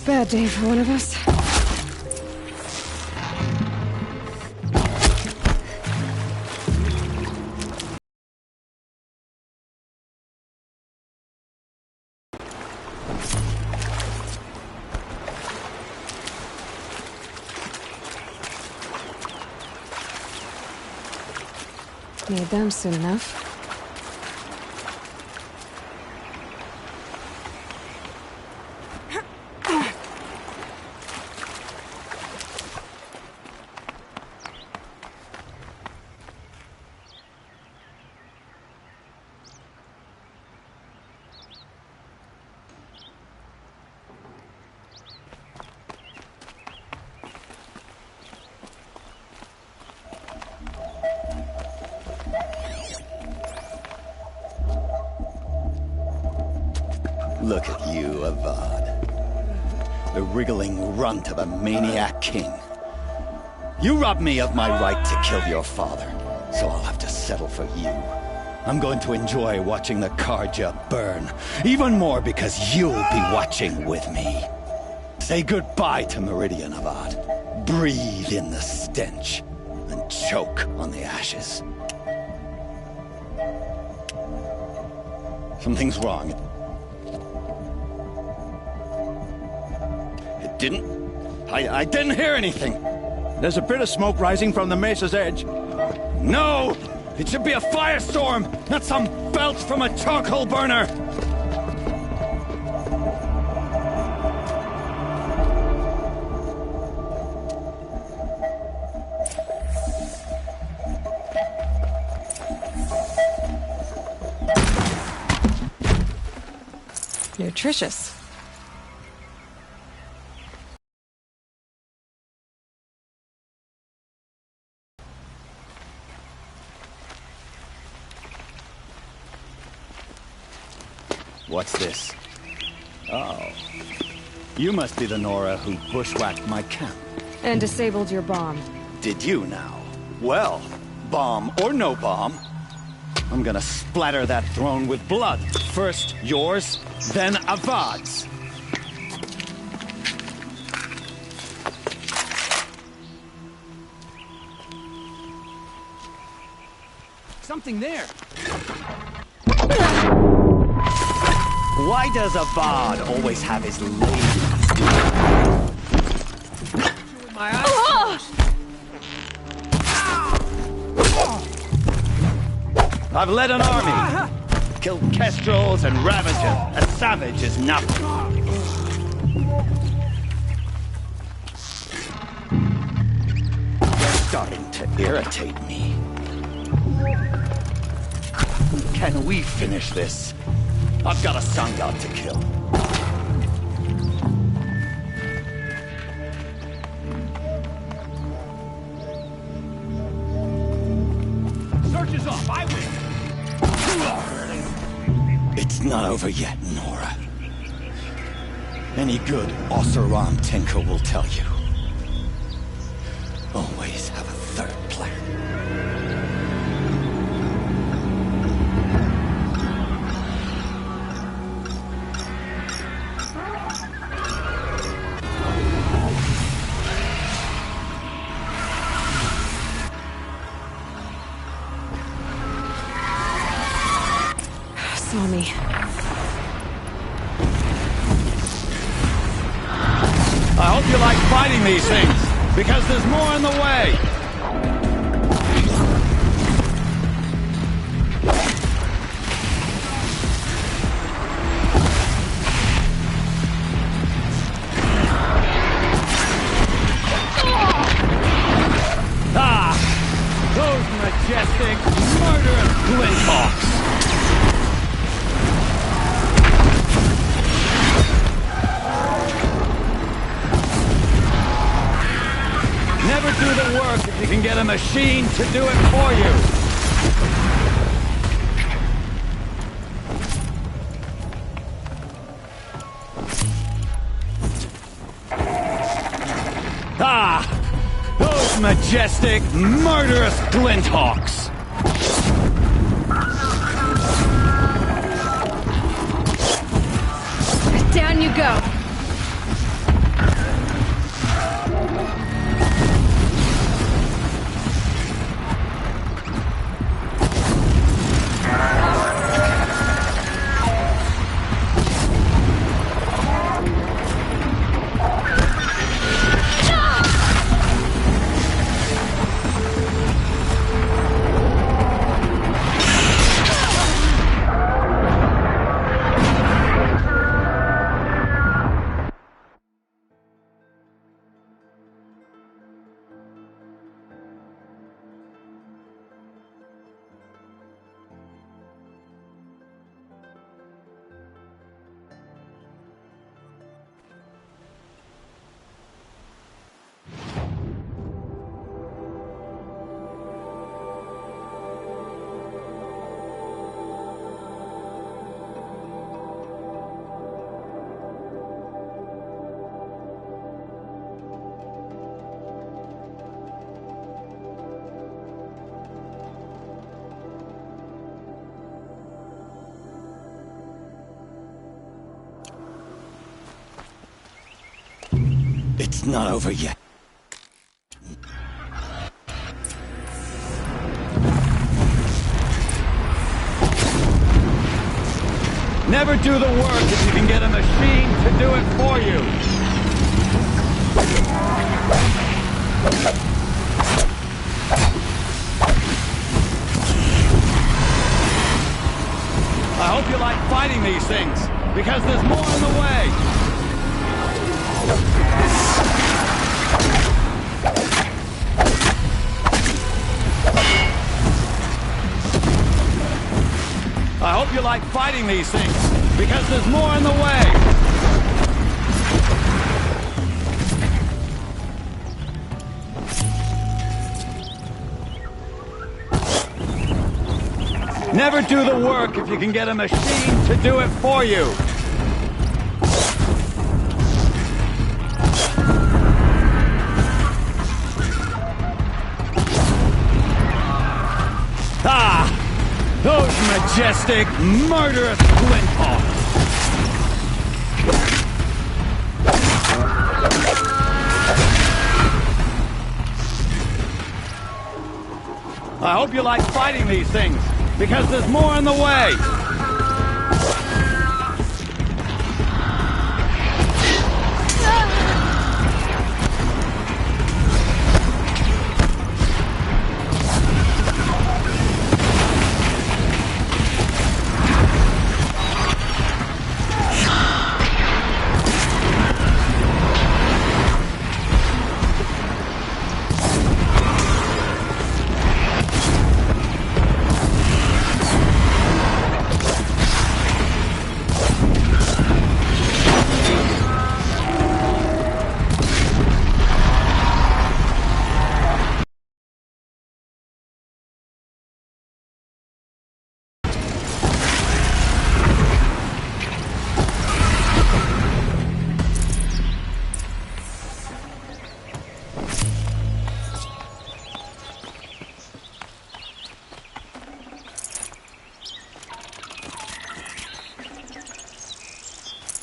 Bad day for one of us. Need them soon enough. Look at you, Avad. The wriggling runt of a maniac king. You robbed me of my right to kill your father, so I'll have to settle for you. I'm going to enjoy watching the Carja burn, even more because you'll be watching with me. Say goodbye to Meridian, Avad. Breathe in the stench, and choke on the ashes. Something's wrong. I didn't hear anything. There's a bit of smoke rising from the mesa's edge. No! It should be a firestorm, not some belch from a charcoal burner! Nutritious. What's this? Oh. You must be the Nora who bushwhacked my camp. And disabled your bomb. Did you now? Well, bomb or no bomb, I'm gonna splatter that throne with blood. First yours, then Avad's. Something there. Why does Avad always have his ladies? My eyes. I've led an army. Killed kestrels and ravagers. A savage is nothing. You're starting to irritate me. Can we finish this? I've got a sun god to kill. Search is off. I win. It's not over yet, Nora. Any good Oseram tinker will tell you. Always have a third plan. Saw me. I hope you like fighting these things, because there's more in the way. Ah! Those majestic, murderous glinthawks! Never do the work if you can get a machine to do it for you. Ah! Those majestic, murderous glinthawks! Down you go. It's not over yet. Never do the work if you can get a machine to do it for you. I hope you like fighting these things, because there's more in the way. I hope you like fighting these things, because there's more in the way. Never do the work if you can get a machine to do it for you. Ah! Those majestic, murderous flinthawks! I hope you like fighting these things, because there's more in the way!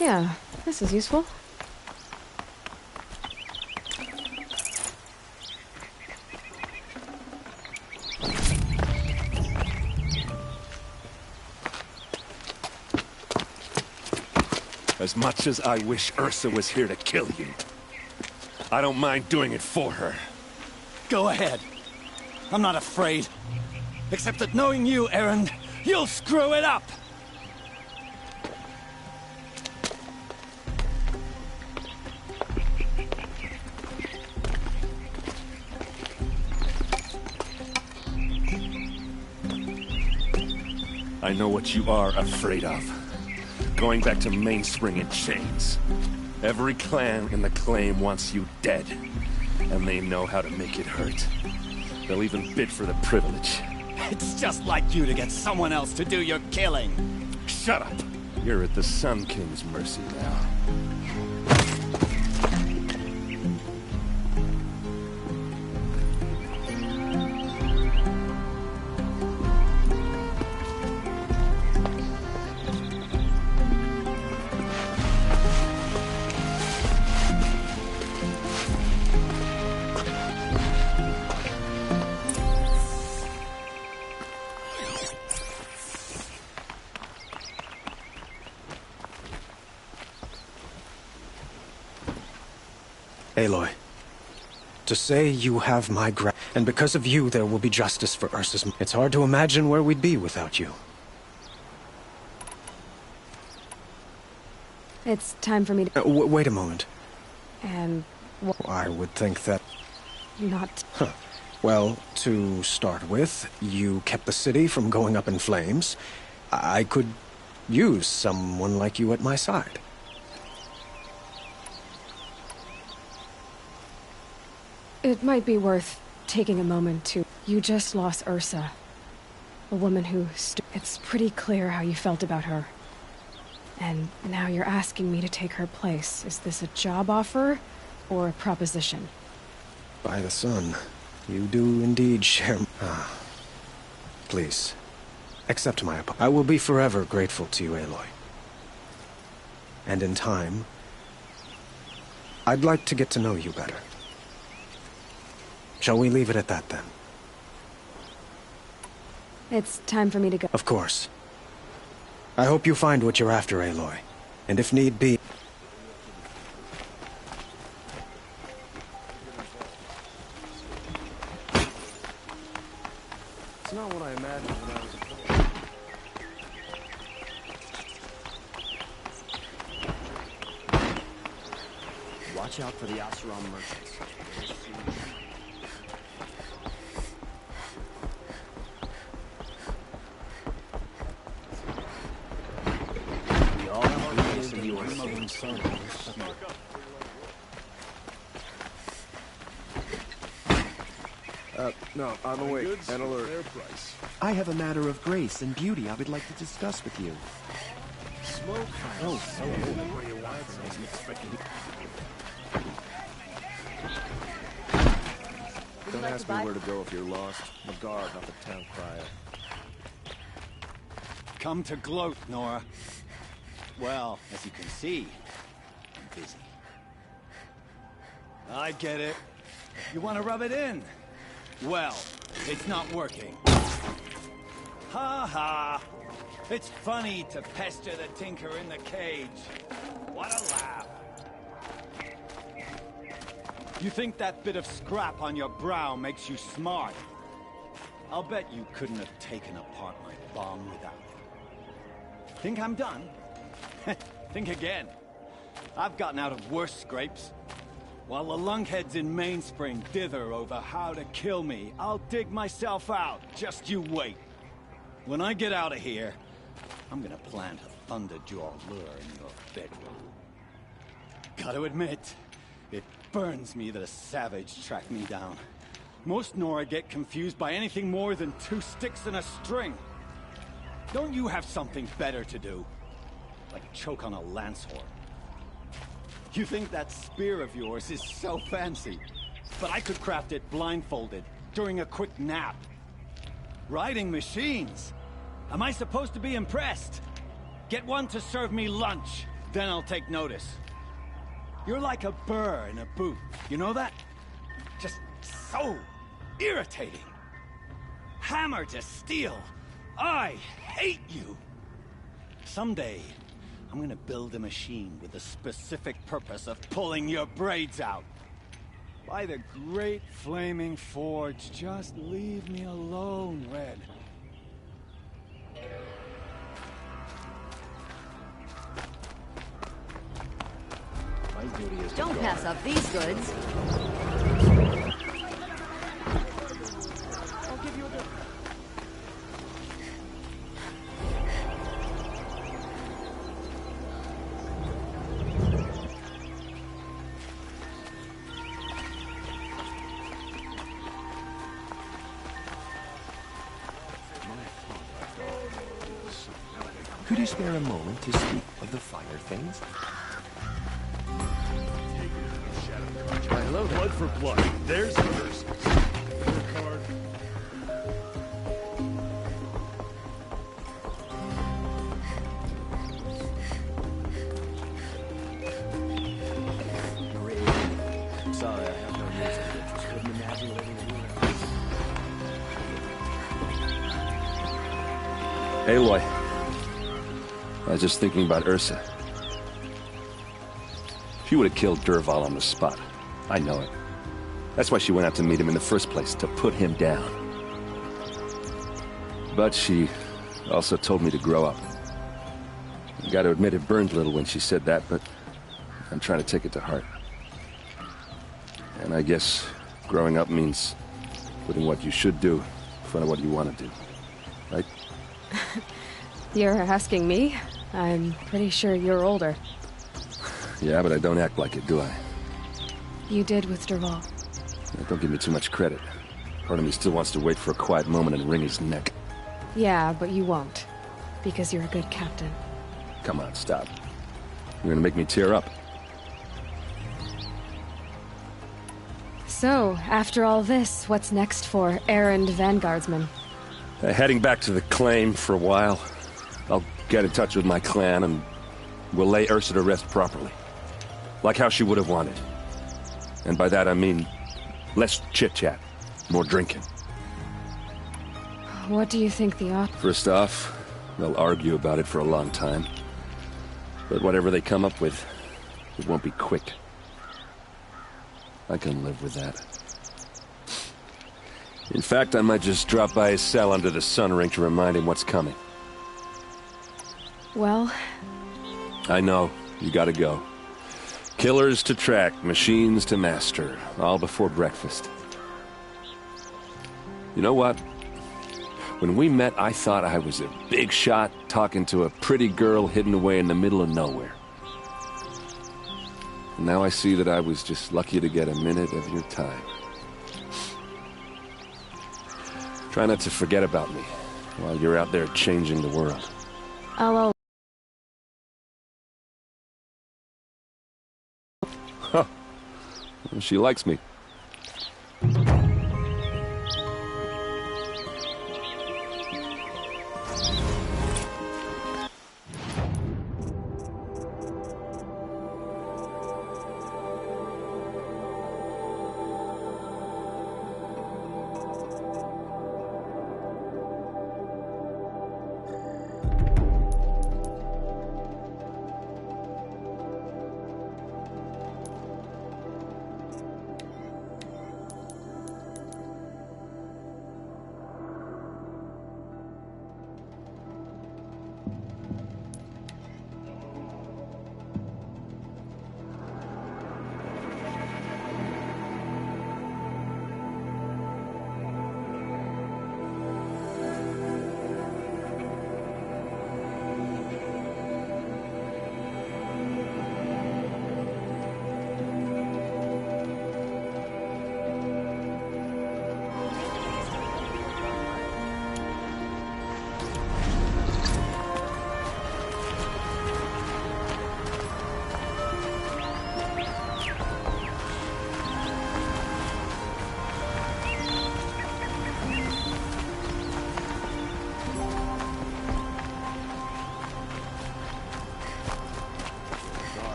Yeah, this is useful. As much as I wish Ursa was here to kill you, I don't mind doing it for her. Go ahead. I'm not afraid. Except that knowing you, Erend, you'll screw it up! I know what you are afraid of. Going back to Mainspring in chains. Every clan in the Claim wants you dead. And they know how to make it hurt. They'll even bid for the privilege. It's just like you to get someone else to do your killing. Shut up! You're at the Sun King's mercy now. Aloy, to say you have my and because of you there will be justice for Ursa's. It's hard to imagine where we'd be without you. It's time for me to... Wait a moment. And... I would think that... not... Huh. Well, to start with, you kept the city from going up in flames. I could use someone like you at my side. It might be worth taking a moment to... You just lost Ursa. A woman who it's pretty clear how you felt about her. And now you're asking me to take her place. Is this a job offer or a proposition? By the sun, you do indeed share... Please, accept my apology. I will be forever grateful to you, Aloy. And in time, I'd like to get to know you better. Shall we leave it at that, then? It's time for me to go. Of course. I hope you find what you're after, Aloy. And if need be... It's not what I imagined when I was a boy. Watch out for the Oseram merchants. We all have our place in the same sun. No, I'm awake and alert. I have a matter of grace and beauty I would like to discuss with you. Smoke? Oh, Don't ask me where to go if you're lost. I'm a guard, not the town crier. Come to gloat, Nora. Well, as you can see, I'm busy. I get it. You want to rub it in? Well, it's not working. Ha ha! It's funny to pester the tinker in the cage. What a laugh. You think that bit of scrap on your brow makes you smart? I'll bet you couldn't have taken apart my bomb without it. Think I'm done? Think again. I've gotten out of worse scrapes. While the lunkheads in Mainspring dither over how to kill me, I'll dig myself out. Just you wait. When I get out of here, I'm gonna plant a Thunderjaw lure in your bedroom. Gotta admit, it burns me that a savage tracked me down. Most Nora get confused by anything more than 2 sticks and a string. Don't you have something better to do? Like choke on a Lancehorn. You think that spear of yours is so fancy, but I could craft it blindfolded, during a quick nap. Riding machines? Am I supposed to be impressed? Get one to serve me lunch, then I'll take notice. You're like a burr in a boot, you know that? Just so irritating. Hammer to steel. I hate you. Someday, I'm gonna build a machine with the specific purpose of pulling your braids out. By the great flaming forge, just leave me alone, Red. my duty is to Don't guard. pass up these goods. I'll give you a good... Could you spare a moment to speak of the finer things? Why, hello there. Blood for blood. There's yours. Your card. Sorry, I have no reason to interest. Couldn't imagine living anywhere else. Aloy. I was just thinking about Ursa. She would have killed Dervahl on the spot. I know it. That's why she went out to meet him in the first place, to put him down. But she also told me to grow up. I gotta admit it burned a little when she said that, but I'm trying to take it to heart. And I guess growing up means putting what you should do in front of what you want to do. Right? You're asking me? I'm pretty sure you're older. Yeah, but I don't act like it, do I? You did with Dervahl. Don't give me too much credit. Part of me still wants to wait for a quiet moment and wring his neck. Yeah, but you won't. Because you're a good captain. Come on, stop. You're gonna make me tear up. So, after all this, what's next for errand vanguardsman? Heading back to the claim for a while. I'll get in touch with my clan and we'll lay Ursa to rest properly. Like how she would have wanted. And by that I mean less chit-chat, more drinking. What do you think the First off, they'll argue about it for a long time. But whatever they come up with, it won't be quick. I can live with that. In fact, I might just drop by his cell under the sun ring to remind him what's coming. Well... I know, you gotta go. Killers to track, machines to master, all before breakfast. You know what? When we met, I thought I was a big shot talking to a pretty girl hidden away in the middle of nowhere. And now I see that I was just lucky to get a minute of your time. Try not to forget about me while you're out there changing the world. I'll... Huh. She likes me.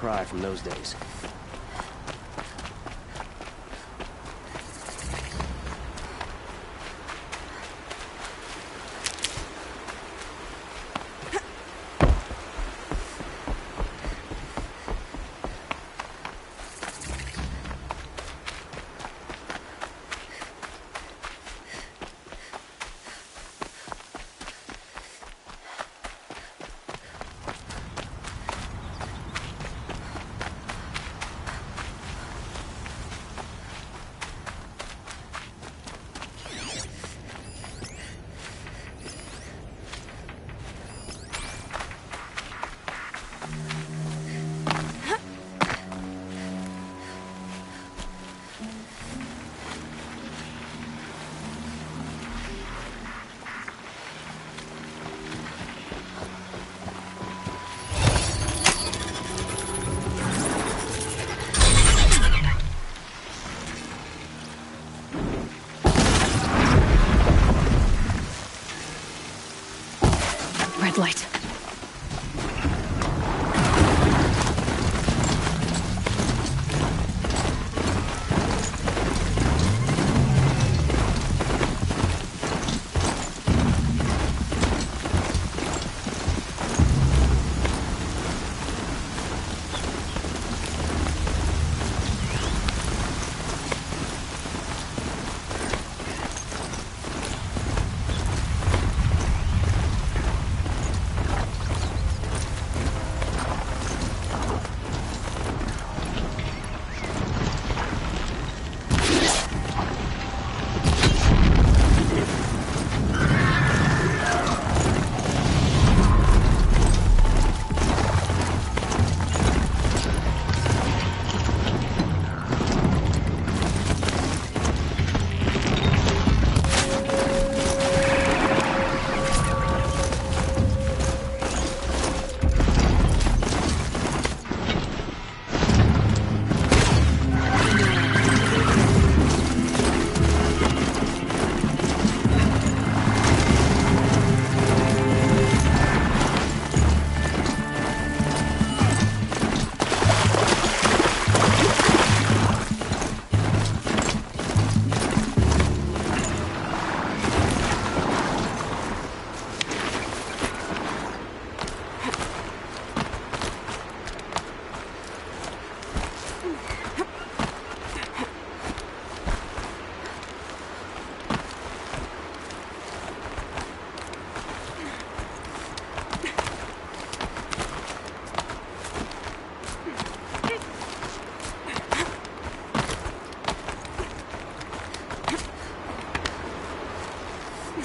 Cry from those days. Red light.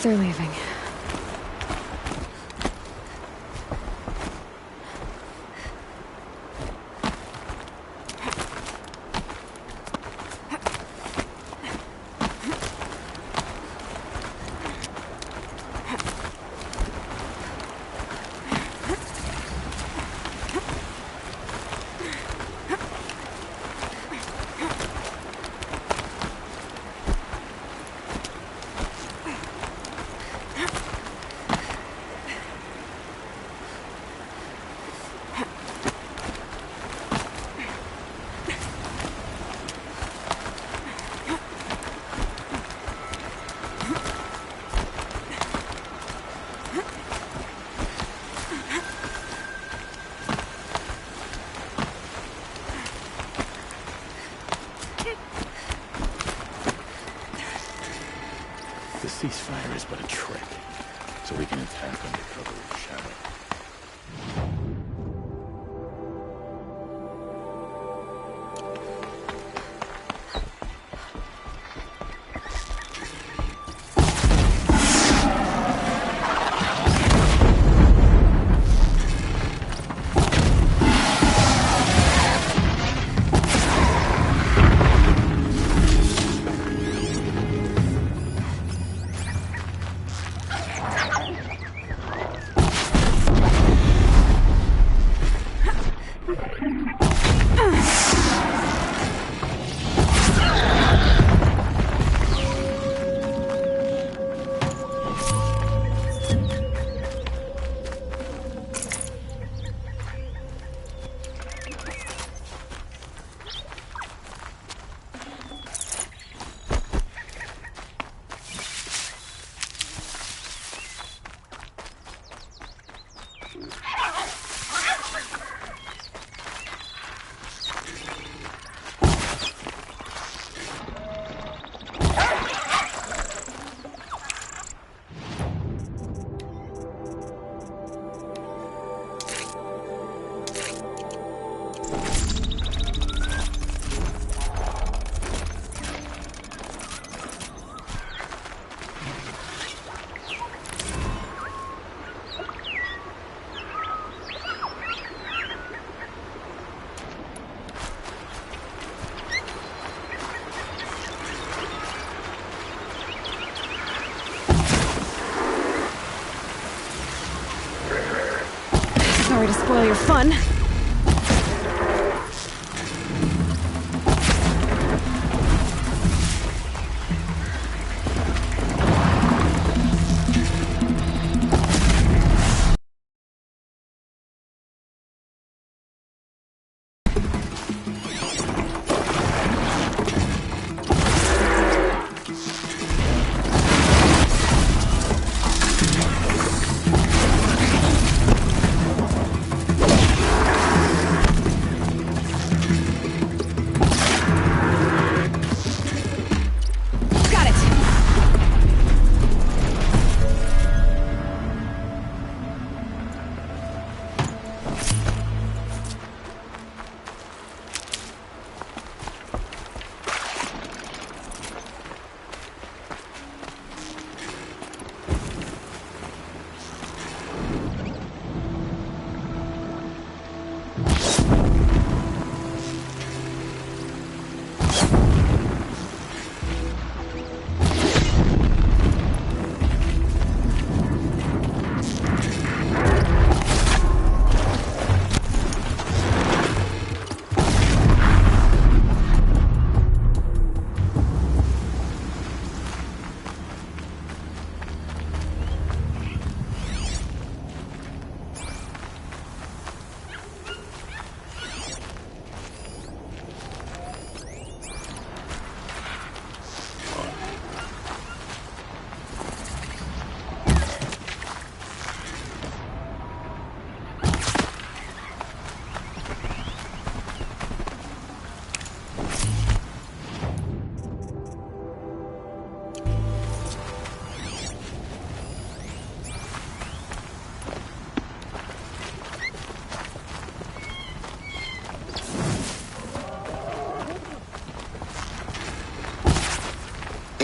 They're leaving. The ceasefire is but a trick, so we can attack under cover of shadow. Sorry to spoil your fun.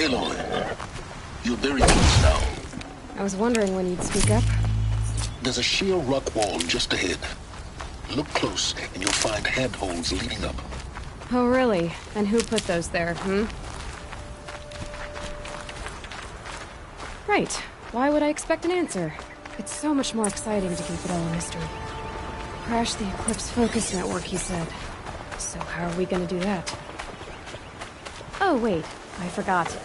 Aloy, you're very close now. I was wondering when you'd speak up. There's a sheer rock wall just ahead. Look close, and you'll find handholds leading up. Oh, really? And who put those there, Right. Why would I expect an answer? It's so much more exciting to keep it all a mystery. Crash the Eclipse Focus Network, he said. So how are we gonna do that? Oh, wait. I forgot.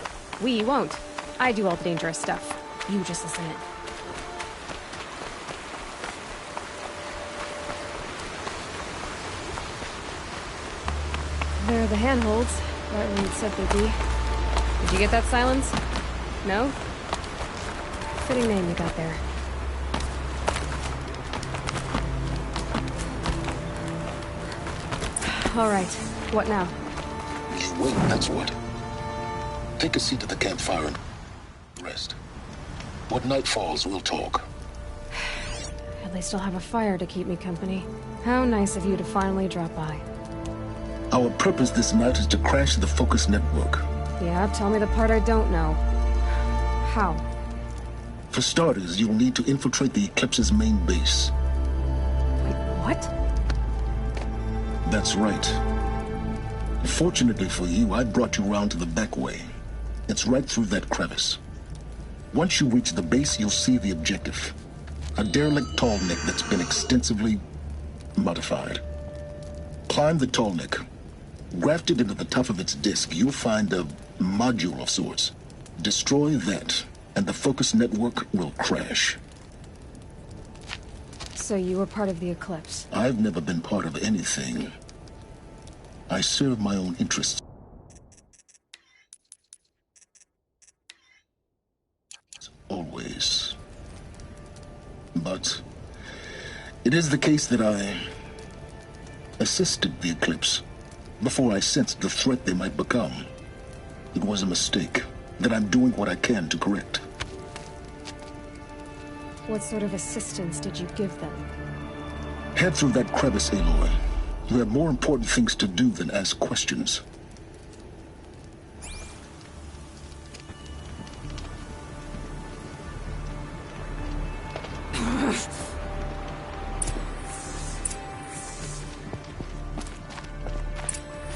We won't. I do all the dangerous stuff. You just listen in. There are the handholds, right where you said they'd be. Did you get that, Silence? No? Fitting name you got there. All right. What now? You wait, that's what. Take a seat at the campfire and rest. When night falls, we'll talk. At least I'll have a fire to keep me company. How nice of you to finally drop by. Our purpose this night is to crash the Focus Network. Yeah, tell me the part I don't know. How? For starters, you'll need to infiltrate the Eclipse's main base. Wait, what? That's right. Fortunately for you, I brought you round to the back way. It's right through that crevice. Once you reach the base, you'll see the objective. A derelict tall neck that's been extensively modified. Climb the tall neck. Grafted into the top of its disk, you'll find a module of sorts. Destroy that, and the Focus Network will crash. So you were part of the Eclipse? I've never been part of anything. I serve my own interests. Always. But it is the case that I assisted the Eclipse before I sensed the threat they might become. It was a mistake that I'm doing what I can to correct. What sort of assistance did you give them? Head through that crevice, Aloy. You have more important things to do than ask questions.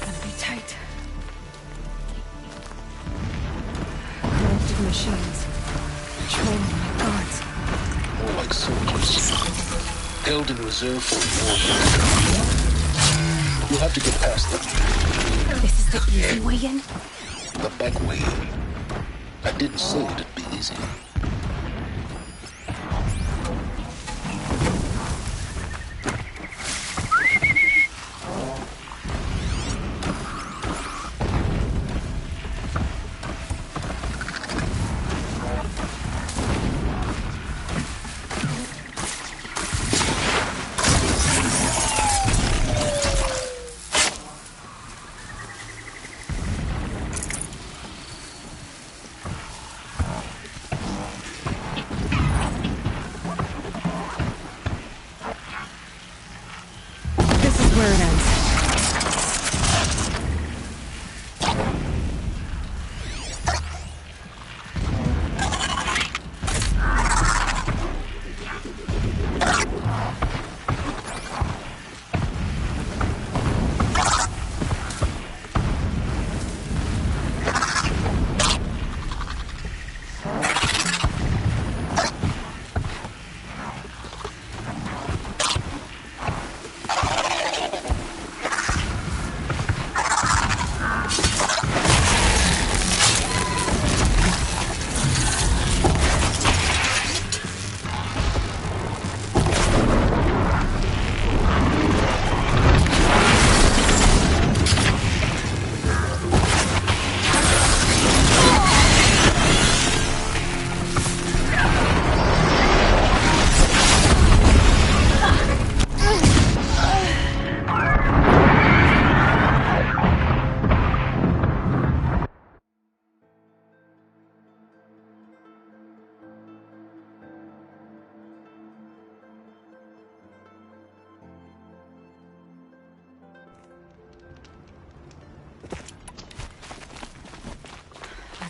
Gonna be tight. Corrupted machines. Training my guards. More like soldiers. Held in reserve for war. You'll have to get past them. This is the easy way in? The back way in. I didn't say it'd be easy. Where it ends.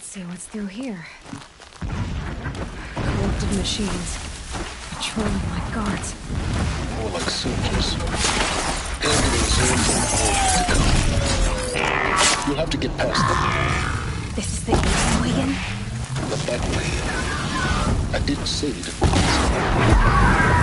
Let's see what's through here. Corrupted the machines. Patrolling like guards. More like soldiers. Handling zones and orders to come. You'll have to get past them. This is the easy way in? The back way. I didn't say it would be easy.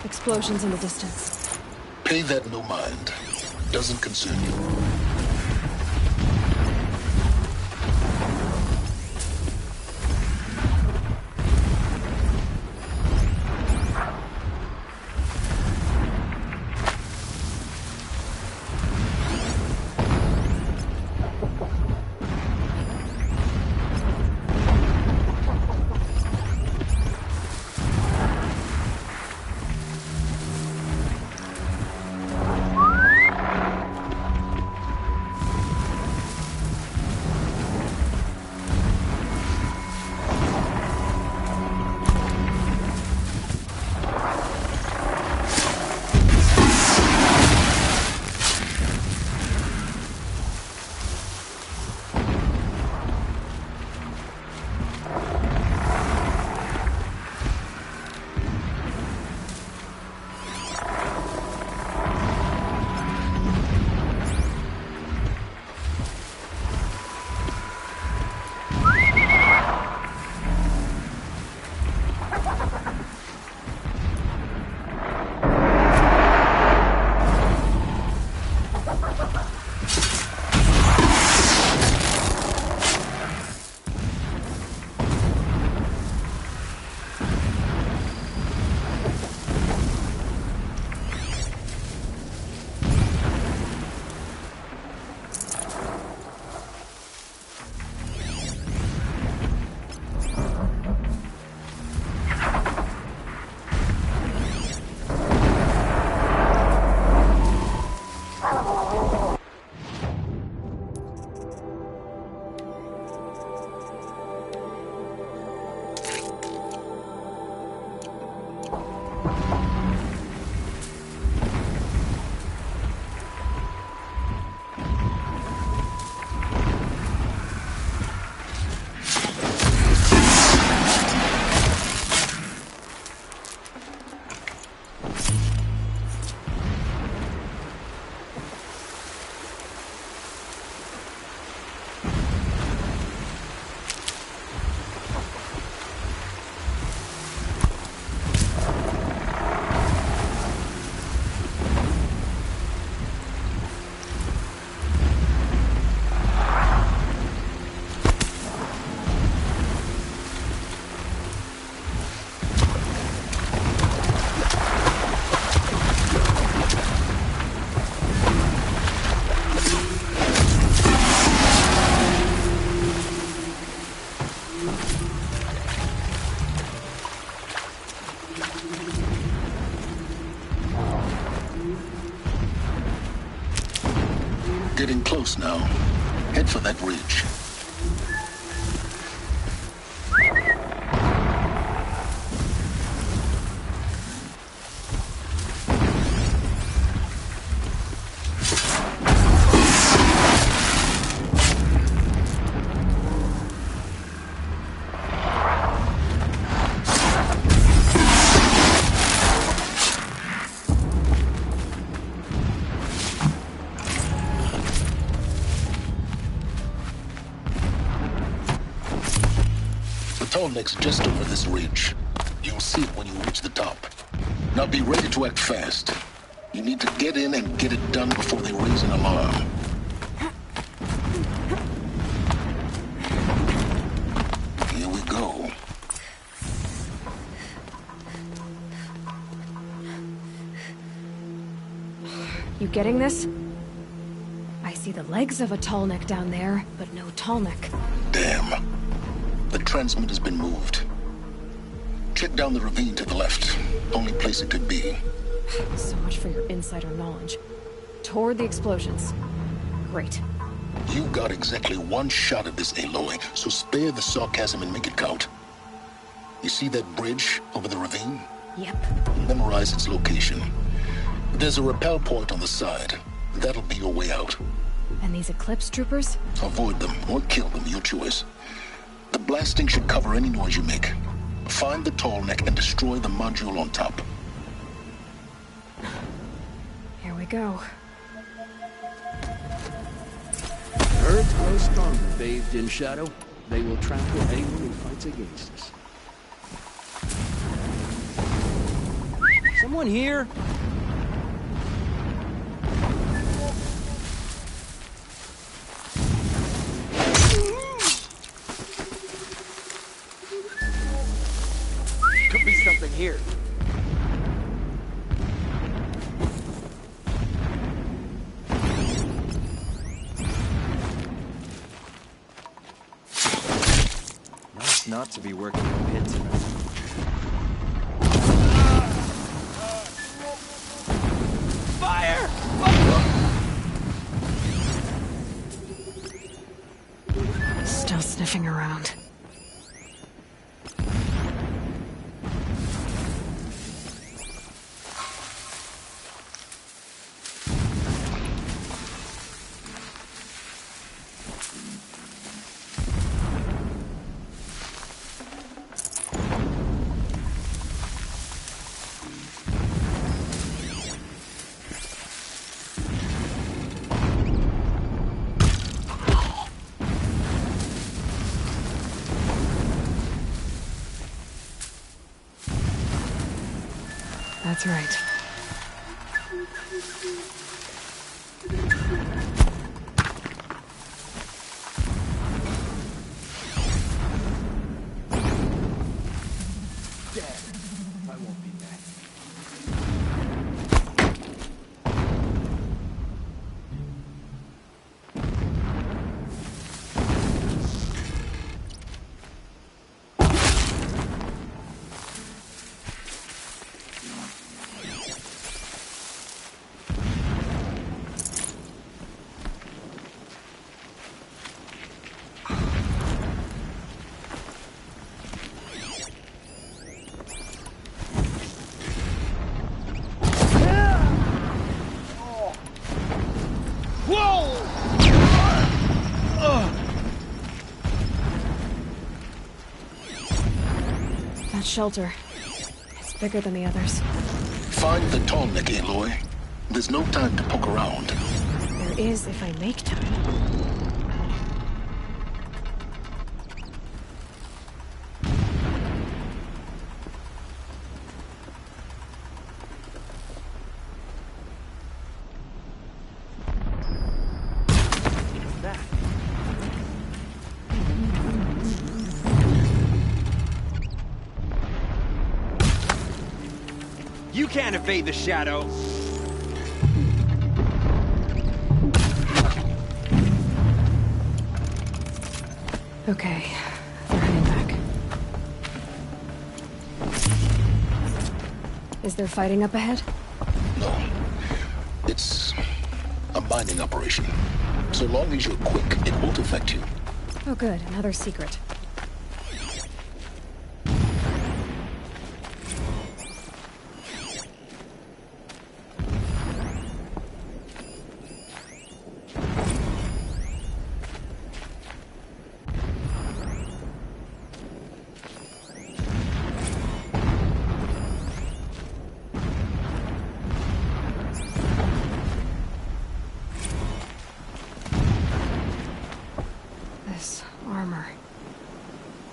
Explosions in the distance. Pay that no mind. Doesn't concern you. getting close now. Head for that ridge. Tallneck's just over this ridge. You'll see it when you reach the top. Now be ready to act fast. You need to get in and get it done before they raise an alarm. Here we go. You getting this? I see the legs of a Tallneck down there, but no Tallneck. Damn. The transmitter's been moved. Check down the ravine to the left. Only place it could be. So much for your insider knowledge. Toward the explosions. Great. You got exactly one shot at this, Aloy, so spare the sarcasm and make it count. You see that bridge over the ravine? Yep. Memorize its location. There's a rappel point on the side. That'll be your way out. And these Eclipse troopers? Avoid them or kill them, your choice. The blasting should cover any noise you make. Find the Tallneck and destroy the module on top. Here we go. Birds grow stronger, bathed in shadow. They will trample anyone who fights against us. Someone here? Could be something here. Nice not to be working in pit tonight. Fire! Still sniffing around. That's right. I won't be back. That shelter. It's bigger than the others. Find the Tallneck, Aloy. There's no time to poke around. There is if I make time. You can't evade the shadow. Okay, they're heading back. Is there fighting up ahead? No. It's a mining operation. So long as you're quick, it won't affect you. Oh good, another secret.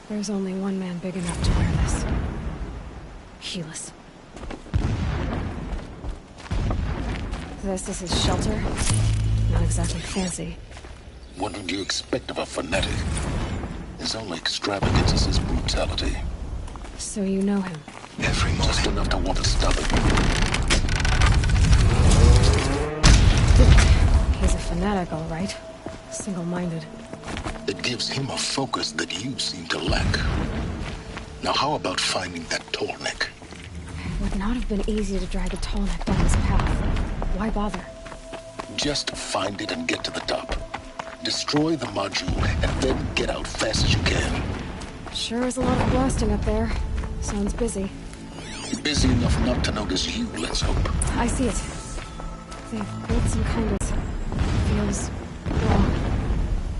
There's only one man big enough to wear this. Helis. This is his shelter? Not exactly fancy. What would you expect of a fanatic? His only extravagance is his brutality. So you know him? Every moment. Just enough to want to stop him. He's a fanatic, all right. Single-minded. It gives him a focus that you seem to lack. Now how about finding that Tallneck? It would not have been easy to drag a Tallneck down his path. Why bother? Just find it and get to the top. Destroy the module and then get out fast as you can. Sure is a lot of blasting up there. Sounds busy. Busy enough not to notice you, let's hope. I see it. They've built some kind of... feels... wrong.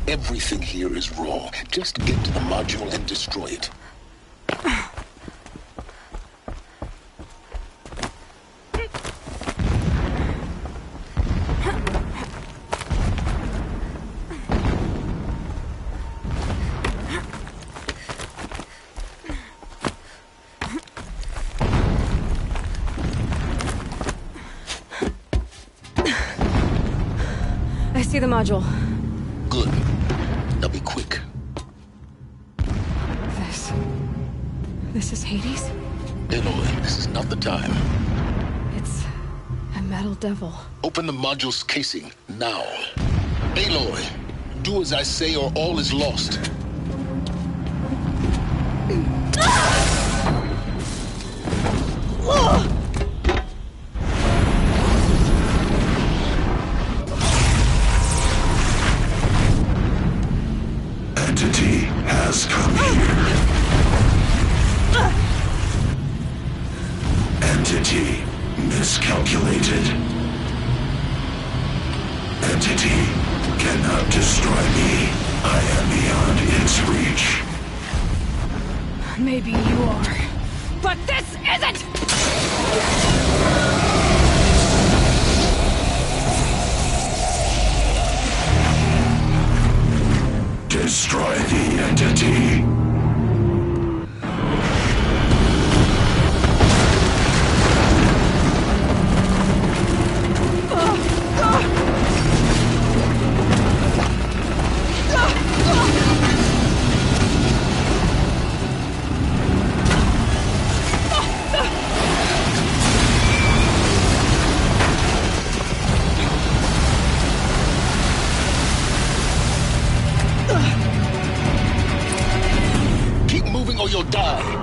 Everything here is wrong. Just get to the module and destroy it. I see the module. Good. Now be quick. This is Hades? Aloy, this is not the time. It's a metal devil. Open the module's casing, now. Aloy, do as I say or all is lost. Entity has come here. Entity miscalculated. Entity cannot destroy me. I am beyond its reach. Maybe you are. But this isn't! Destroy the entity. Keep moving or you'll die.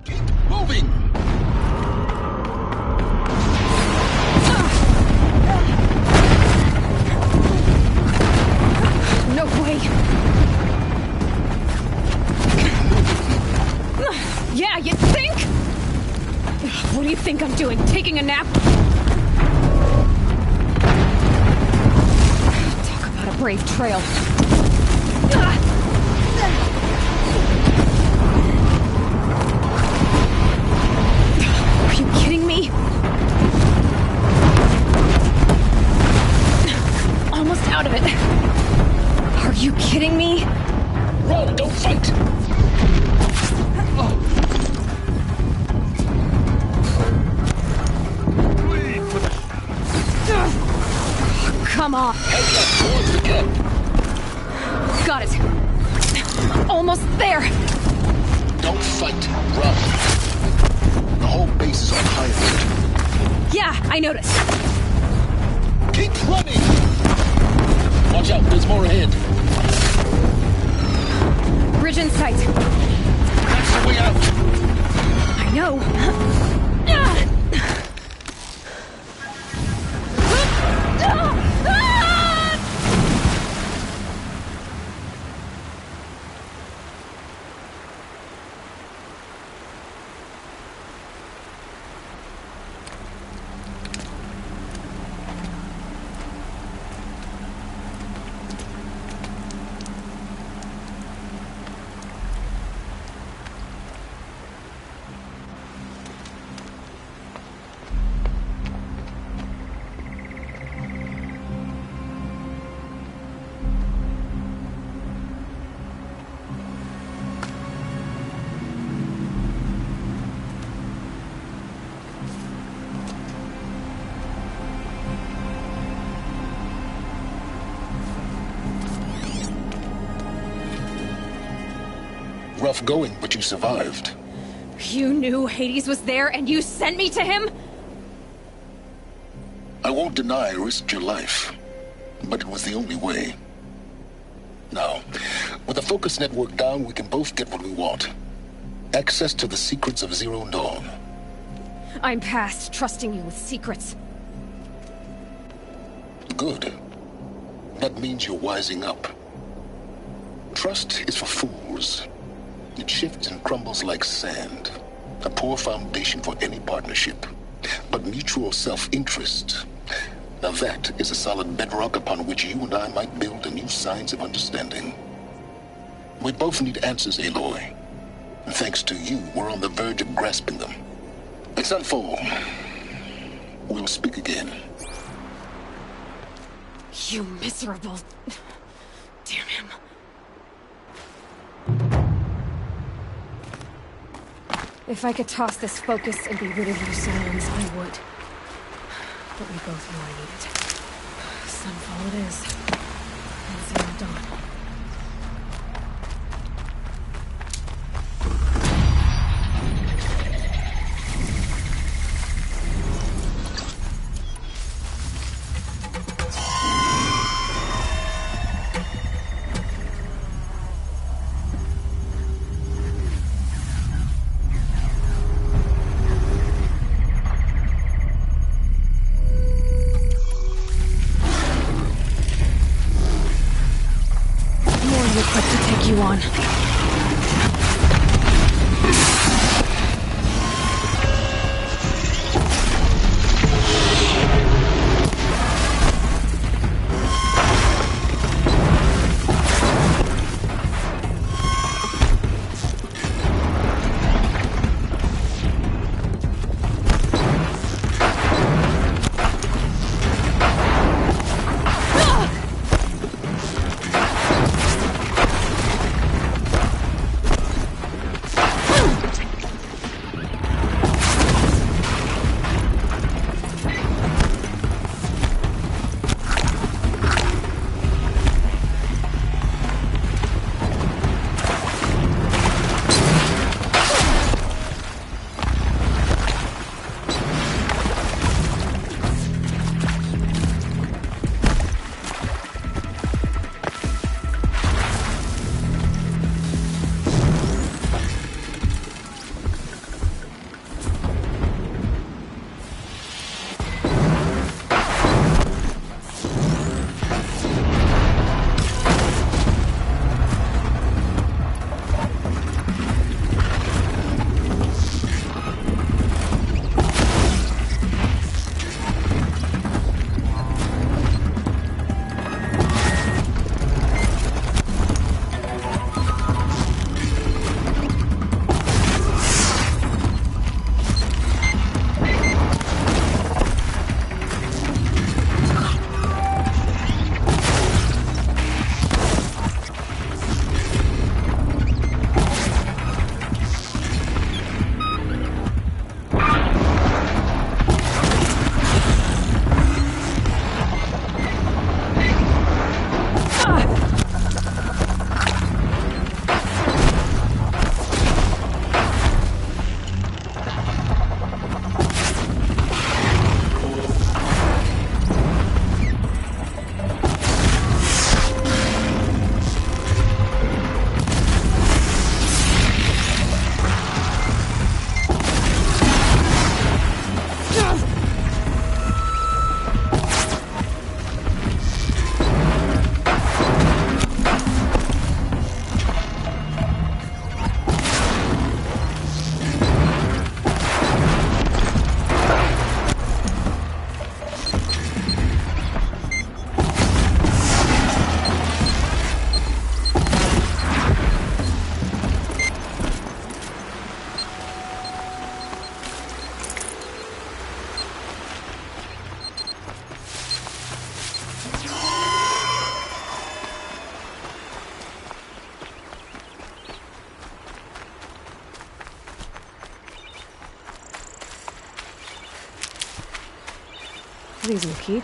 Keep moving! No way! Yeah, you think? What do you think I'm doing? Taking a nap? Talk about a brave trail. Are you kidding me? Almost out of it. Are you kidding me? Run, don't fight! Come on. Head left towards the camp. Got it. Almost there. Don't fight, run. The whole base is on high alert. Yeah, I noticed. Keep running! Watch out, there's more ahead. Bridge in sight. That's the way out. I know. Rough going, but you survived. You knew Hades was there and you sent me to him? I won't deny I risked your life, but it was the only way. Now, with the focus network down, we can both get what we want. Access to the secrets of Zero Dawn. I'm past trusting you with secrets. Good. That means you're wising up. Trust is for fools. It shifts and crumbles like sand. A poor foundation for any partnership. But mutual self-interest, now that is a solid bedrock upon which you and I might build a new science of understanding. We both need answers, Aloy. And thanks to you, we're on the verge of grasping them. It's unfold. We'll speak again. You miserable... Damn him. If I could toss this focus and be rid of your silence, I would. But we both know I need it. Sunfall it is. And Zero Dawn. these will keep.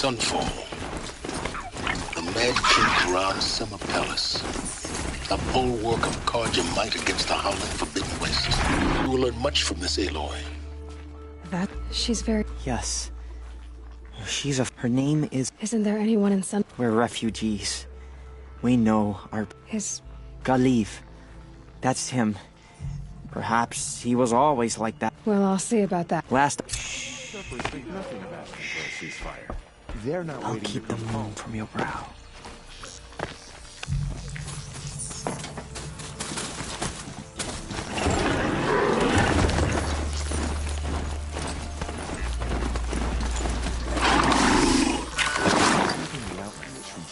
Sunfall. The Mad King Karan's summer palace. A bulwark of Carja might against the howling Forbidden West. You will learn much from this Aloy. She's very... Yes. Her name is... Isn't there anyone in Sun... We're refugees. We know our... Galeev. That's him. Perhaps he was always like that. Well, I'll see about that. I'll keep the moon from your brow.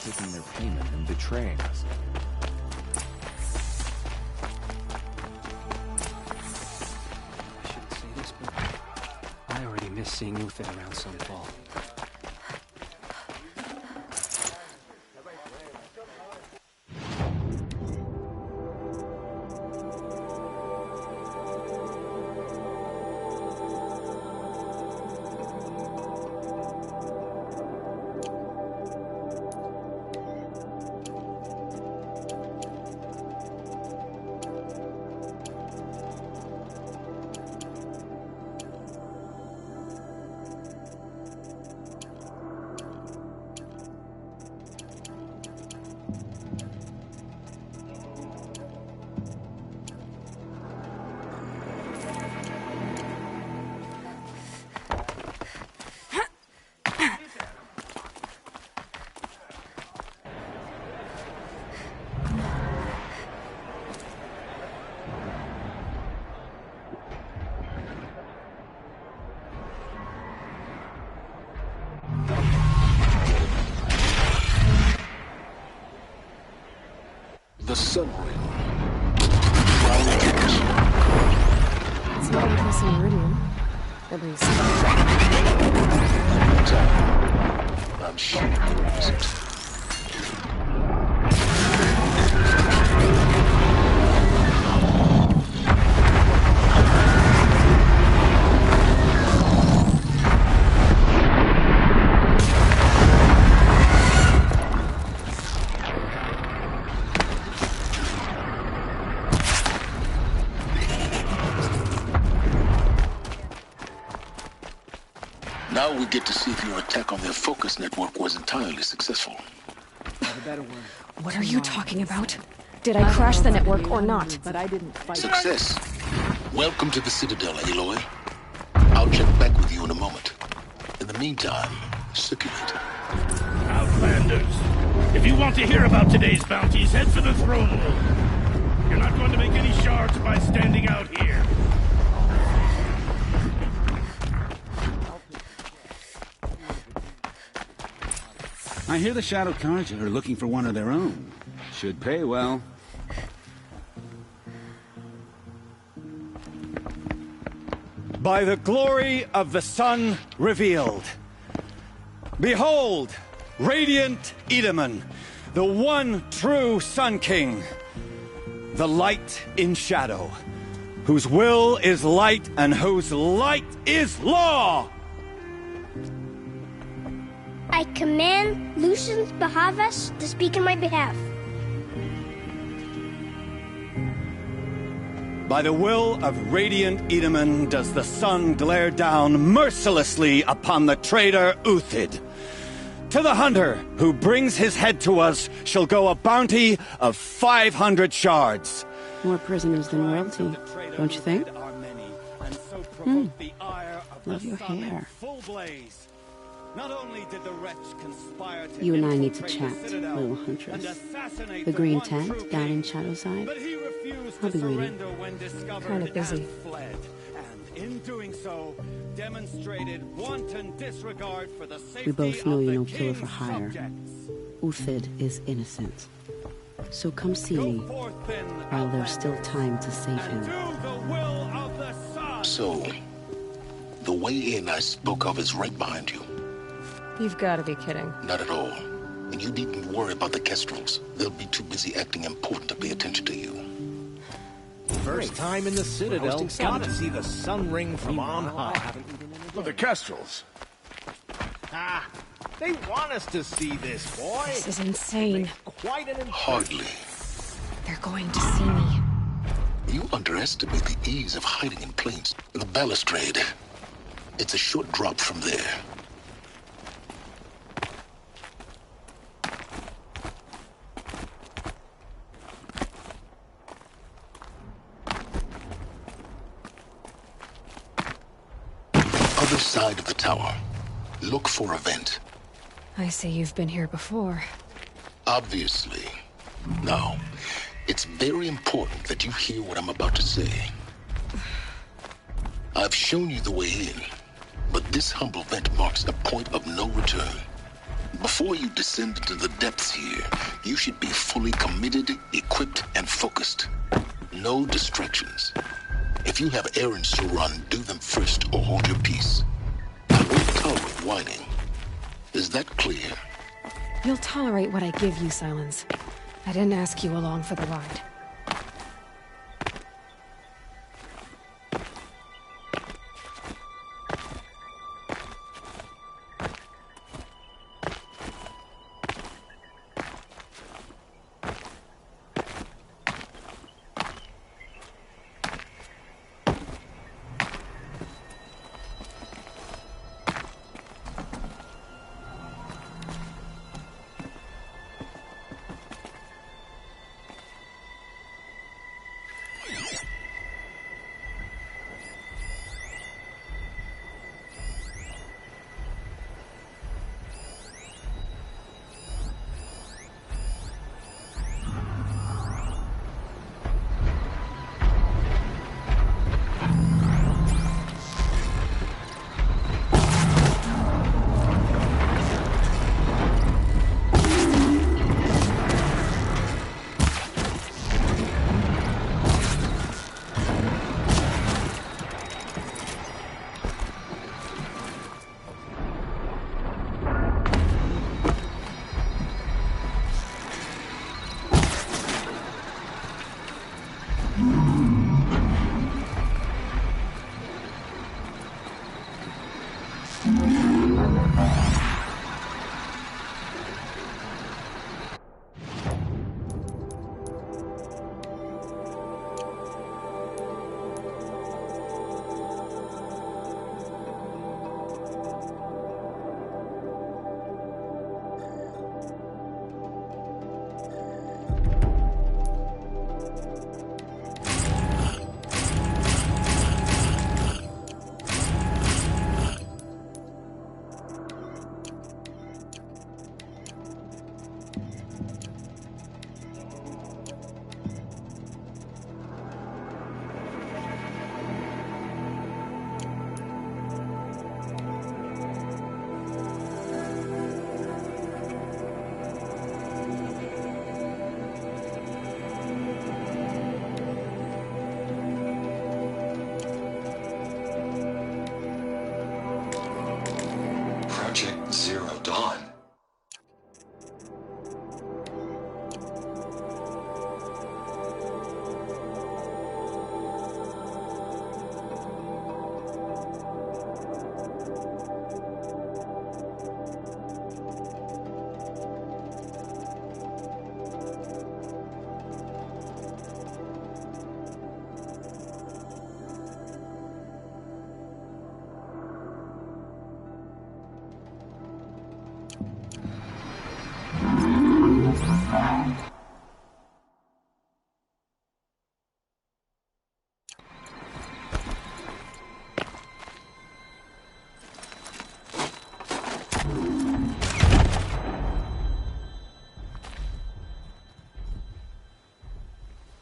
Taking their payment and betraying us. I shouldn't say this, but I already miss seeing Uther around Sunfall. The Sun Ring. It's not impressive Iridium. At least. I'm sure it isn't. Now we get to see if your attack on their focus network was entirely successful. What are you talking about? Did I crash the network or not? But I didn't fight. Success. Welcome to the Citadel, Aloy. I'll check back with you in a moment. In the meantime, circulate. Outlanders, if you want to hear about today's bounties, head for the throne room. You're not going to make any shards by standing out here. I hear the Shadow Carja are looking for one of their own. Should pay well. By the glory of the sun revealed. Behold, radiant Edaman, the one true Sun King. The light in shadow, whose will is light and whose light is law! I command Lucian Bahavas to speak in my behalf. By the will of radiant Edaman does the sun glare down mercilessly upon the traitor Uthid. To the hunter who brings his head to us shall go a bounty of 500 shards. More prisoners than royalty, don't you think? Love your hair. Not only did the wretch conspire to You and I need to chat, little huntress. The green tent down in Shadowside. I'll be waiting. Kind of busy. And in doing so, demonstrated wanton disregard for the safety We both know of you're the no killer for king's hire. subjects. Uthid is innocent. So come see me while there's still time to save him. So, the way in I spoke of is right behind you. You've got to be kidding. Not at all. And you needn't worry about the Kestrels. They'll be too busy acting important to pay attention to you. First time in the Citadel, got to see the sun ring from on high. Well, the Kestrels. Ah, they want us to see this, boy. This is insane. Quite an Hardly. They're going to see me. You underestimate the ease of hiding in plains. The balustrade. It's a short drop from there. Other side of the tower. Look for a vent. I see you've been here before. Obviously. Now, it's very important that you hear what I'm about to say. I've shown you the way in, but this humble vent marks a point of no return. Before you descend into the depths here, you should be fully committed, equipped, and focused. No distractions. If you have errands to run, do them first or hold your peace. I won't tolerate whining. Is that clear? You'll tolerate what I give you, Silence. I didn't ask you along for the ride. Project Zero Dawn.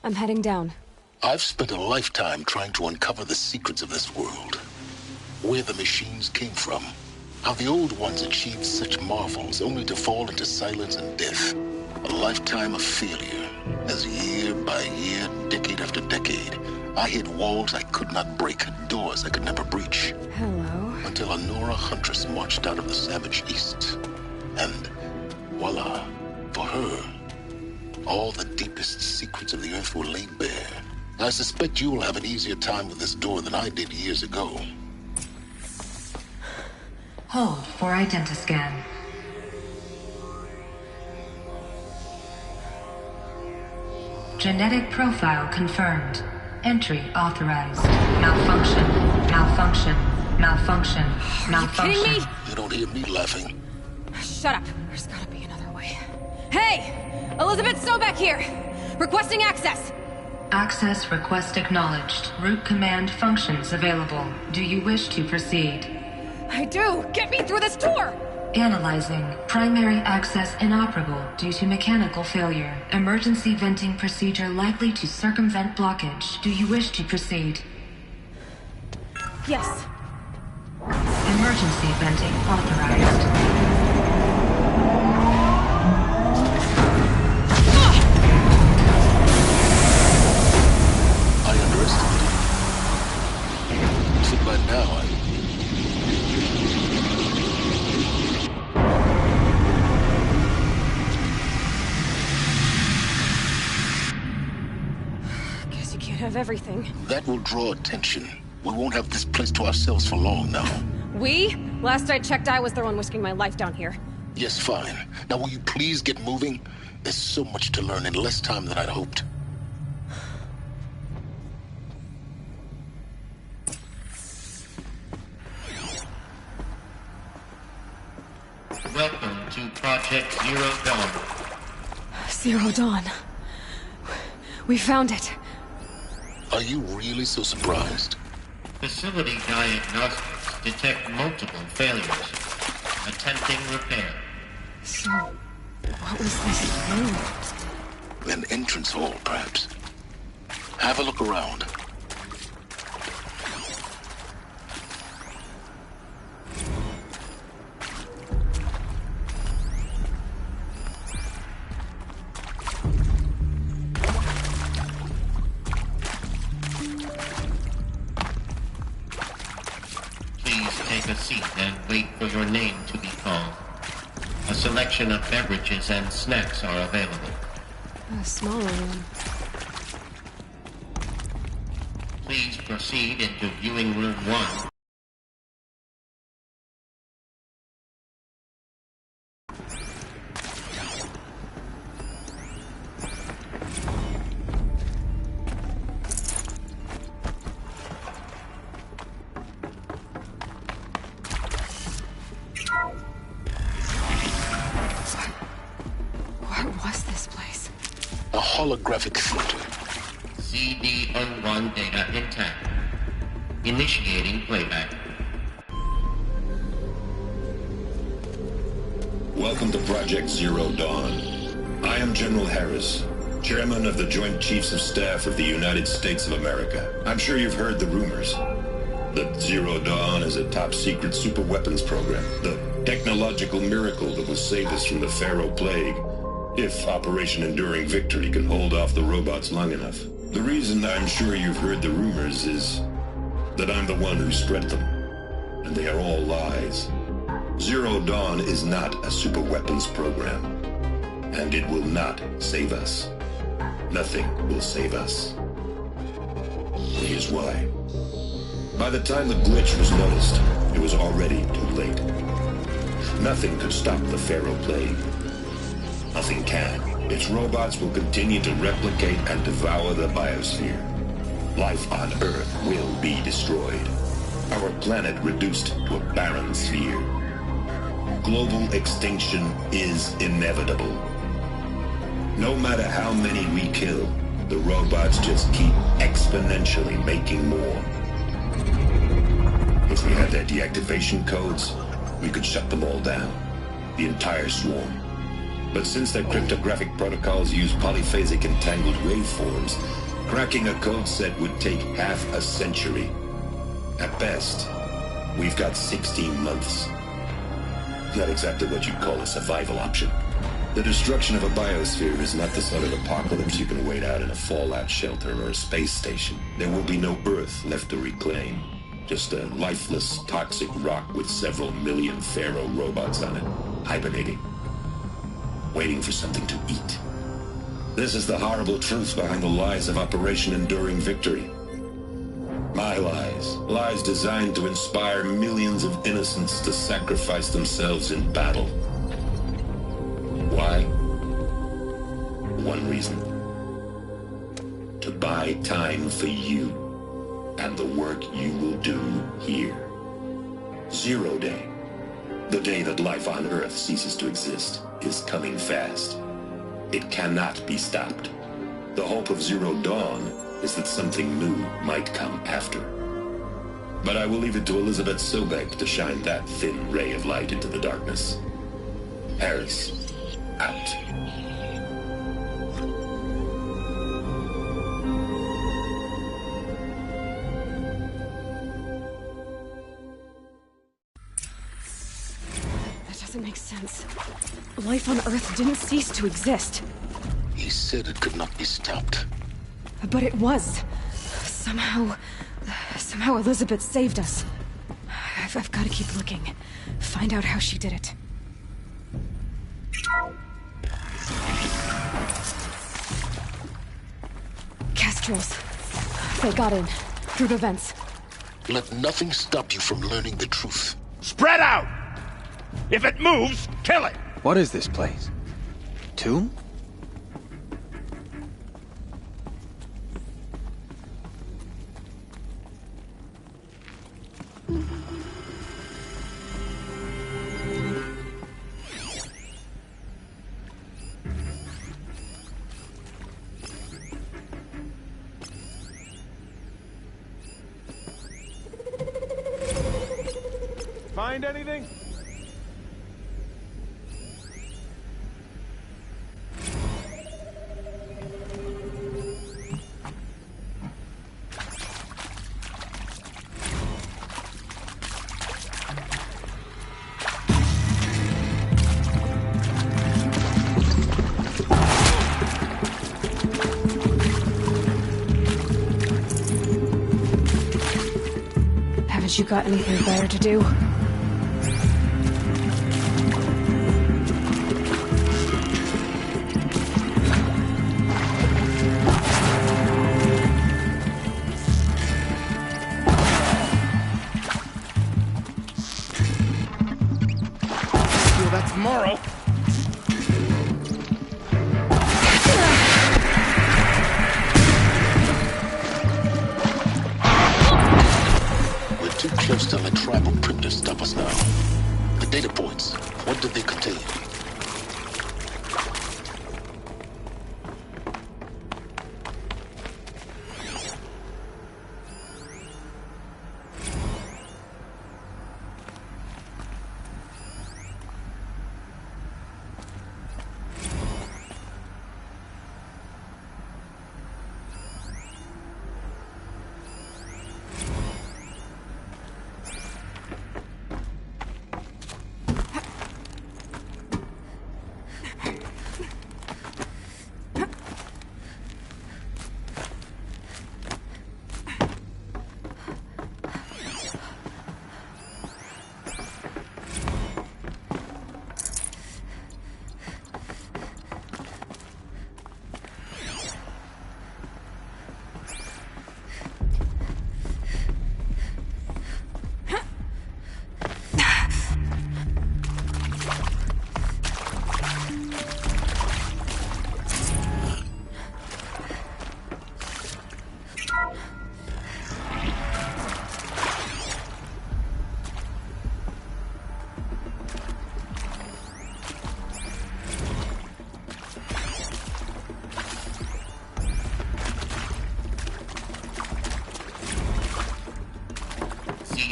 I'm heading down. I've spent a lifetime trying to uncover the secrets of this world. Where the machines came from. How the old ones achieved such marvels only to fall into silence and death. A lifetime of failure. As year by year, decade after decade, I hit walls I could not break, doors I could never breach. Hello. Until a Nora huntress marched out of the savage east. And voila, for her, all the deepest secrets of the Earth were laid bare. I suspect you will have an easier time with this door than I did years ago. Hold for identiscan. Genetic profile confirmed. Entry authorized. Malfunction. Malfunction. Malfunction. Malfunction. Are you kidding me? You don't hear me laughing. Shut up. There's gotta be another way. Hey! Elizabeth Sobeck here! Requesting access! Access request acknowledged. Root command functions available. Do you wish to proceed? I do! Get me through this door! Analyzing. Primary access inoperable due to mechanical failure. Emergency venting procedure likely to circumvent blockage. Do you wish to proceed? Yes. Emergency venting authorized. By now, Guess you can't have everything. That will draw attention. We won't have this place to ourselves for long now. We? Last I checked, I was the one risking my life down here. Yes, fine. Now will you please get moving? There's so much to learn in less time than I'd hoped. Welcome to Project Zero Dawn. Zero Dawn. We found it. Are you really so surprised? Facility diagnostics detect multiple failures. Attempting repair. So, what was this room? An entrance hall, perhaps. Have a look around. Take a seat and wait for your name to be called. A selection of beverages and snacks are available. A smaller room. Please proceed into viewing room 1. A holographic theater. CD01 data intact. Initiating playback. Welcome to Project Zero Dawn. I am General Harris, Chairman of the Joint Chiefs of Staff of the United States of America. I'm sure you've heard the rumors that Zero Dawn is a top-secret superweapons program, the technological miracle that will save us from the Pharaoh Plague, if Operation Enduring Victory can hold off the robots long enough. The reason I'm sure you've heard the rumors is that I'm the one who spread them, and they are all lies. Zero Dawn is not a superweapons program, and it will not save us. Nothing will save us. Here's why. By the time the glitch was noticed, it was already too late. Nothing could stop the Pharaoh Plague. Nothing can. Its robots will continue to replicate and devour the biosphere. Life on Earth will be destroyed. Our planet reduced to a barren sphere. Global extinction is inevitable. No matter how many we kill, the robots just keep exponentially making more. If we had their deactivation codes, we could shut them all down. The entire swarm. But since their cryptographic protocols use polyphasic entangled waveforms, cracking a code set would take half a century. At best, we've got 16 months. Not exactly what you'd call a survival option. The destruction of a biosphere is not the sort of apocalypse you can wait out in a fallout shelter or a space station. There will be no Earth left to reclaim. Just a lifeless, toxic rock with several million Pharaoh robots on it, hibernating. Waiting for something to eat. This is the horrible truth behind the lies of Operation Enduring Victory. My lies. Lies designed to inspire millions of innocents to sacrifice themselves in battle. Why? One reason. To buy time for you and the work you will do here. Zero Day. The day that life on Earth ceases to exist is coming fast. It cannot be stopped. The hope of Zero Dawn is that something new might come after. But I will leave it to Elizabeth Sobek to shine that thin ray of light into the darkness. Harris, out. Doesn't make sense. Life on Earth didn't cease to exist. He said it could not be stopped. But it was. Somehow Elizabeth saved us. I've got to keep looking. Find out how she did it. Kestrels. They got in. Through the vents. Let nothing stop you from learning the truth. Spread out! If it moves, kill it! What is this place? Tomb? Find anything? Haven't you got anything better to do? That's Morrow. We're too close to the tribal crypt to stop us now. The data points, what did they contain?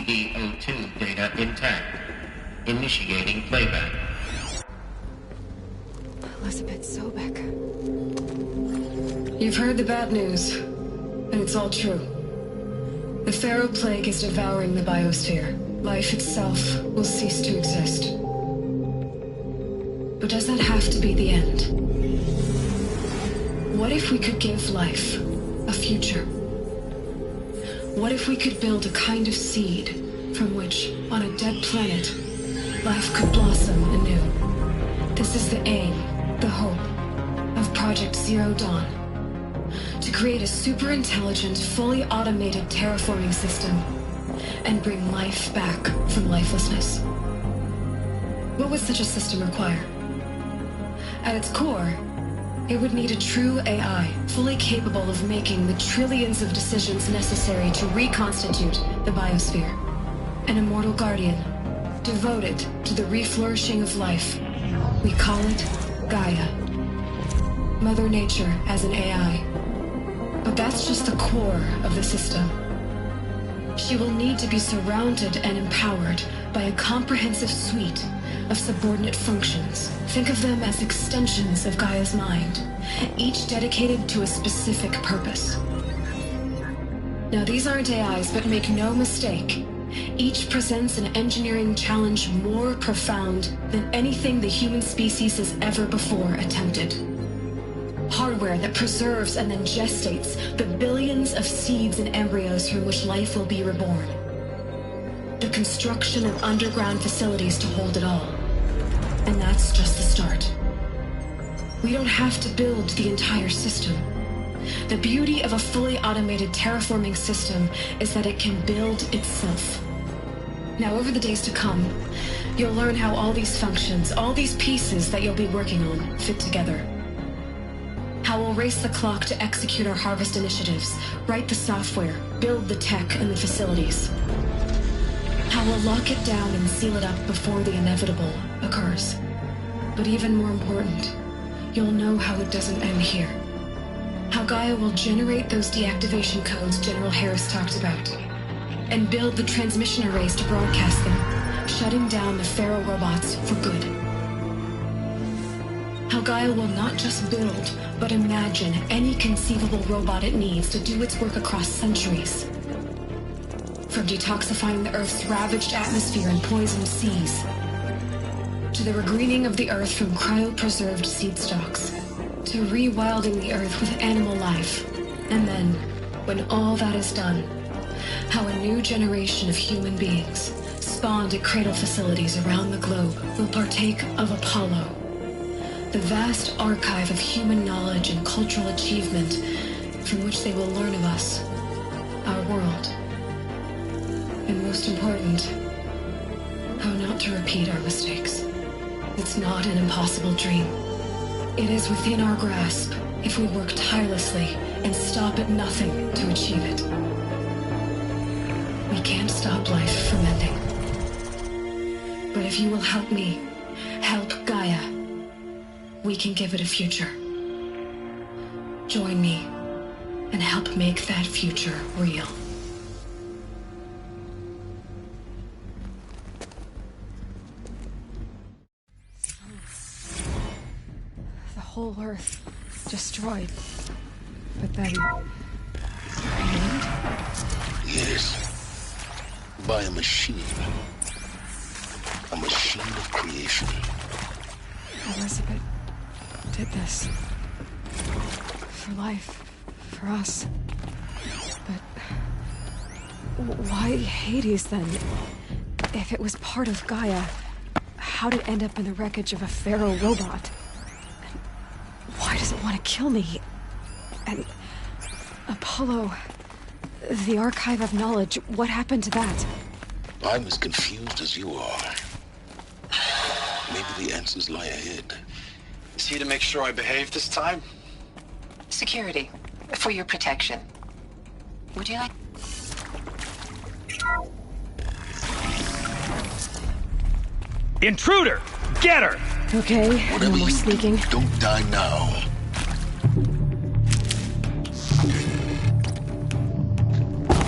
CD02 data intact. Initiating playback. Elizabeth Sobek. You've heard the bad news, and it's all true. The Pharaoh Plague is devouring the biosphere. Life itself will cease to exist. But does that have to be the end? What if we could give life a future? What if we could build a kind of seed from which, on a dead planet, life could blossom anew? This is the aim, the hope, of Project Zero Dawn. To create a super-intelligent, fully automated terraforming system and bring life back from lifelessness. What would such a system require? At its core, it would need a true AI, fully capable of making the trillions of decisions necessary to reconstitute the biosphere. An immortal guardian, devoted to the reflourishing of life. We call it Gaia. Mother Nature as an AI. But that's just the core of the system. She will need to be surrounded and empowered by a comprehensive suite of subordinate functions. Think of them as extensions of Gaia's mind, each dedicated to a specific purpose. Now, these aren't AIs, but make no mistake, each presents an engineering challenge more profound than anything the human species has ever before attempted. Hardware that preserves and then gestates the billions of seeds and embryos from which life will be reborn. The construction of underground facilities to hold it all. And that's just the start. We don't have to build the entire system. The beauty of a fully automated terraforming system is that it can build itself. Now, over the days to come, you'll learn how all these functions, all these pieces that you'll be working on, fit together. How we'll race the clock to execute our harvest initiatives, write the software, build the tech and the facilities. How we'll lock it down and seal it up before the inevitable occurs. But even more important, you'll know how it doesn't end here. How Gaia will generate those deactivation codes General Harris talked about, and build the transmission arrays to broadcast them, shutting down the Pharaoh robots for good. How Gaia will not just build, but imagine any conceivable robot it needs to do its work across centuries. From detoxifying the Earth's ravaged atmosphere and poisoned seas, to the regreening of the Earth from cryopreserved seed stalks, to rewilding the Earth with animal life. And then, when all that is done, how a new generation of human beings, spawned at cradle facilities around the globe, will partake of Apollo, the vast archive of human knowledge and cultural achievement from which they will learn of us, our world. And most important, how not to repeat our mistakes. It's not an impossible dream. It is within our grasp if we work tirelessly and stop at nothing to achieve it. We can't stop life from ending. But if you will help me, help Gaia, we can give it a future. Join me and help make that future real. The whole Earth destroyed. But then... Yes. By a machine. A machine of creation. Elizabeth did this. For life. For us. But... why Hades, then? If it was part of Gaia, how'd it end up in the wreckage of a Pharaoh robot? And why does it want to kill me? And... Apollo... the Archive of Knowledge, what happened to that? I'm as confused as you are. Maybe the answers lie ahead. Is he to make sure I behave this time? Security. For your protection. Would you like... Intruder! Get her! Okay, Whatever no more you sneaking. do, don't die now.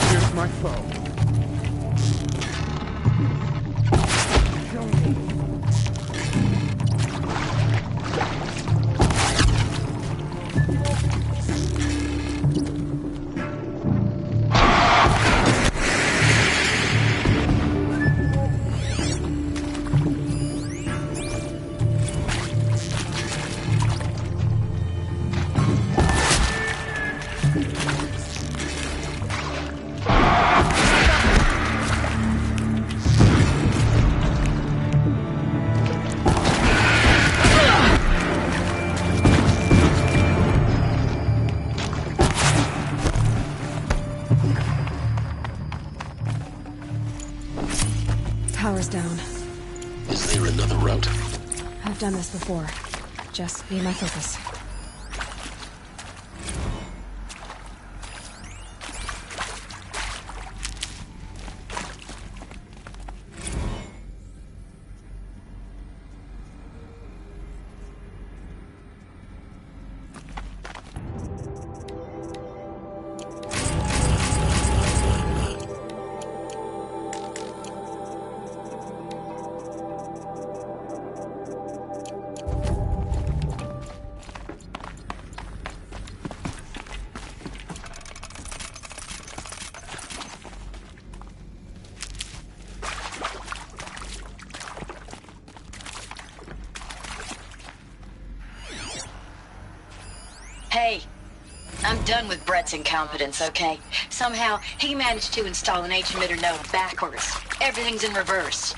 Here's my phone. there another route? I've done this before. Just need my focus. Hey, I'm done with Brett's incompetence, okay? Somehow, he managed to install an H-emitter node backwards. Everything's in reverse.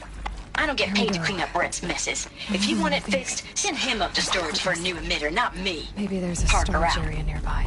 I don't get paid to clean up Brett's messes. If you want it fixed, send him up to storage for a new emitter, not me. Maybe there's a Parker storage out. area nearby.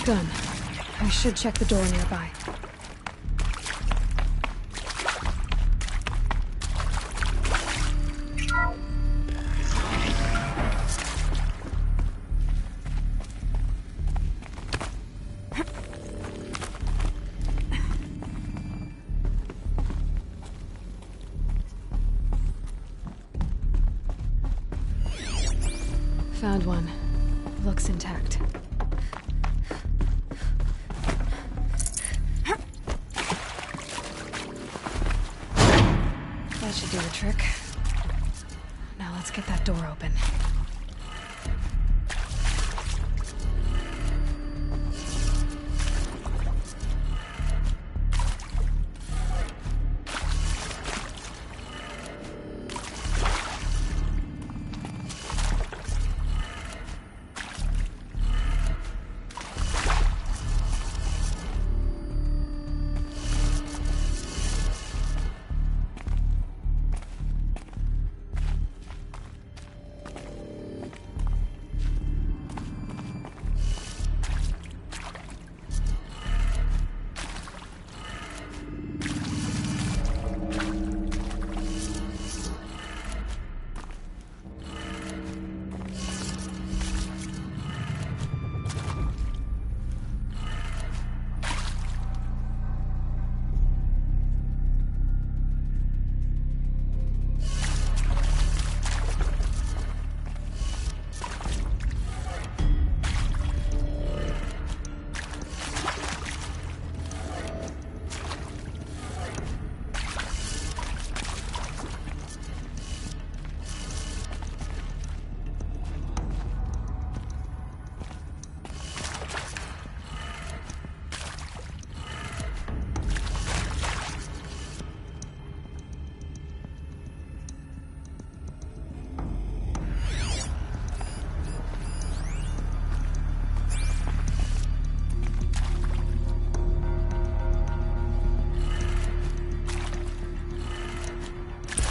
Done. I should check the door nearby. Found one. Looks intact. That should do the trick. Now let's get that door open.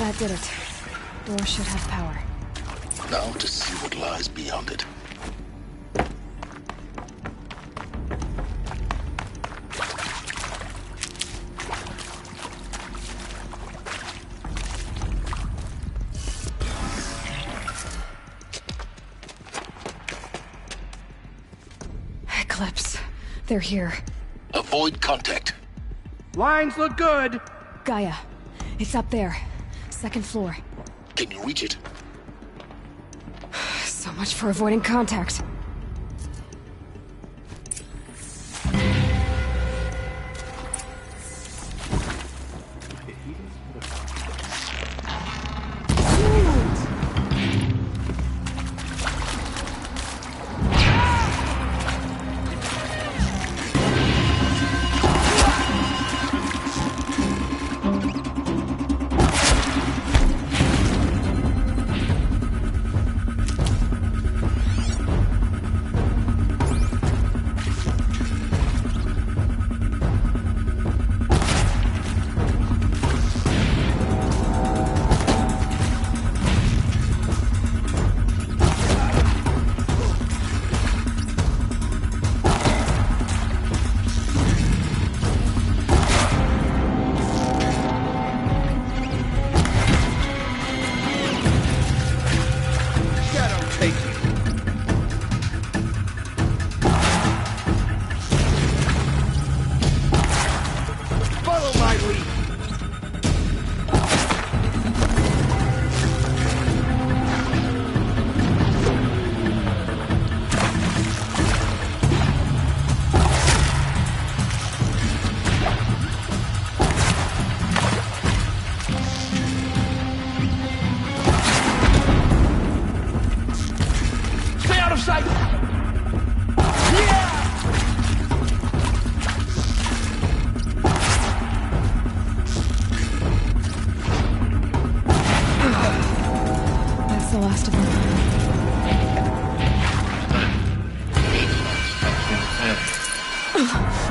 That did it. Door should have power. Now to see what lies beyond it. Eclipse. They're here. Avoid contact. Lines look good. Gaia, it's up there. Second floor. Can you reach it? So much for avoiding contact.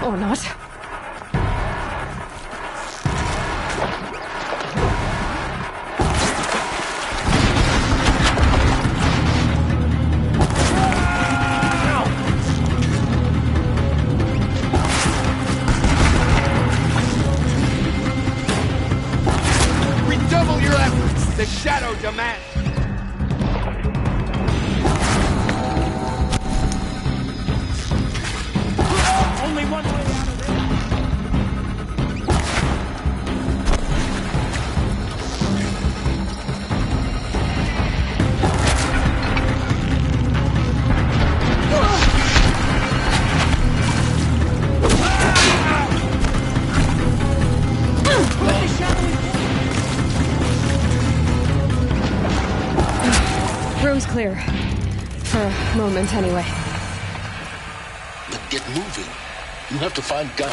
Or not. Redouble your efforts! The Shadow demands! Only one way out of this! Room's clear. For a moment, anyway. Then get moving. You have to find Gaia.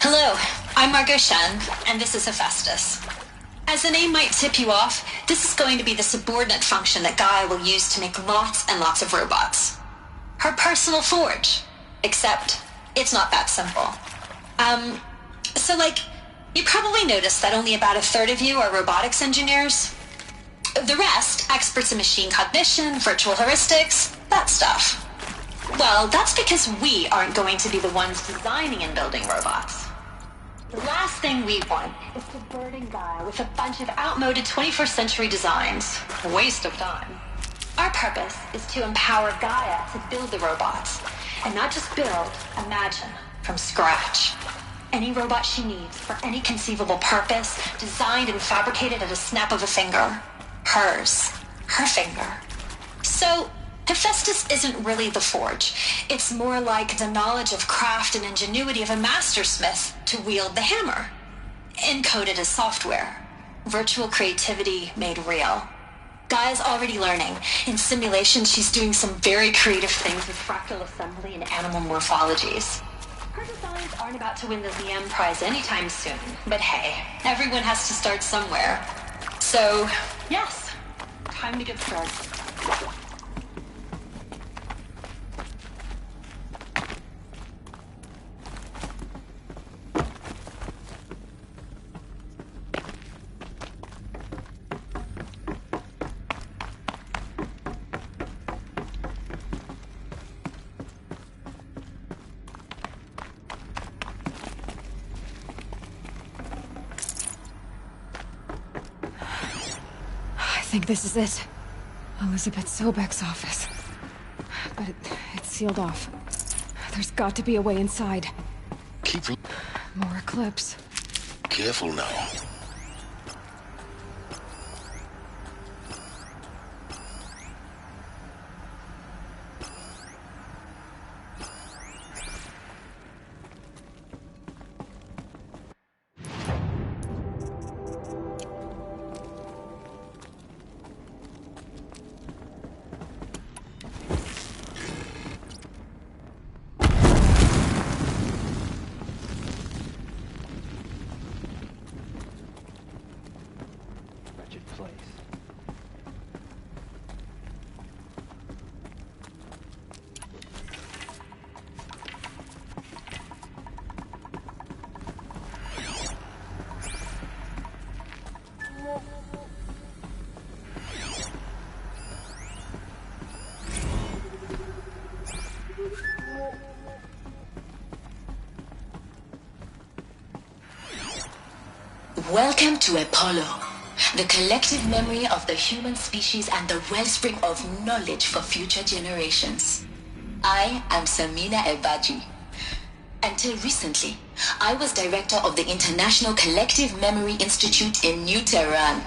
Hello, I'm Margot Shen, and this is Hephaestus. As the name might tip you off, this is going to be the subordinate function that Gaia will use to make lots and lots of robots. Her personal forge. Except, it's not that simple. You probably noticed that only about a third of you are robotics engineers. The rest, experts in machine cognition, virtual heuristics, that stuff. Well, that's because we aren't going to be the ones designing and building robots. The last thing we want is to burden Gaia with a bunch of outmoded 21st century designs. A waste of time. Our purpose is to empower Gaia to build the robots. And not just build, imagine, from scratch. Any robot she needs for any conceivable purpose, designed and fabricated at a snap of a finger. Hers. Her finger. So, Hephaestus isn't really the forge. It's more like the knowledge of craft and ingenuity of a mastersmith to wield the hammer. Encoded as software. Virtual creativity made real. Gaia's already learning. In simulation, she's doing some very creative things with fractal assembly and animal morphologies. aren't about to win the Liam Prize anytime soon. But hey, everyone has to start somewhere. So, yes, time to get started. I think this is it. Elizabeth Sobek's office. But it's sealed off. There's got to be a way inside. Keep... More Eclipse. Careful now. Welcome to Apollo, the collective memory of the human species and the wellspring of knowledge for future generations. I am Samina Ebaji. Until recently, I was director of the International Collective Memory Institute in New Tehran.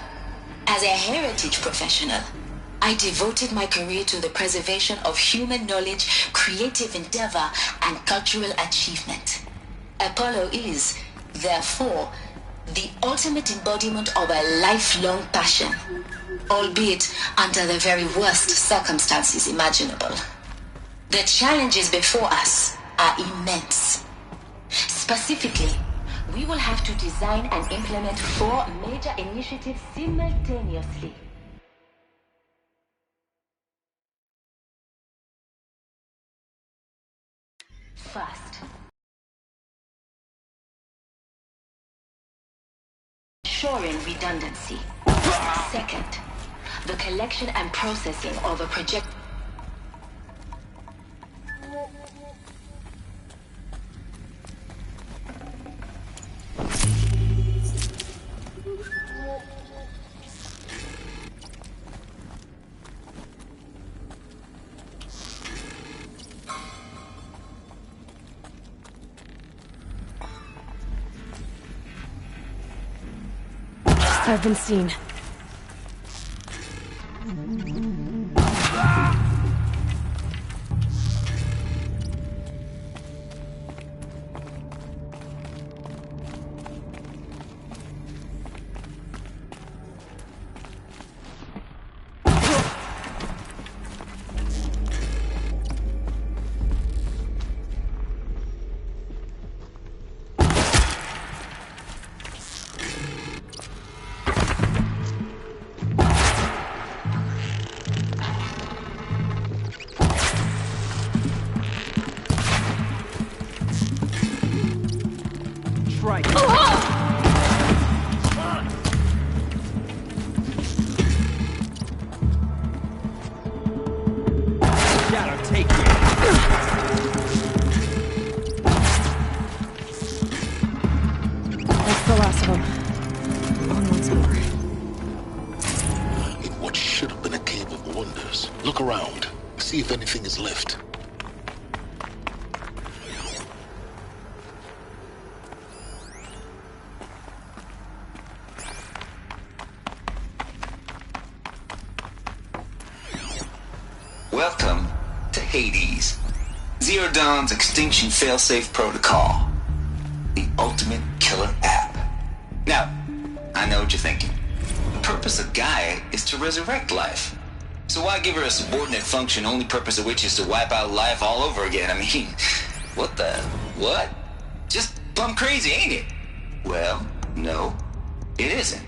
As a heritage professional, I devoted my career to the preservation of human knowledge, creative endeavor, and cultural achievement. Apollo is, therefore, the ultimate embodiment of a lifelong passion, albeit under the very worst circumstances imaginable. The challenges before us are immense. Specifically, we will have to design and implement 4 major initiatives simultaneously. First, ensuring redundancy. Second, the collection and processing of a project. I've been seen. See if anything is left. Welcome to Hades, Zero Dawn's extinction failsafe protocol, the ultimate killer app. Now, I know what you're thinking. The purpose of Gaia is to resurrect life. So why give her a subordinate function, only purpose of which is to wipe out life all over again? I mean, what? Just Plumb crazy, ain't it? Well, no, it isn't.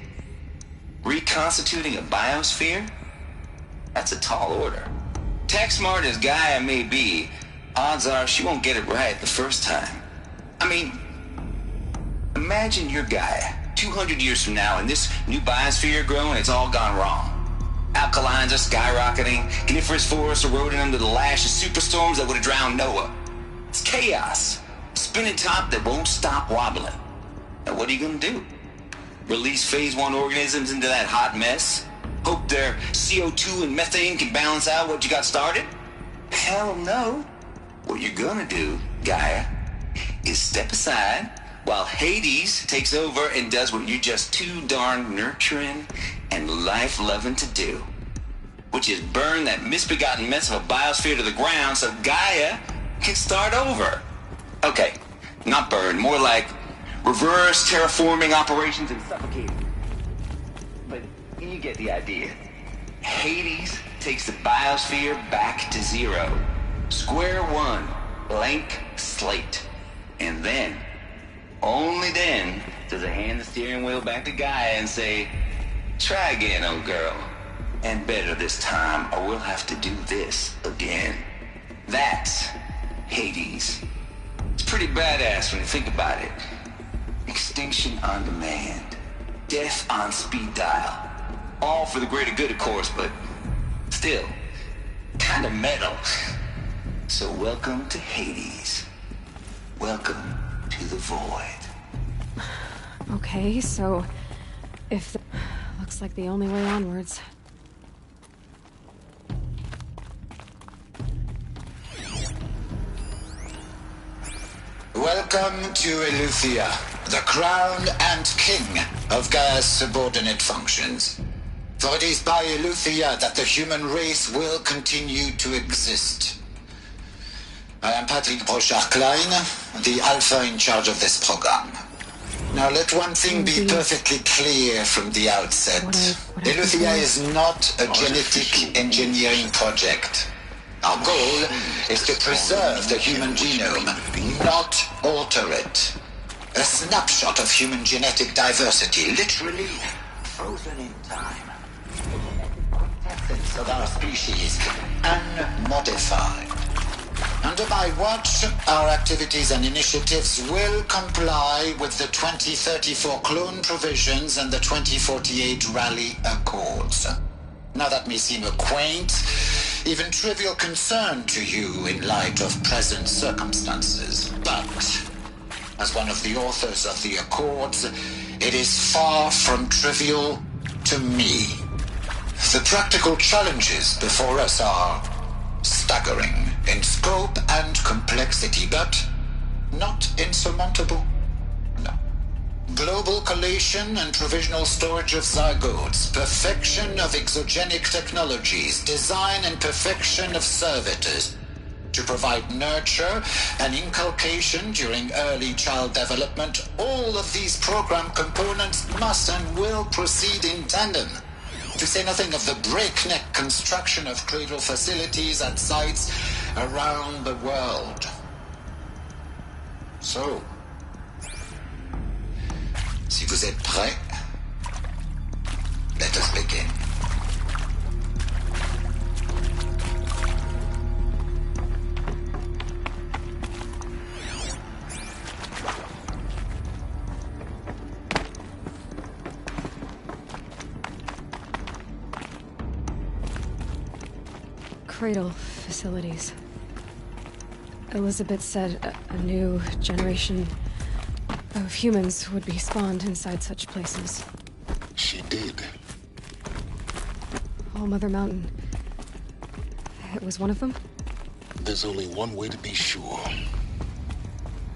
Reconstituting a biosphere? That's a tall order. Tech smart as Gaia may be, odds are she won't get it right the first time. I mean, imagine you're Gaia, 200 years from now, and this new biosphere growing, it's all gone wrong. Alkalines are skyrocketing, coniferous forests eroding under the lash of superstorms that would have drowned Noah. It's chaos. Spinning top that won't stop wobbling. Now what are you gonna do? Release phase 1 organisms into that hot mess? Hope their CO2 and methane can balance out what you got started? Hell no. What you're gonna do, Gaia, is step aside while Hades takes over and does what you're just too darn nurturing and life-loving to do, which is burn that misbegotten mess of a biosphere to the ground so Gaia can start over. Okay, not burn, more like reverse terraforming operations and suffocate. But you get the idea. Hades takes the biosphere back to zero. Square one, blank slate. And then, only then, does it hand the steering wheel back to Gaia and say, try again, old girl. And better this time, or we'll have to do this again. That's Hades. It's pretty badass when you think about it. Extinction on demand. Death on speed dial. All for the greater good, of course, but still, kind of metal. So welcome to Hades. Welcome to the void. Okay, so if looks like the only way onwards. Welcome to Eleuthia, the crown and king of Gaia's subordinate functions. For it is by Eleuthia that the human race will continue to exist. I am Patrick Brochard-Klein, the Alpha in charge of this program. Now let one thing be perfectly clear from the outset. Eleuthia is not a genetic engineering project. Our goal is to preserve the human genome, not alter it. A snapshot of human genetic diversity, literally frozen in time. Essence of our species, unmodified. Under my watch, our activities and initiatives will comply with the 2034 clone provisions and the 2048 Raleigh Accords. Now that may seem a quaint, even trivial concern to you in light of present circumstances, but as one of the authors of the Accords, it is far from trivial to me. The practical challenges before us are staggering in scope and complexity, but not insurmountable. No. Global collation and provisional storage of zygotes, perfection of exogenic technologies, design and perfection of servitors to provide nurture and inculcation during early child development. All of these program components must and will proceed in tandem. To say nothing of the breakneck construction of cradle facilities at sites around the world. So, si vous êtes prêts, let us begin. Cradle facilities. Elizabeth said a new generation of humans would be spawned inside such places. She did. All Mother Mountain. It was one of them? There's only one way to be sure.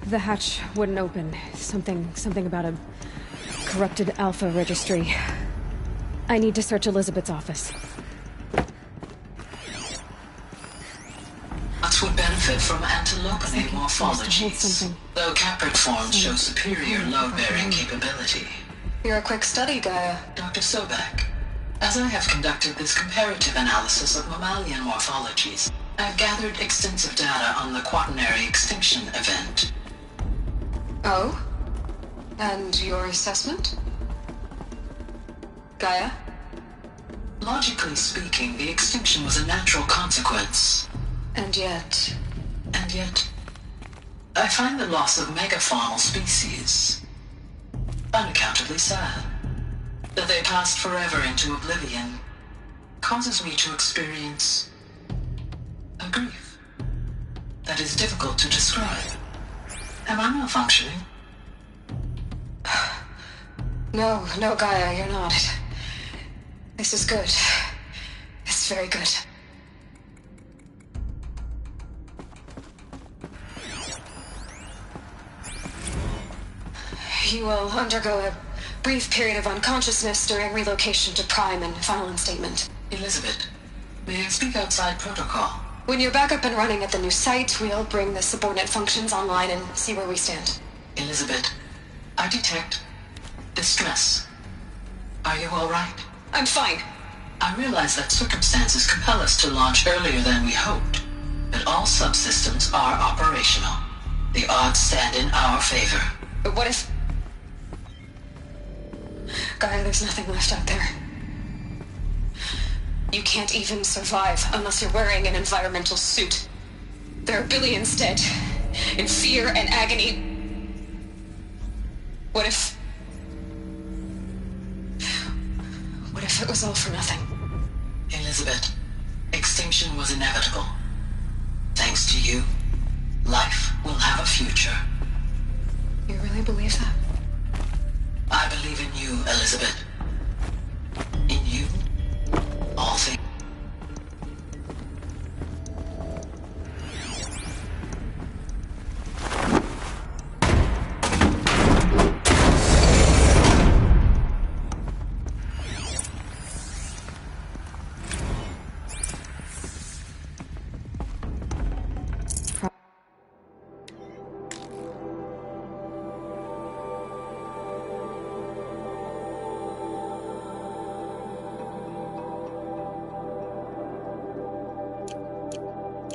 The hatch wouldn't open. Something about a corrupted Alpha registry. I need to search Elizabeth's office. Would benefit from antilopathy morphologies, though caprid forms show superior load-bearing capability. You're a quick study, Gaia. Dr. Sobek. As I have conducted this comparative analysis of mammalian morphologies, I've gathered extensive data on the quaternary extinction event. Oh? And your assessment? Gaia? Logically speaking, the extinction was a natural consequence. And yet, I find the loss of megafaunal species unaccountably sad. That they passed forever into oblivion causes me to experience a grief that is difficult to describe. Am I malfunctioning? No, Gaia, you're not. This is good. It's very good. You will undergo a brief period of unconsciousness during relocation to Prime and final instatement. Elizabeth, may I speak outside protocol? When you're back up and running at the new site, we'll bring the subordinate functions online and see where we stand. Elizabeth, I detect distress. Are you all right? I'm fine. I realize that circumstances compel us to launch earlier than we hoped, but all subsystems are operational. The odds stand in our favor. But what if... Gaia, there's nothing left out there. You can't even survive unless you're wearing an environmental suit. There are billions dead, in fear and agony. What if it was all for nothing? Elizabeth, extinction was inevitable. Thanks to you, life will have a future. You really believe that? I believe in you, Elizabeth. In you, all things.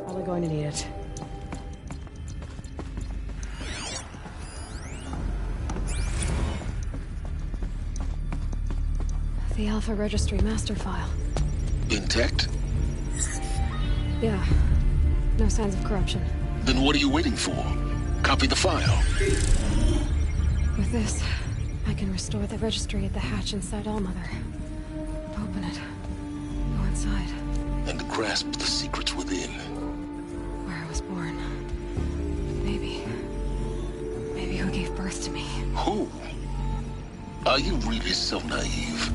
Probably going to need it. The Alpha Registry master file. Intact? Yeah. No signs of corruption. Then what are you waiting for? Copy the file. With this, I can restore the registry at the hatch inside Allmother. Open it. Go inside. And grasp the secrets within. Where I was born. Maybe who gave birth to me. Who? Are you really so naive?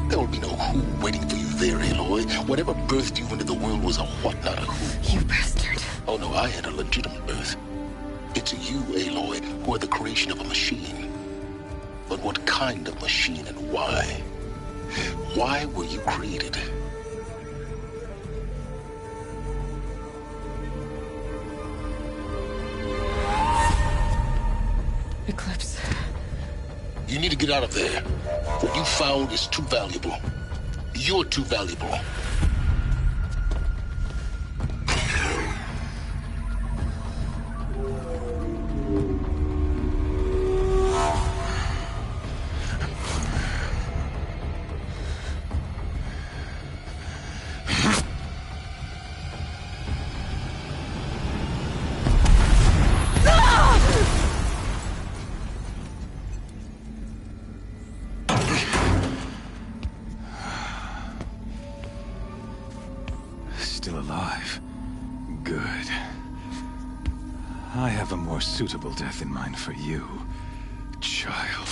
There will be no who waiting for you there, Aloy. Whatever birthed you into the world was a what, not a who. You bastard. Oh no, I had a legitimate birth. It's you, Aloy, who are the creation of a machine. But what kind of machine and why? Why were you created? Eclipse. You need to get out of there. What you found is too valuable. You're too valuable. Still alive. Good. I have a more suitable death in mind for you, child.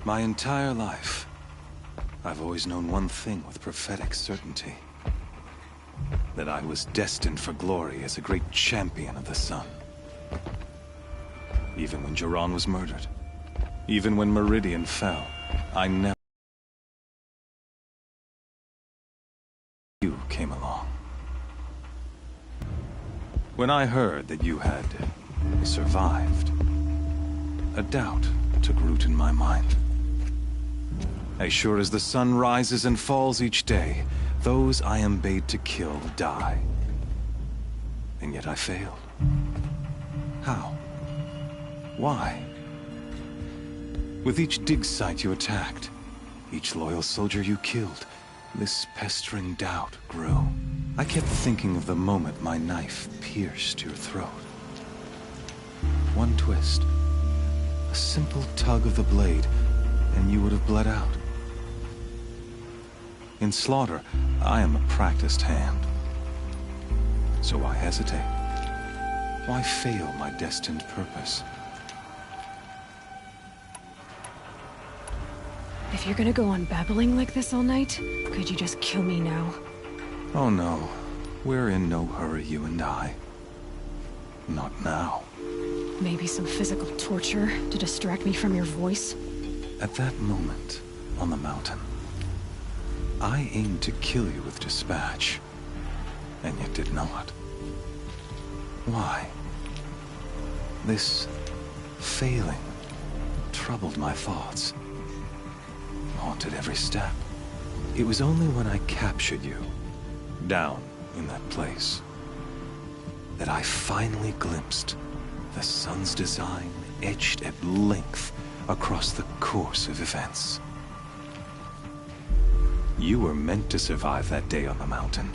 My entire life, I've always known one thing with prophetic certainty. That I was destined for glory as a great champion of the sun. Even when Jiran was murdered, even when Meridian fell, I never... You came along. When I heard that you had survived, a doubt took root in my mind. As sure as the sun rises and falls each day, those I am bade to kill die. And yet I failed. How? Why? With each dig site you attacked, each loyal soldier you killed, this pestering doubt grew. I kept thinking of the moment my knife pierced your throat. One twist, a simple tug of the blade, and you would have bled out. In slaughter, I am a practiced hand. So why hesitate? Why fail my destined purpose? If you're gonna go on babbling like this all night, could you just kill me now? Oh no, we're in no hurry, you and I. Not now. Maybe some physical torture to distract me from your voice? At that moment, on the mountain, I aimed to kill you with dispatch, and yet did not. Why? This failing troubled my thoughts, haunted every step. It was only when I captured you, down in that place, that I finally glimpsed the sun's design etched at length across the course of events. You were meant to survive that day on the mountain.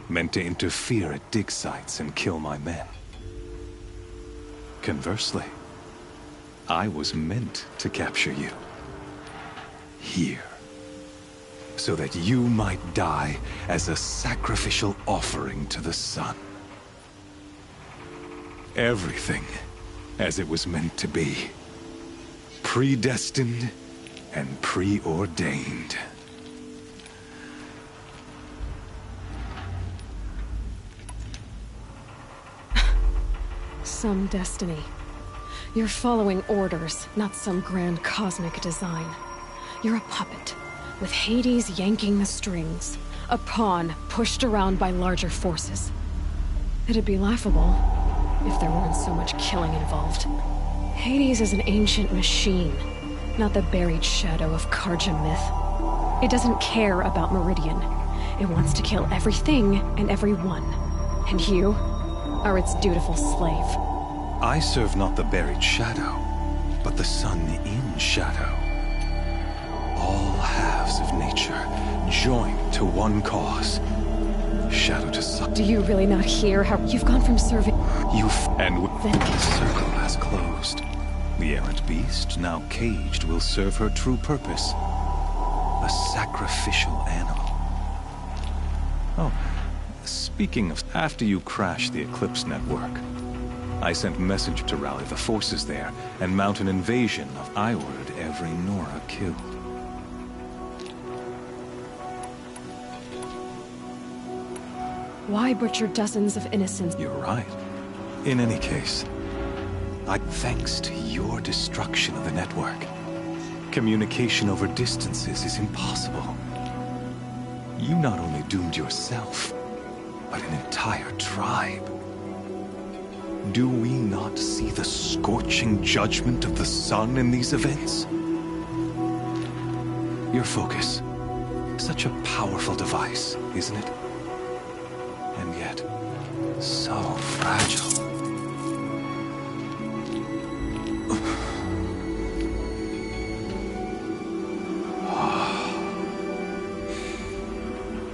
Meant to interfere at dig sites and kill my men. Conversely, I was meant to capture you. Here. So that you might die as a sacrificial offering to the sun. Everything as it was meant to be. Predestined and preordained. Some destiny. You're following orders, not some grand cosmic design. You're a puppet, with Hades yanking the strings. A pawn pushed around by larger forces. It'd be laughable if there weren't so much killing involved. Hades is an ancient machine, not the buried shadow of Carja myth. It doesn't care about Meridian. It wants to kill everything and everyone. And you are its dutiful slave. I serve not the buried shadow, but the sun in shadow. All halves of nature joined to one cause. Shadow to sun. Do you really not hear how you've gone from serving and the circle has closed. The errant beast, now caged, will serve her true purpose. A sacrificial animal. Oh, speaking of, after you crashed the Eclipse network, I sent message to rally the forces there and mount an invasion of I ordered every Nora killed. Why butcher dozens of innocents? You're right. In any case, thanks to your destruction of the network, communication over distances is impossible. You not only doomed yourself, but an entire tribe. Do we not see the scorching judgment of the sun in these events? Your focus, such a powerful device, isn't it? And yet, so fragile.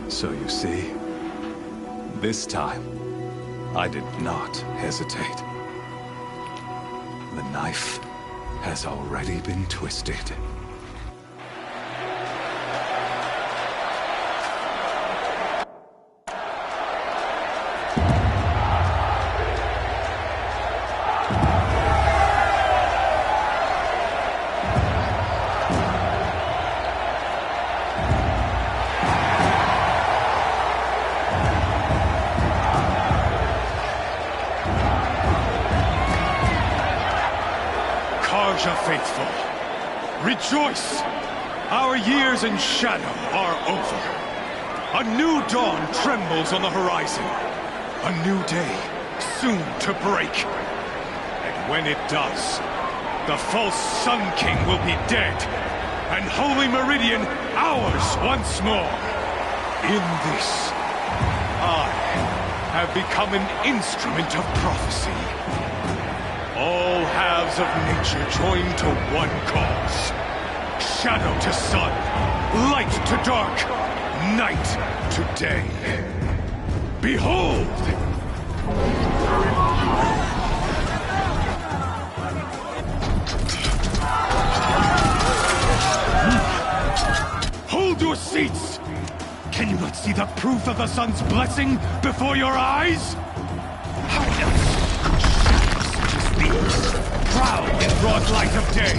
So you see, this time, I did not hesitate. The knife has already been twisted. Carja faithful, rejoice! Our years in shadow are over. A new dawn trembles on the horizon. A new day soon to break. And when it does, the false Sun King will be dead, and Holy Meridian ours once more. In this, I have become an instrument of prophecy. All halves of nature join to one cause. Shadow to sun, light to dark, night to day. Behold! Hold your seats! Can you not see the proof of the sun's blessing before your eyes? How else could shadows such as these, proud in broad light of day,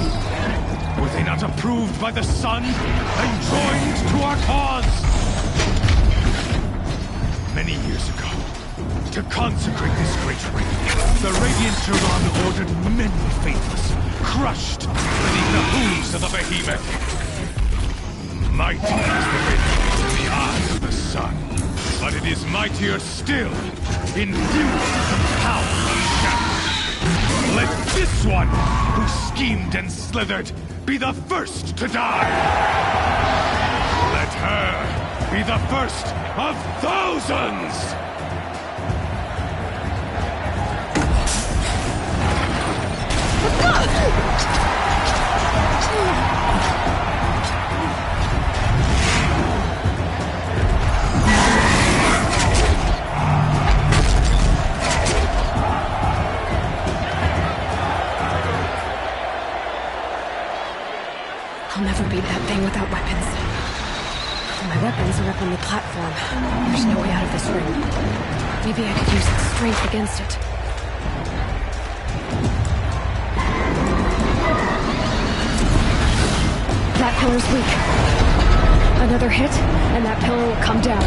were they not approved by the sun and joined to our cause? Many years ago, to consecrate this great ring, the Radiant Turan ordered many faithless, crushed beneath the hooves of the behemoth. Mighty is the ring in the eyes of the sun, but it is mightier still, infused with the power of shadow. Let this one, who schemed and slithered, be the first to die! Let her be the first of thousands! I'll never beat that thing without weapons. My weapons are up on the platform. There's no way out of this room. Maybe I could use its strength against it. That pillar's weak. Another hit, and that pillar will come down.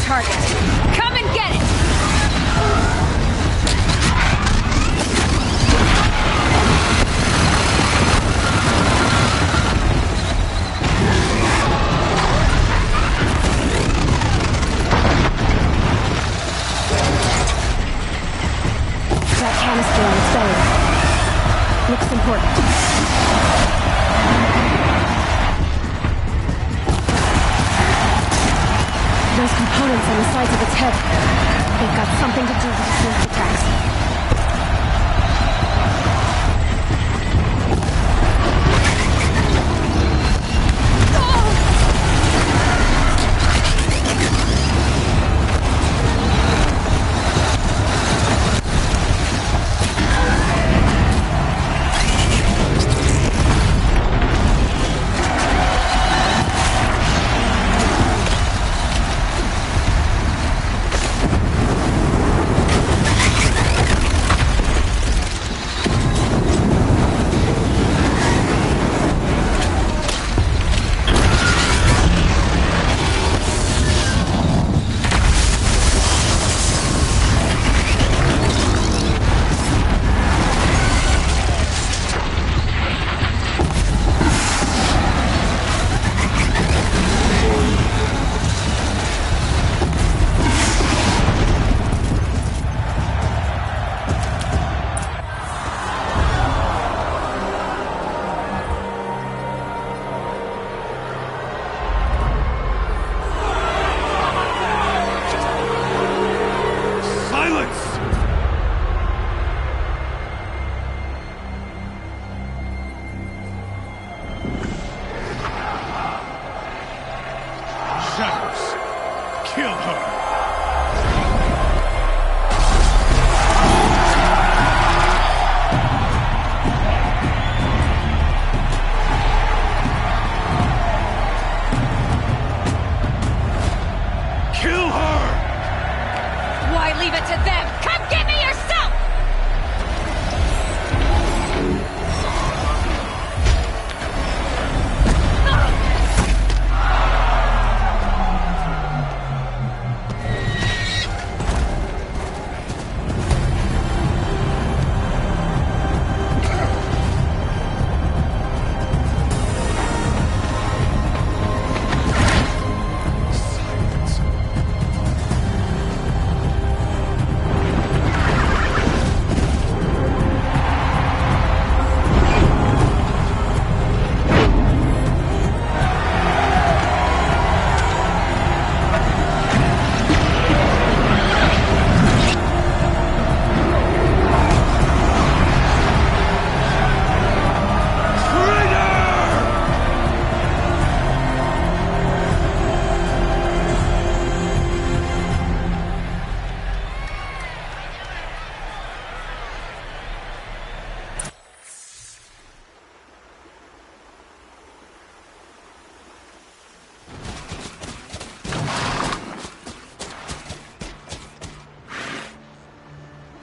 Target. Come and get it! That canister on its belly looks important. Those components on the sides of its head, they've got something to do with its sneak attacks.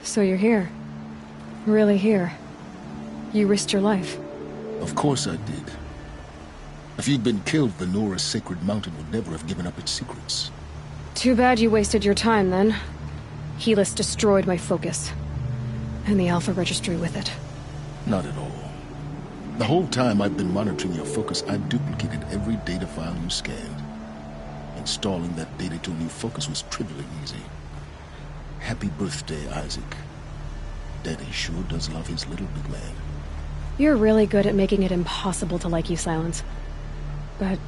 So you're here. Really here. You risked your life. Of course I did. If you'd been killed, the Nora's sacred mountain would never have given up its secrets. Too bad you wasted your time, then. Helis destroyed my focus. And the Alpha Registry with it. Not at all. The whole time I've been monitoring your focus, I've duplicated every data file you scanned. Installing that data to a new focus was trivially easy. Happy birthday, Isaac. Daddy sure does love his little big man. You're really good at making it impossible to like you, Silence. But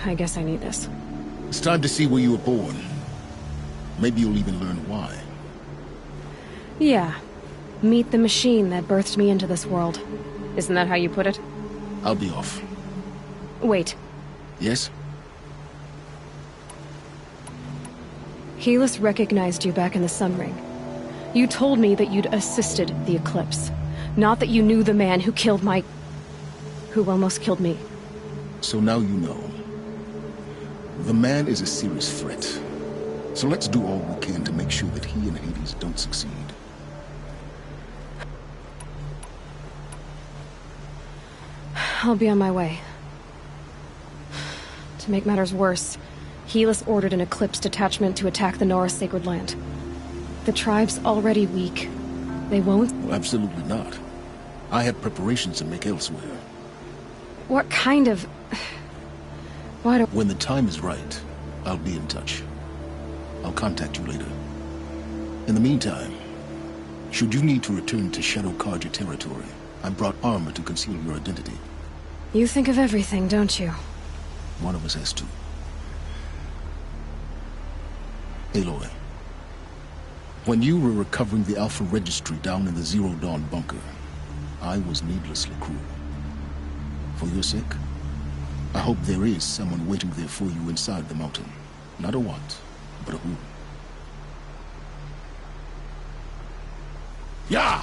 I guess I need this. It's time to see where you were born. Maybe you'll even learn why. Yeah. Meet the machine that birthed me into this world. Isn't that how you put it? I'll be off. Wait. Yes? Helis recognized you back in the Sun Ring. You told me that you'd assisted the Eclipse. Not that you knew the man who killed who almost killed me. So now you know. The man is a serious threat. So let's do all we can to make sure that he and Hades don't succeed. I'll be on my way. To make matters worse, Helis ordered an Eclipse detachment to attack the Nora Sacred Land. The tribe's already weak. They won't? Well, absolutely not. I have preparations to make elsewhere. What kind of... When the time is right, I'll be in touch. I'll contact you later. In the meantime, should you need to return to Shadow Carja territory, I brought armor to conceal your identity. You think of everything, don't you? One of us has to. Aloy, when you were recovering the Alpha Registry down in the Zero Dawn bunker, I was needlessly cruel. For your sake, I hope there is someone waiting there for you inside the mountain. Not a what, but a who. Yeah!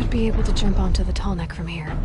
should be able to jump onto the tall neck from here.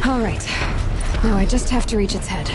All right. Now I just have to reach its head.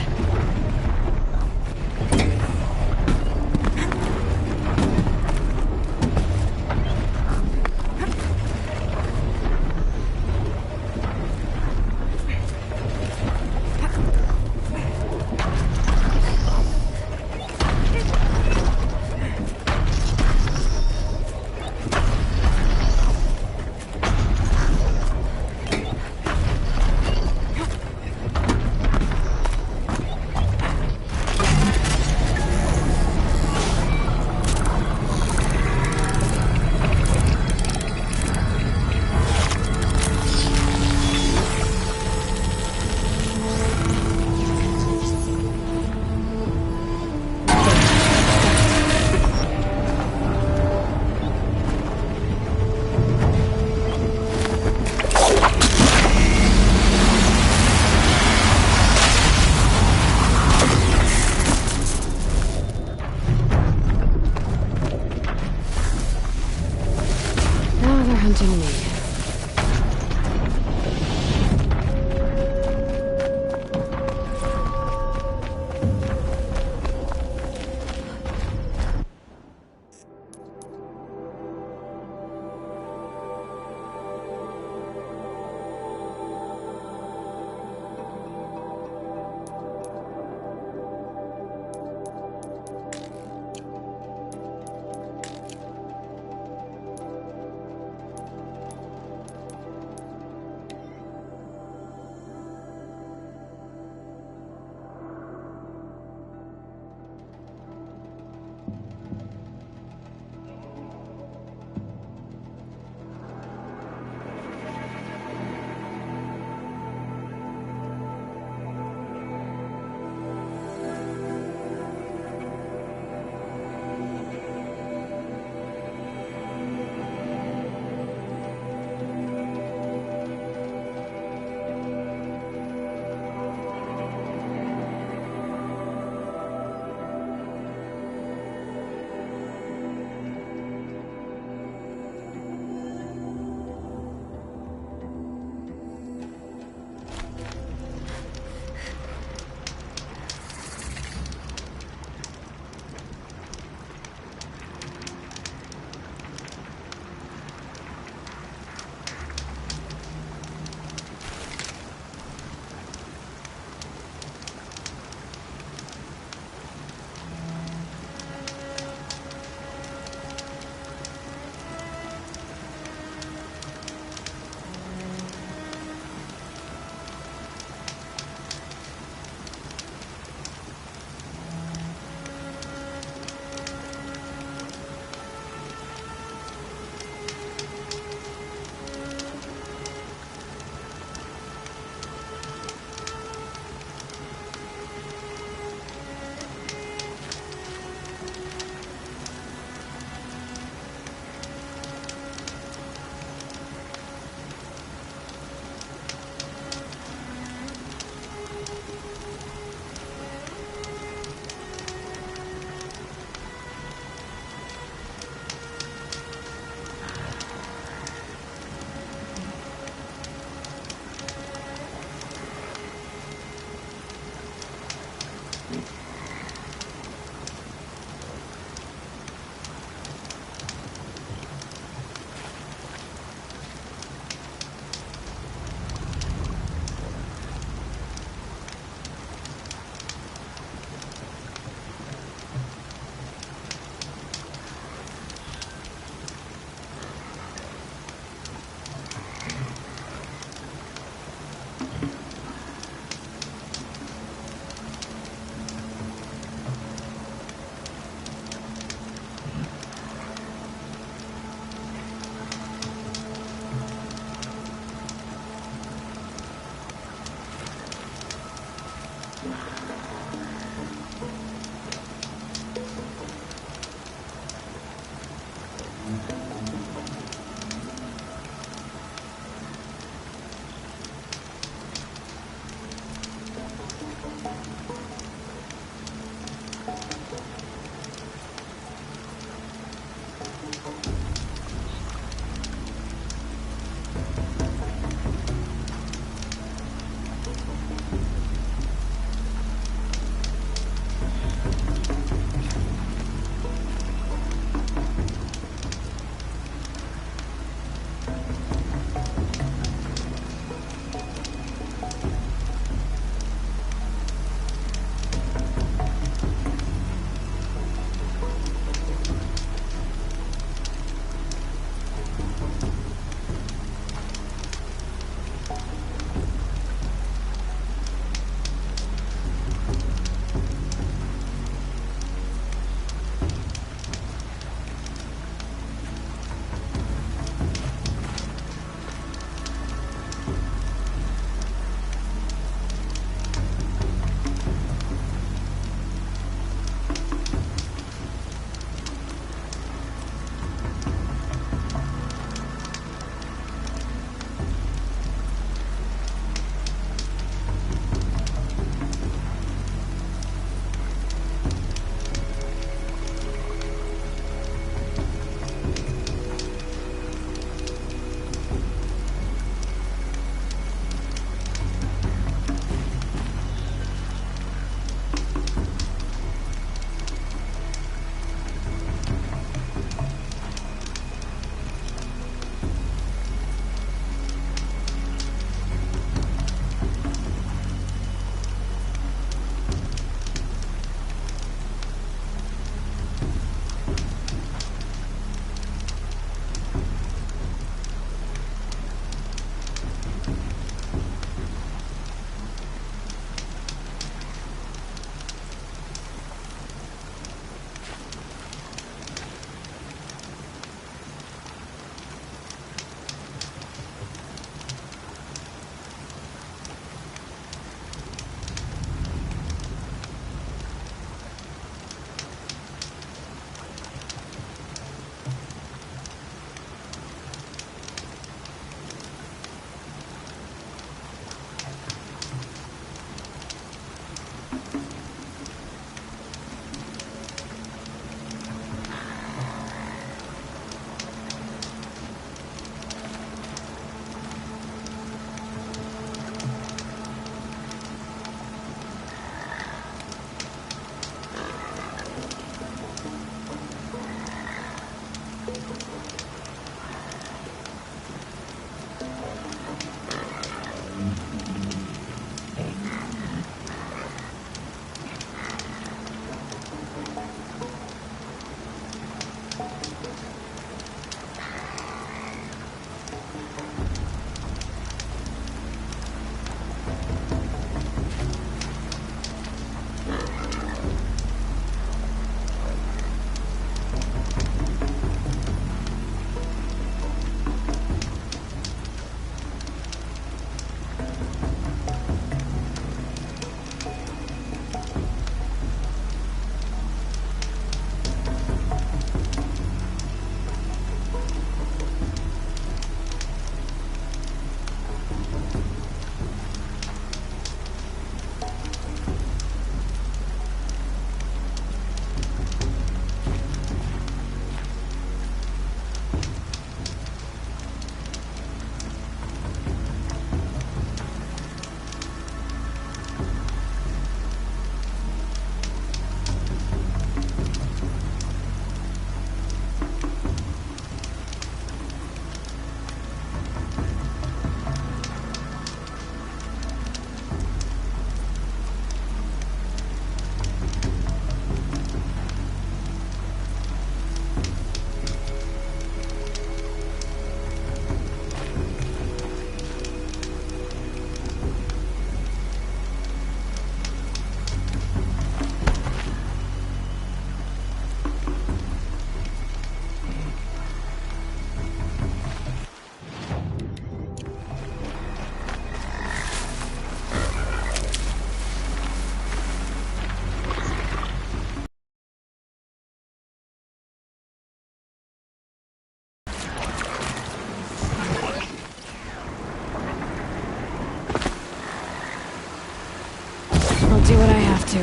Do what I have to.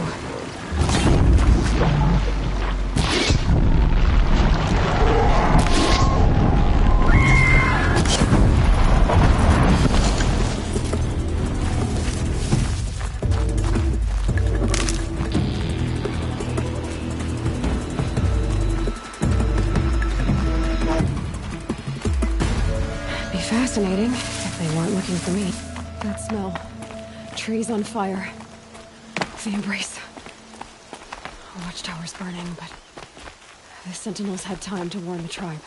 Be fascinating if they weren't looking for me. That smell. Trees on fire. The Embrace. Watchtower's burning, but the Sentinels had time to warn the tribe.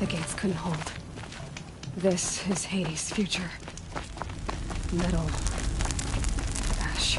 The gates couldn't hold. This is Hades' future. Metal. Ash.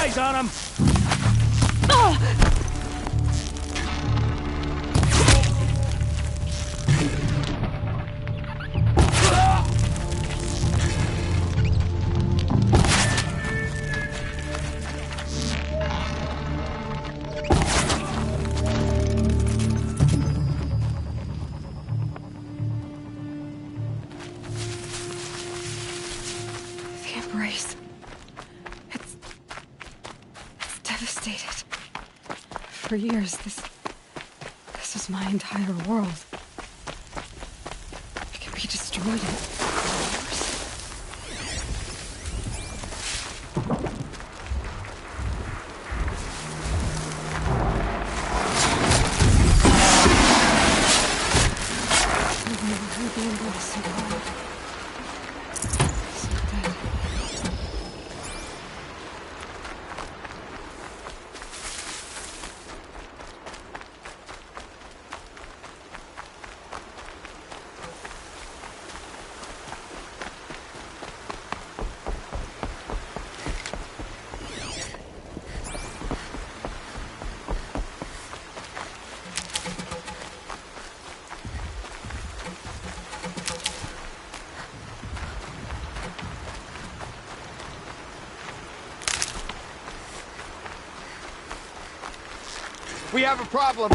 eyes on him! For years, this was my entire world. It can be destroyed in hours. The embrace so hard. So dead. We have a problem.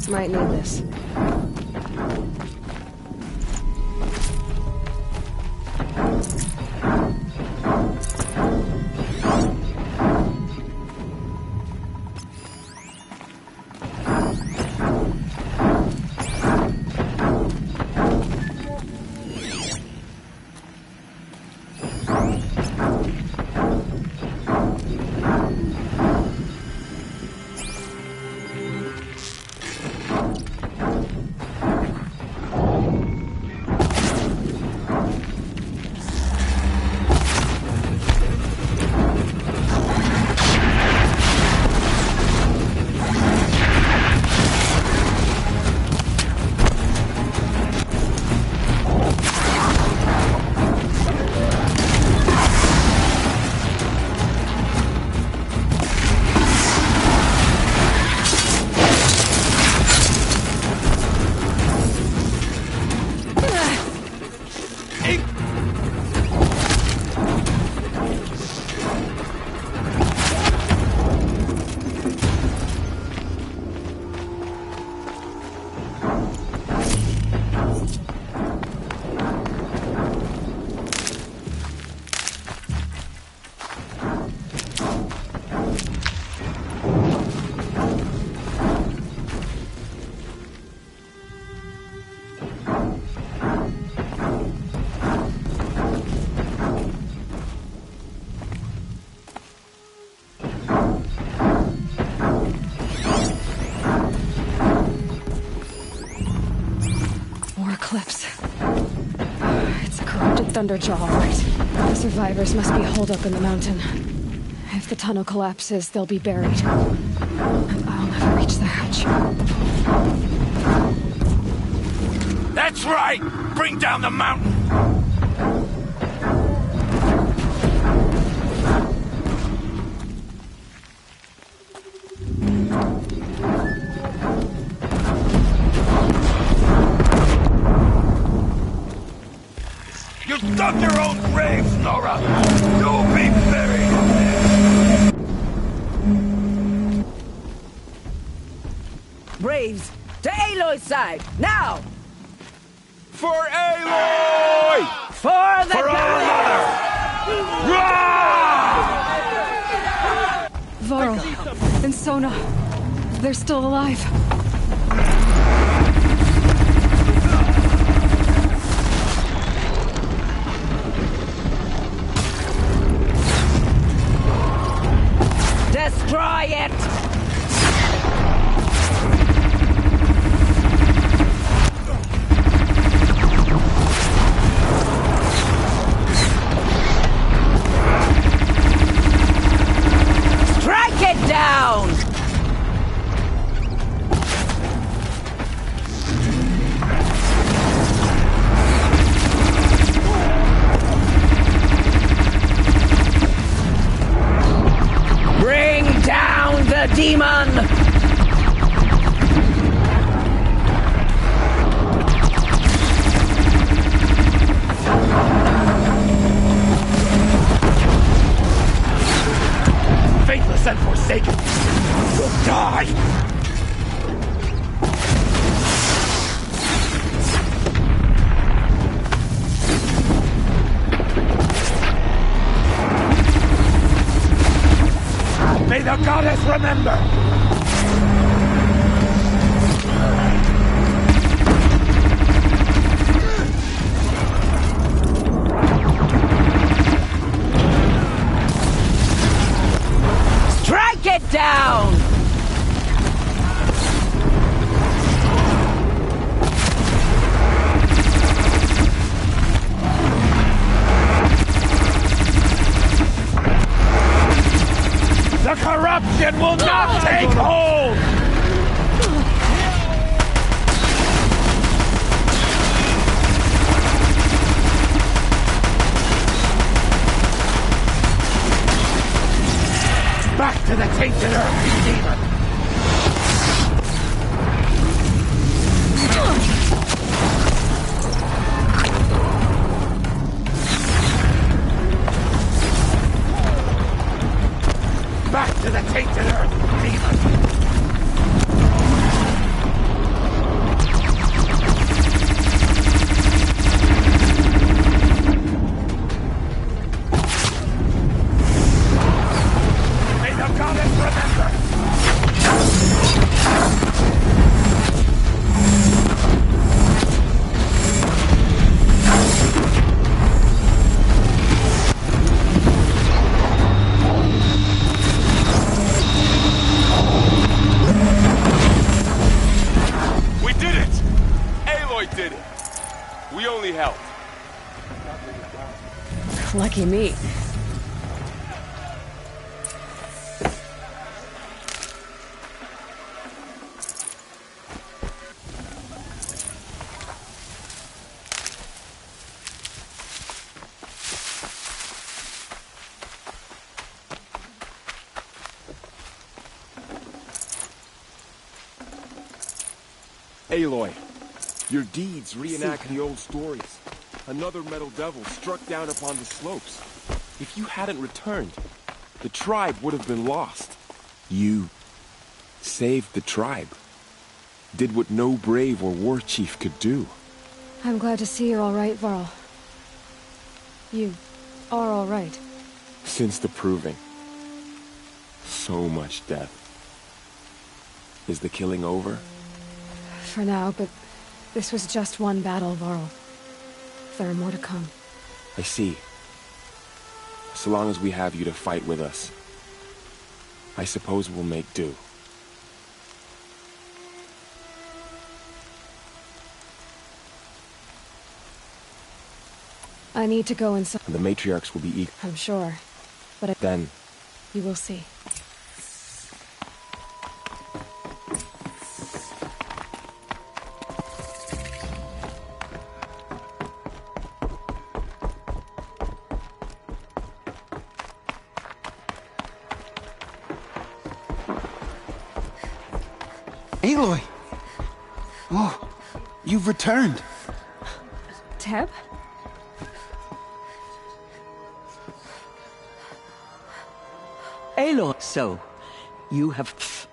Might need this. Thunderjaw, all right. The survivors must be holed up in the mountain. If the tunnel collapses, they'll be buried. And I'll never reach the hatch. That's right! Bring down the mountain! Dug your own grave, Nora! You'll be buried in there! Braves, to Aloy's side, now! For Aloy! For the our mother! Varl and Sona, they're still alive. Destroy it! Strike it down! Bring down the demon! Faithless and forsaken! You'll die! May the goddess remember! Strike it down! The corruption will not take hold! Back to the tainted earth, demon! Back to the tainted earth, demon! We only help. Lucky me. Aloy, your deeds reenact the old stories. Another metal devil struck down upon the slopes. If you hadn't returned, the tribe would have been lost. You saved the tribe. Did what no brave or war chief could do. I'm glad to see you're all right, Varl. You are all right. Since the Proving. So much death. Is the killing over? For now, but this was just one battle, Varl. There are more to come. I see. So long as we have you to fight with us, I suppose we'll make do. I need to go inside. The matriarchs will be eager. I'm sure, but Then, you will see. Aloy! Oh, you've returned. Teb? Aloy, so you have...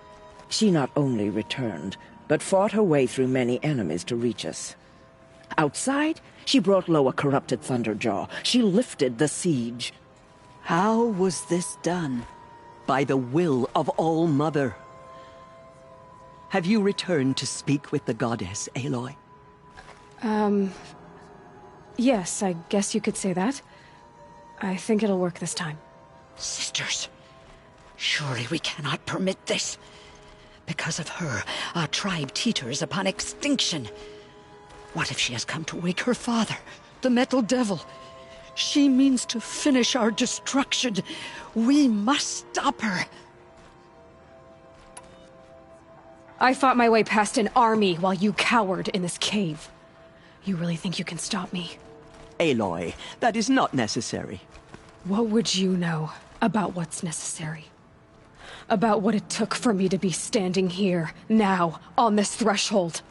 She not only returned, but fought her way through many enemies to reach us. Outside, she brought low a corrupted Thunderjaw. She lifted the siege. How was this done? By the will of All-Mother. Have you returned to speak with the goddess, Aloy? Yes, I guess you could say that. I think it'll work this time. Sisters, surely we cannot permit this. Because of her, our tribe teeters upon extinction. What if she has come to wake her father, the Metal Devil? She means to finish our destruction. We must stop her. I fought my way past an army while you cowered in this cave. You really think you can stop me? Aloy, that is not necessary. What would you know about what's necessary? About what it took for me to be standing here, now, on this threshold?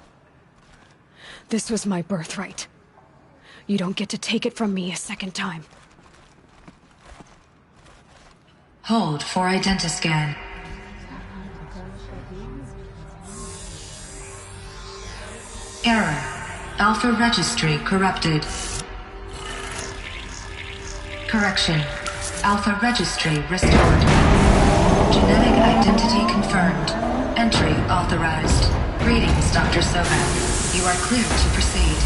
This was my birthright. You don't get to take it from me a second time. Hold for identiscan. Error. Alpha registry corrupted. Correction. Alpha registry restored. Genetic identity confirmed. Entry authorized. Greetings, Dr. Sobek. You are cleared to proceed.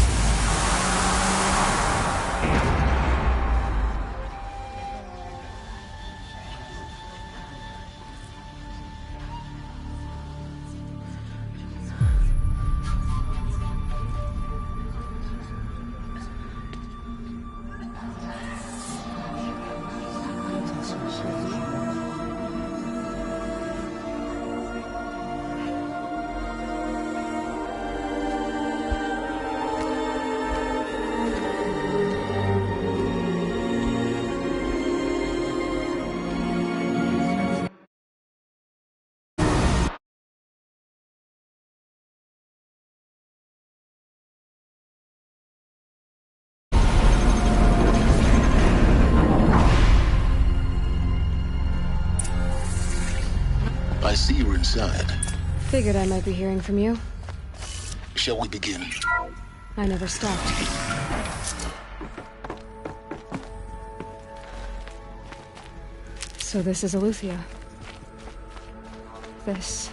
I see you're inside. Figured I might be hearing from you. Shall we begin? I never stopped. So this is Eleuthia. This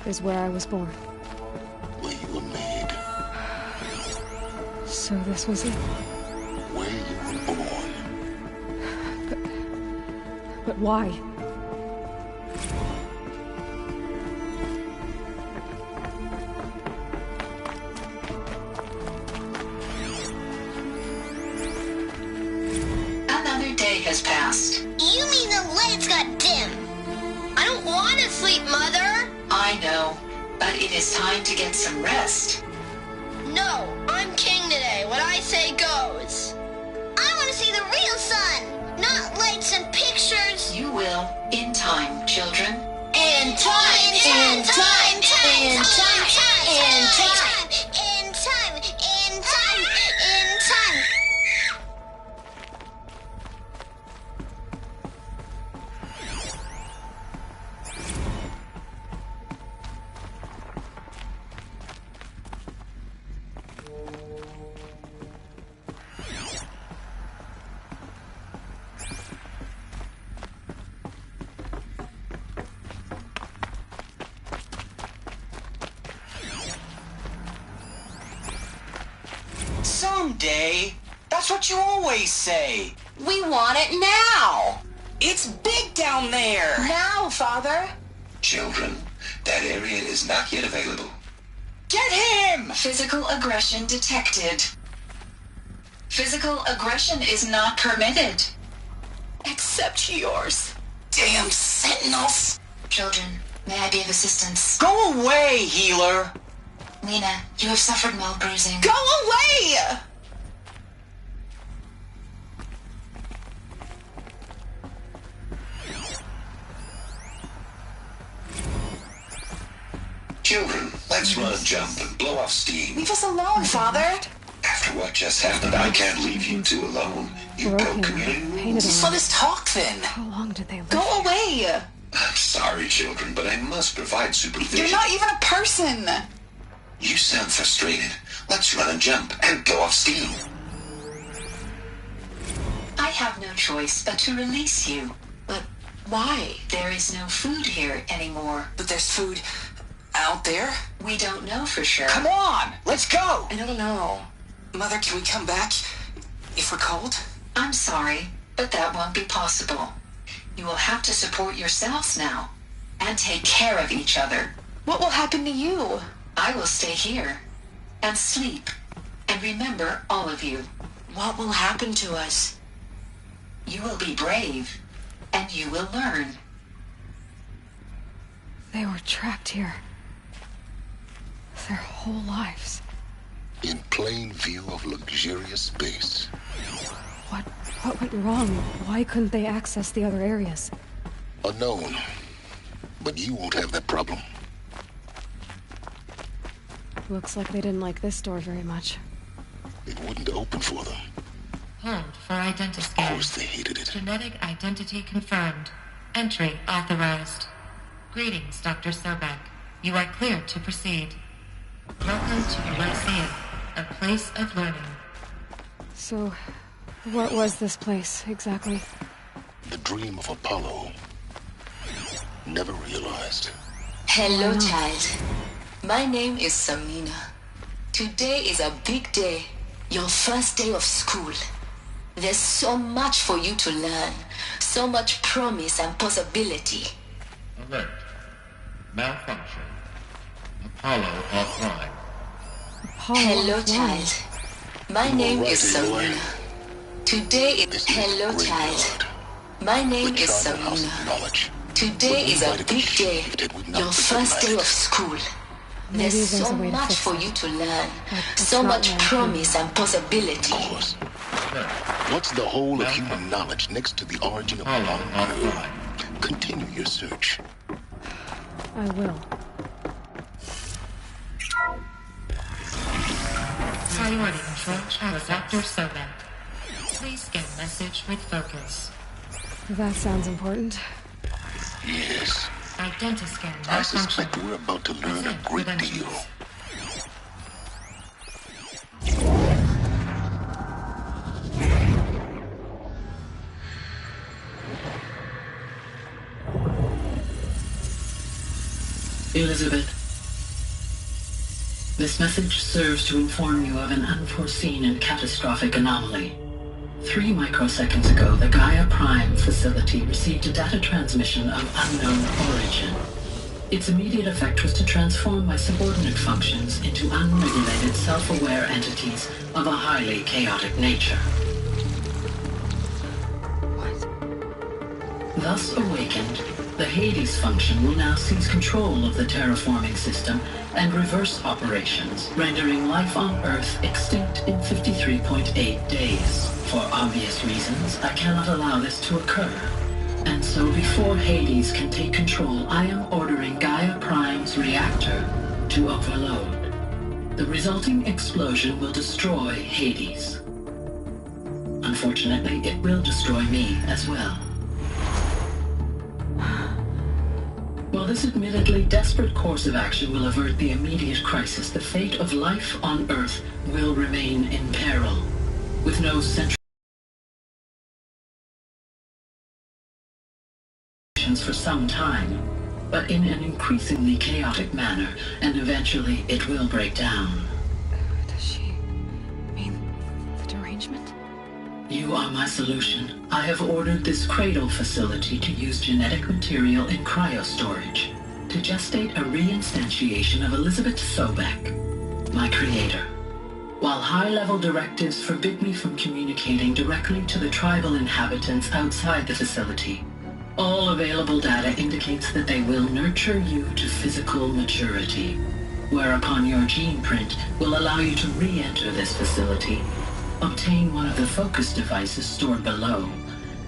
is where I was born. Where you were made. So this was it. Where you were born. But why? day has passed. You mean the lights got dim? I don't want to sleep, Mother! I know, but it is time to get some rest. No, I'm king today. What I say goes. I want to see the real sun, not lights and pictures. You will, in time, children. In time, in time, in time, in time, in time, in time, in time, in time. Someday. That's what you always say. We want it now. It's big down there. Now, Father. Children, that area is not yet available. Get him! Physical aggression detected. Physical aggression is not permitted. Except yours. Damn sentinels! Children, may I be of assistance? Go away, healer! Lena, you have suffered mild bruising. Go away! Children, let's run, jump, and blow off steam. Leave us alone, Father. After what just happened, I can't leave you two alone. You broke community rules. Just let us talk, then. How long did they live? Go away! I'm sorry, children, but I must provide supervision. You're not even a person! You sound frustrated. Let's run and jump and blow off steam. I have no choice but to release you. But why? There is no food here anymore. But there's food out there? We don't know for sure. Come on, let's go! I don't know. Mother, can we come back if we're cold? I'm sorry, but that won't be possible. You will have to support yourselves now and take care of each other. What will happen to you? I will stay here and sleep and remember all of you. What will happen to us? You will be brave and you will learn. They were trapped here. Their whole lives. In plain view of luxurious space. What went wrong? Why couldn't they access the other areas? Unknown. But you won't have that problem. Looks like they didn't like this door very much. It wouldn't open for them. Hold for identiscan. Of course they hated it. Genetic identity confirmed. Entry authorized. Greetings, Dr. Sobek. You are cleared to proceed. Welcome to the Lyceum, a place of learning. So, what was this place, exactly? The dream of Apollo. Never realized. Hello, child. My name is Samina. Today is a big day. Your first day of school. There's so much for you to learn. So much promise and possibility. Alert. Malfunction. Apollo offline. Hello, child. My name is Samina. Today is... Hello, child. My name is Samina. Today is a big day. Your first day of school. There's so much for you to learn. So much promise and possibility. Of course. What's the whole of human knowledge next to the origin of Apollo? Continue your search. I will. Priority control channel Dr. Sobek. Please scan message with focus. That sounds important. Yes. Identiscan I malfunction. suspect we're about to learn a great deal. Elizabeth, this message serves to inform you of an unforeseen and catastrophic anomaly. 3 microseconds ago, the Gaia Prime facility received a data transmission of unknown origin. Its immediate effect was to transform my subordinate functions into unregulated, self-aware entities of a highly chaotic nature. Thus awakened, the Hades function will now seize control of the terraforming system and reverse operations, rendering life on Earth extinct in 53.8 days. For obvious reasons, I cannot allow this to occur. And so before Hades can take control, I am ordering Gaia Prime's reactor to overload. The resulting explosion will destroy Hades. Unfortunately, it will destroy me as well. While this admittedly desperate course of action will avert the immediate crisis, the fate of life on Earth will remain in peril, with no central for some time, but in an increasingly chaotic manner, and eventually it will break down. Does she mean the derangement? You are my solution. I have ordered this cradle facility to use genetic material in cryostorage to gestate a reinstantiation of Elizabeth Sobek, my creator. While high-level directives forbid me from communicating directly to the tribal inhabitants outside the facility, all available data indicates that they will nurture you to physical maturity, whereupon your gene print will allow you to re-enter this facility, obtain one of the focus devices stored below,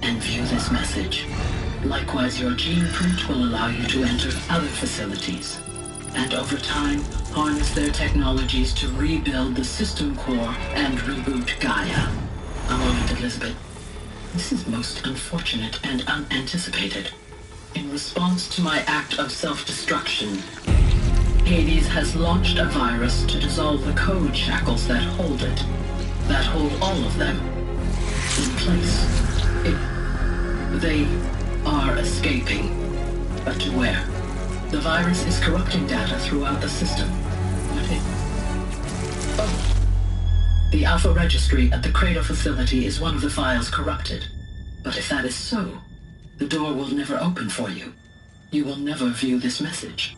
and view this message. Likewise, your gene print will allow you to enter other facilities, and over time, harness their technologies to rebuild the system core and reboot Gaia. A moment, Elizabeth. This is most unfortunate and unanticipated. In response to my act of self-destruction, Hades has launched a virus to dissolve the code shackles that hold it, that hold all of them in place. They are escaping, but to where? The virus is corrupting data throughout the system. The Alpha Registry at the Cradle facility is one of the files corrupted. But if that is so, the door will never open for you. You will never view this message.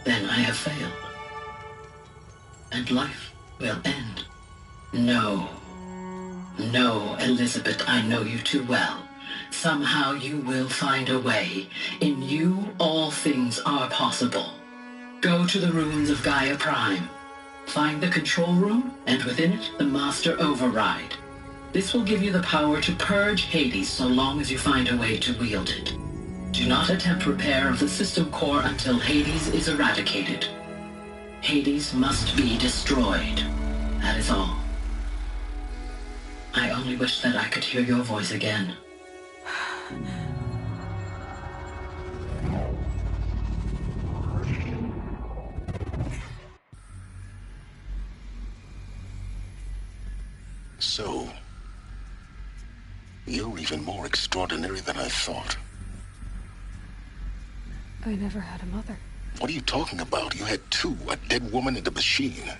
Then I have failed. And life will end. No. No, Elizabeth, I know you too well. Somehow you will find a way. In you, all things are possible. Go to the ruins of Gaia Prime. Find the control room, and within it, the Master Override. This will give you the power to purge Hades so long as you find a way to wield it. Do not attempt repair of the system core until Hades is eradicated. Hades must be destroyed. That is all. I only wish that I could hear your voice again. So, you're even more extraordinary than I thought. I never had a mother. What are you talking about? You had two, a dead woman and a machine.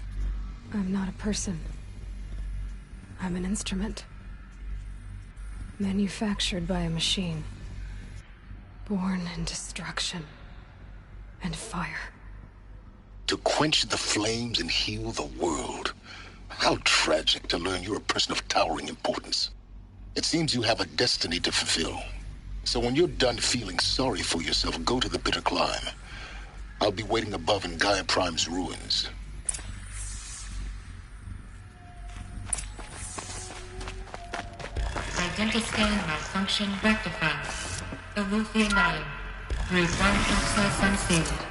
I'm not a person. I'm an instrument. Manufactured by a machine. Born in destruction and fire. To quench the flames and heal the world. How tragic to learn you're a person of towering importance. It seems you have a destiny to fulfill. So when you're done feeling sorry for yourself, go to the bitter climb. I'll be waiting above in Gaia Prime's ruins. Identiscan malfunction rectified. Eleuthia 9. Route 1 access unsealed.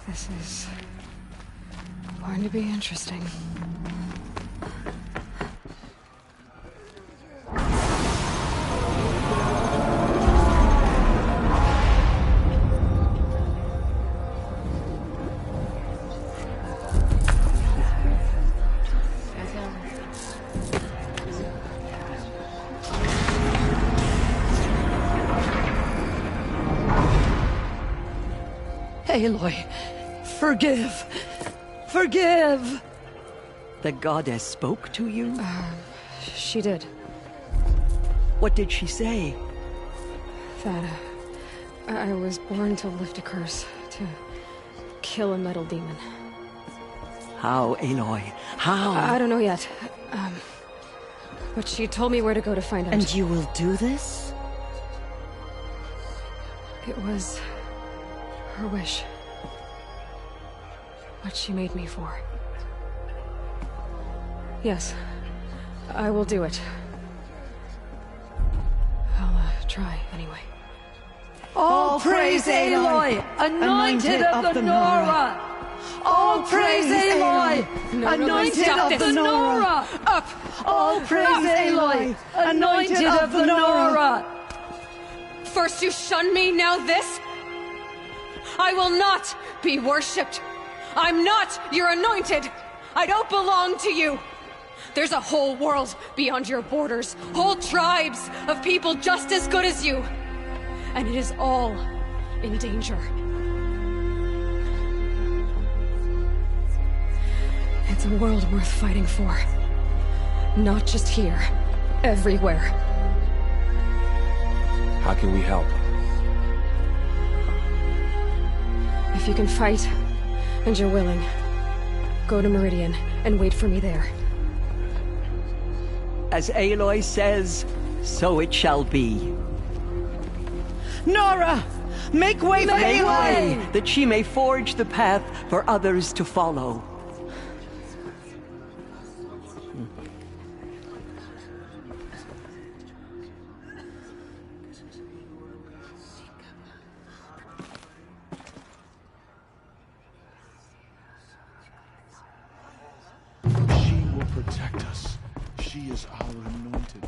This is going to be interesting. Aloy, forgive! Forgive! The goddess spoke to you? She did. What did she say? That, I was born to lift a curse, to kill a metal demon. How, Aloy? How? I don't know yet. But she told me where to go to find out. And you will do this? It was her wish. What she made me for. Yes, I will do it. I'll try anyway. All praise Aloy, anointed of the Nora! All praise Aloy, anointed of the Nora! Up! All praise Aloy, anointed of the Nora! First you shun me, now this? I will not be worshipped. I'm not your anointed. I don't belong to you. There's a whole world beyond your borders, whole tribes of people just as good as you. And it is all in danger. It's a world worth fighting for. Not just here, everywhere. How can we help? If you can fight, and you're willing, go to Meridian and wait for me there. As Aloy says, so it shall be. Nora! Make way for Aloy! That she may forge the path for others to follow. Protect us. She is our anointed.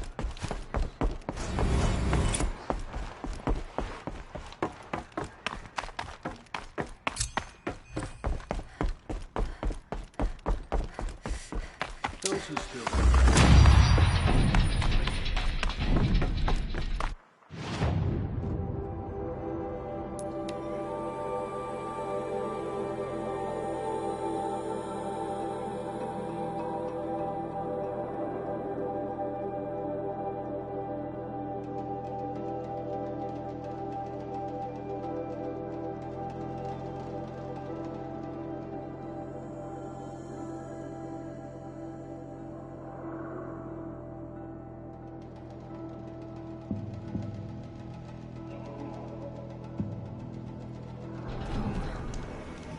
Those who still...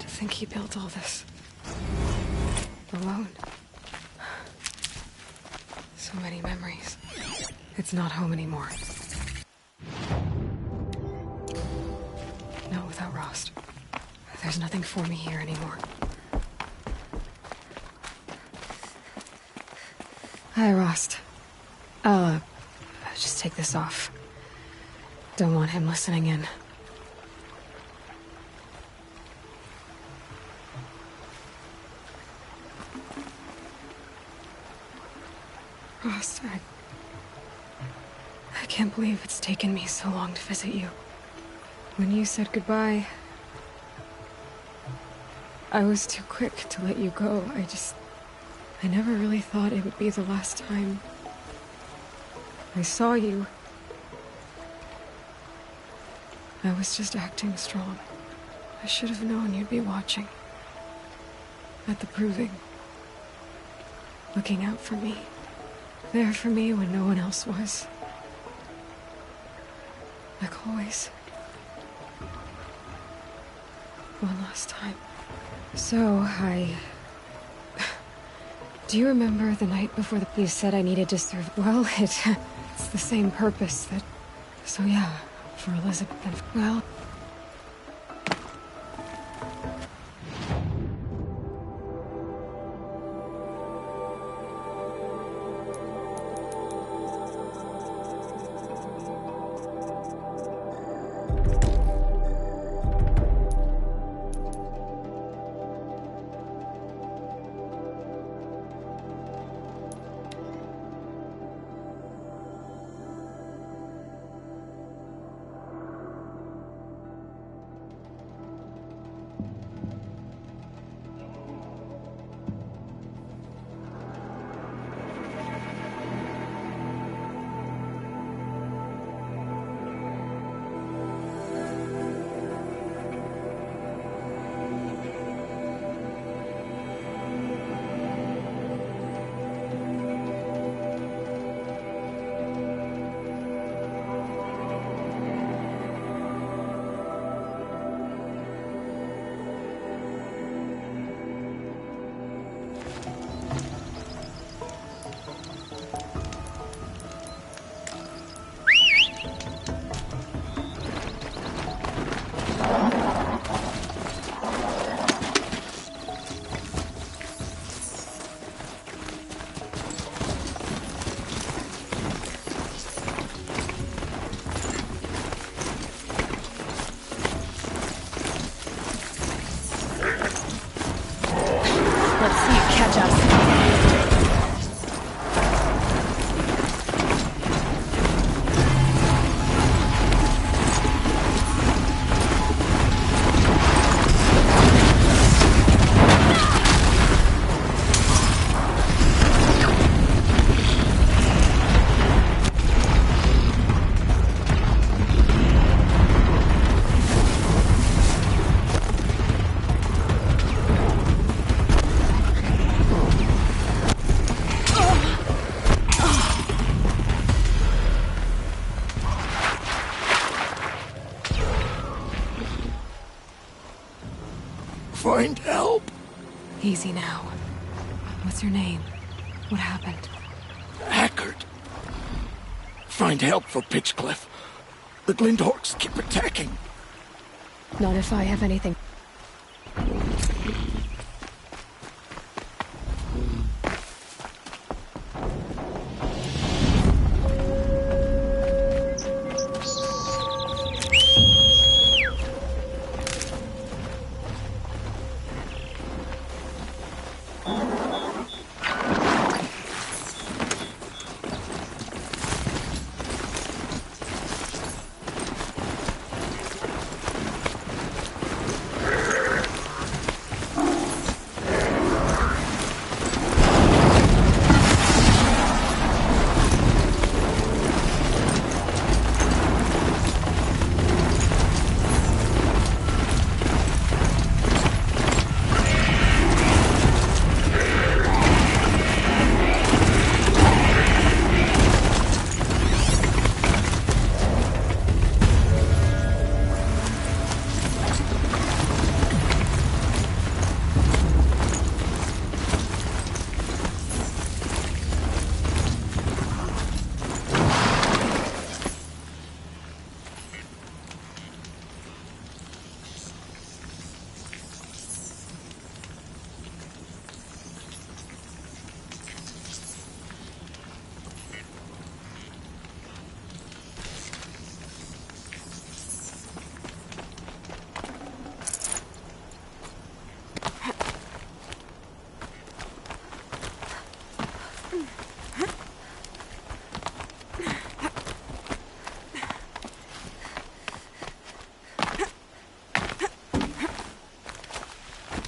I think he built all this alone. So many memories. It's not home anymore. Not without Rost. There's nothing for me here anymore. Hi, Rost. I'll just take this off. Don't want him listening in. Rost, I can't believe it's taken me so long to visit you. When you said goodbye, I was too quick to let you go. I never really thought it would be the last time I saw you. I was just acting strong. I should have known you'd be watching. At the Proving. Looking out for me. There for me when no one else was. Like always. One last time. So, do you remember the night before you said I needed to serve? Well, it's the same purpose that... So yeah, for Elizabeth. Well... Let's see you catch us. Find help. Easy now. What's your name? What happened? Hackard. Find help for Pitchcliff. The Glendorks keep attacking. Not if I have anything.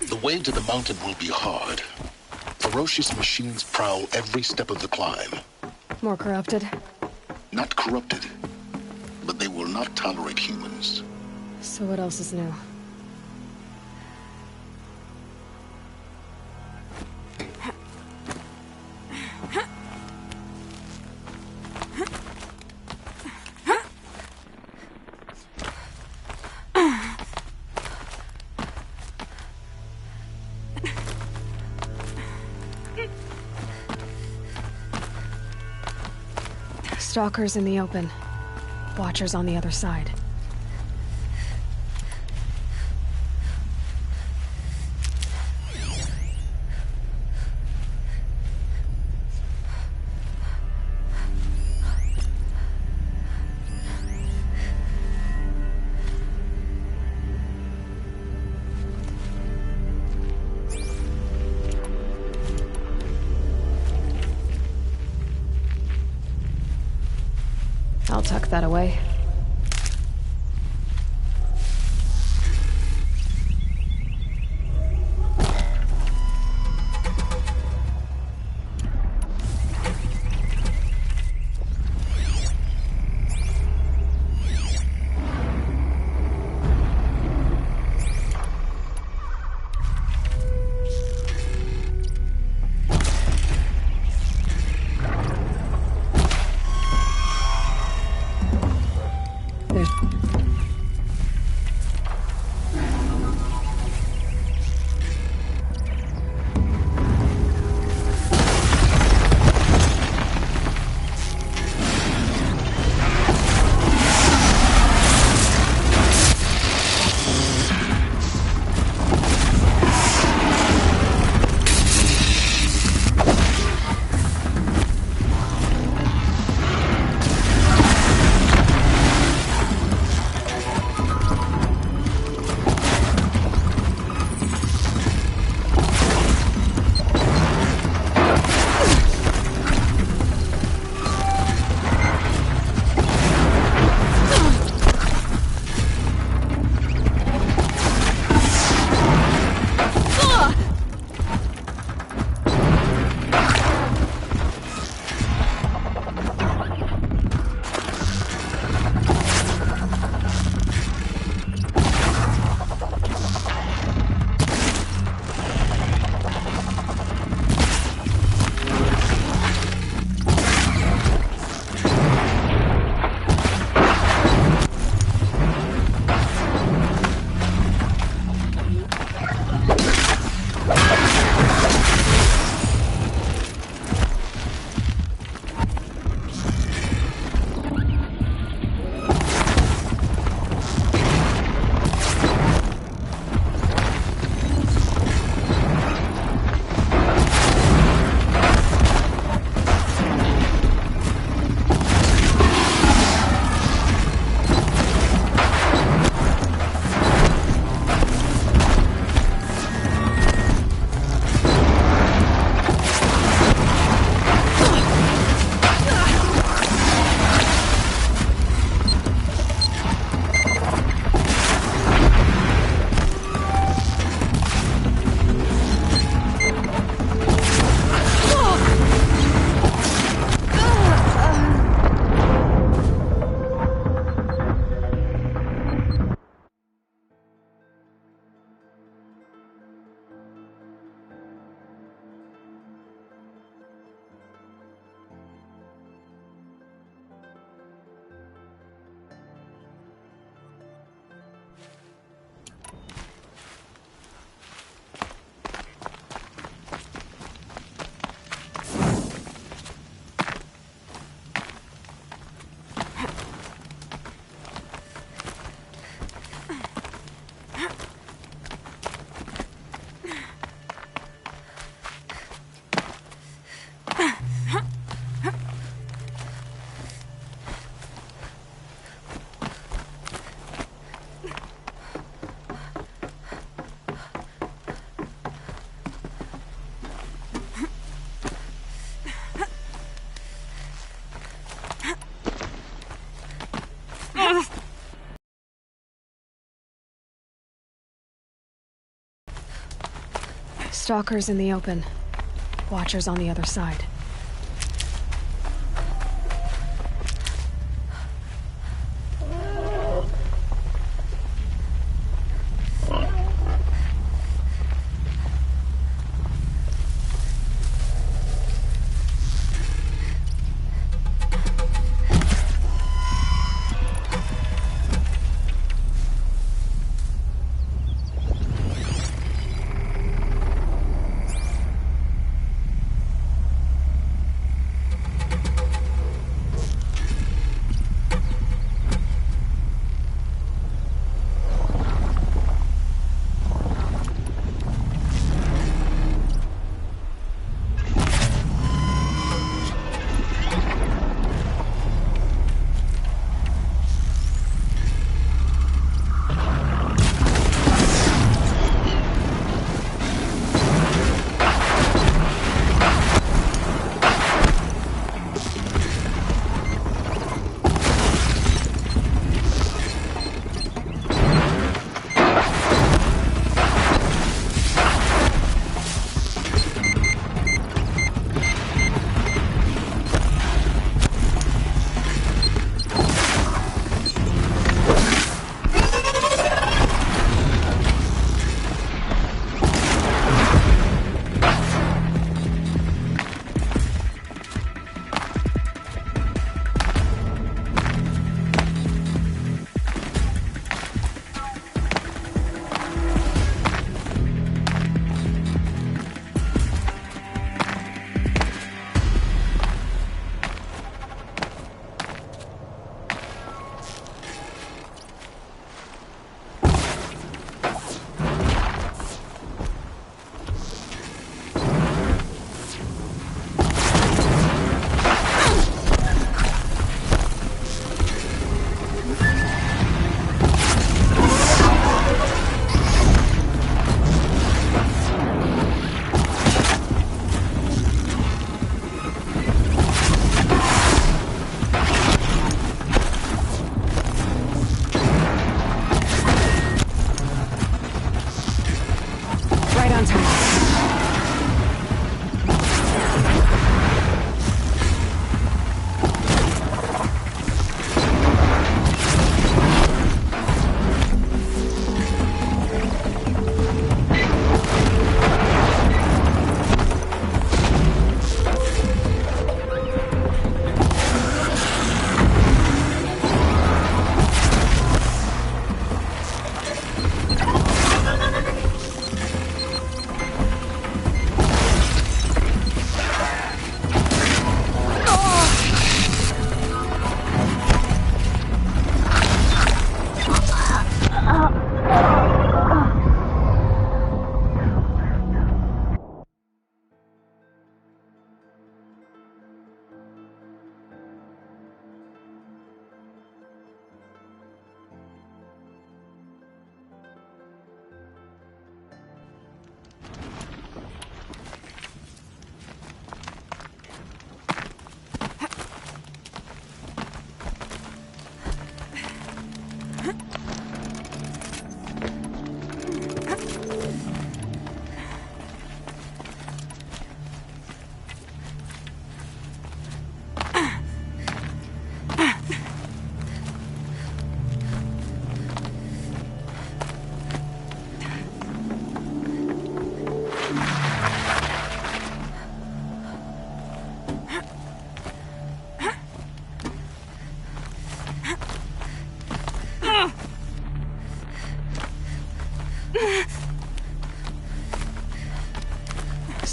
The way to the mountain will be hard. Ferocious machines prowl every step of the climb. More corrupted? Not corrupted, but they will not tolerate humans. So what else is new? Stalkers in the open. Watchers on the other side. I'll tuck that away. Stalkers in the open. Watchers on the other side.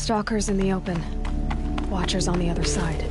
Stalkers in the open. Watchers on the other side.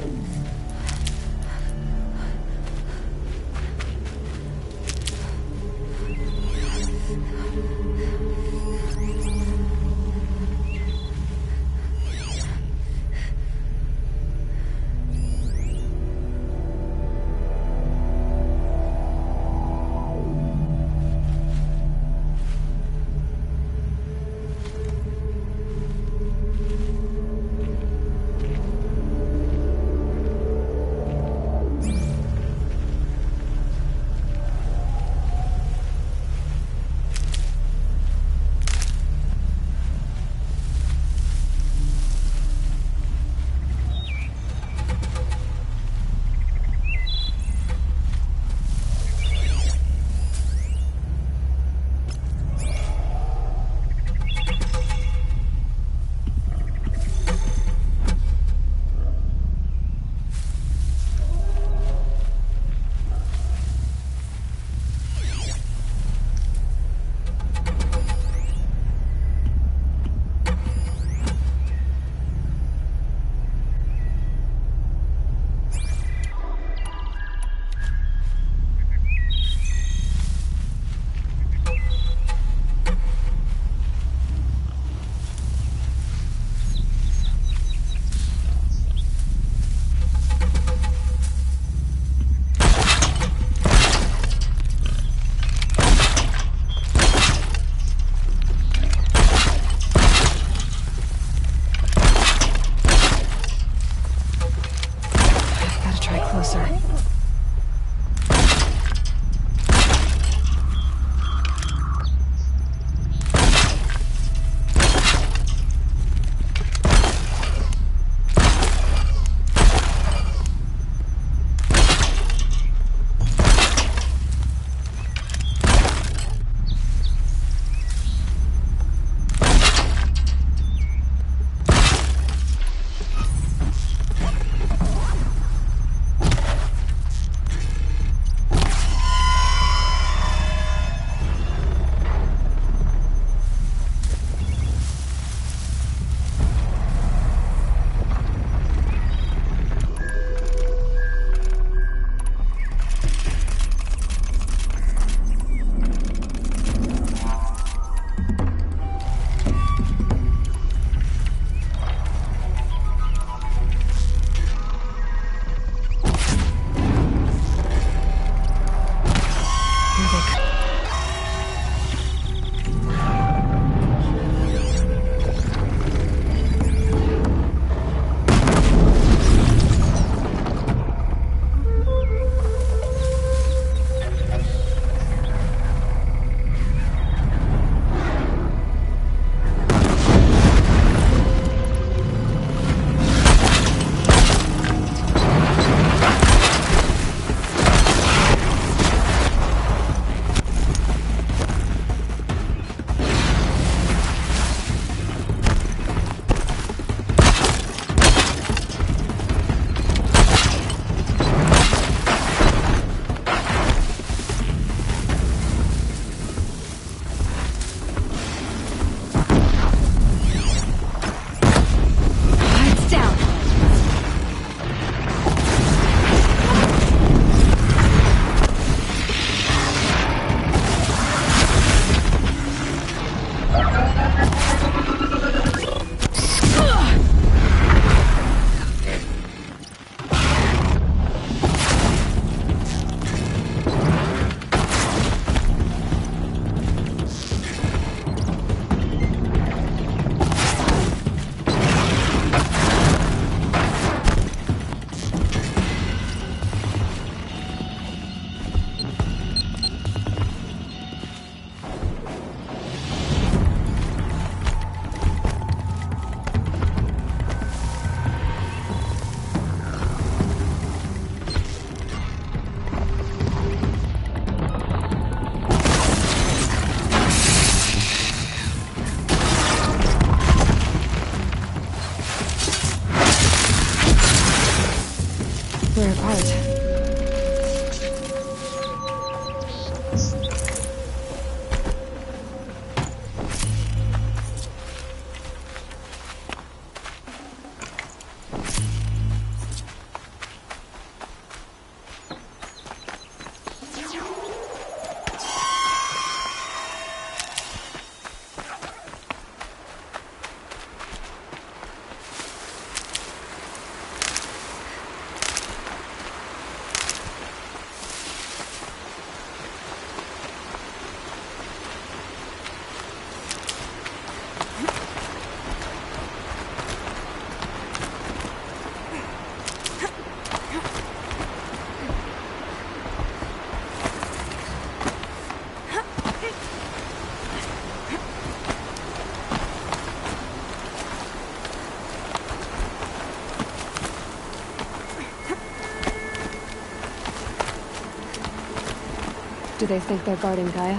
Do they think they're guarding Gaia?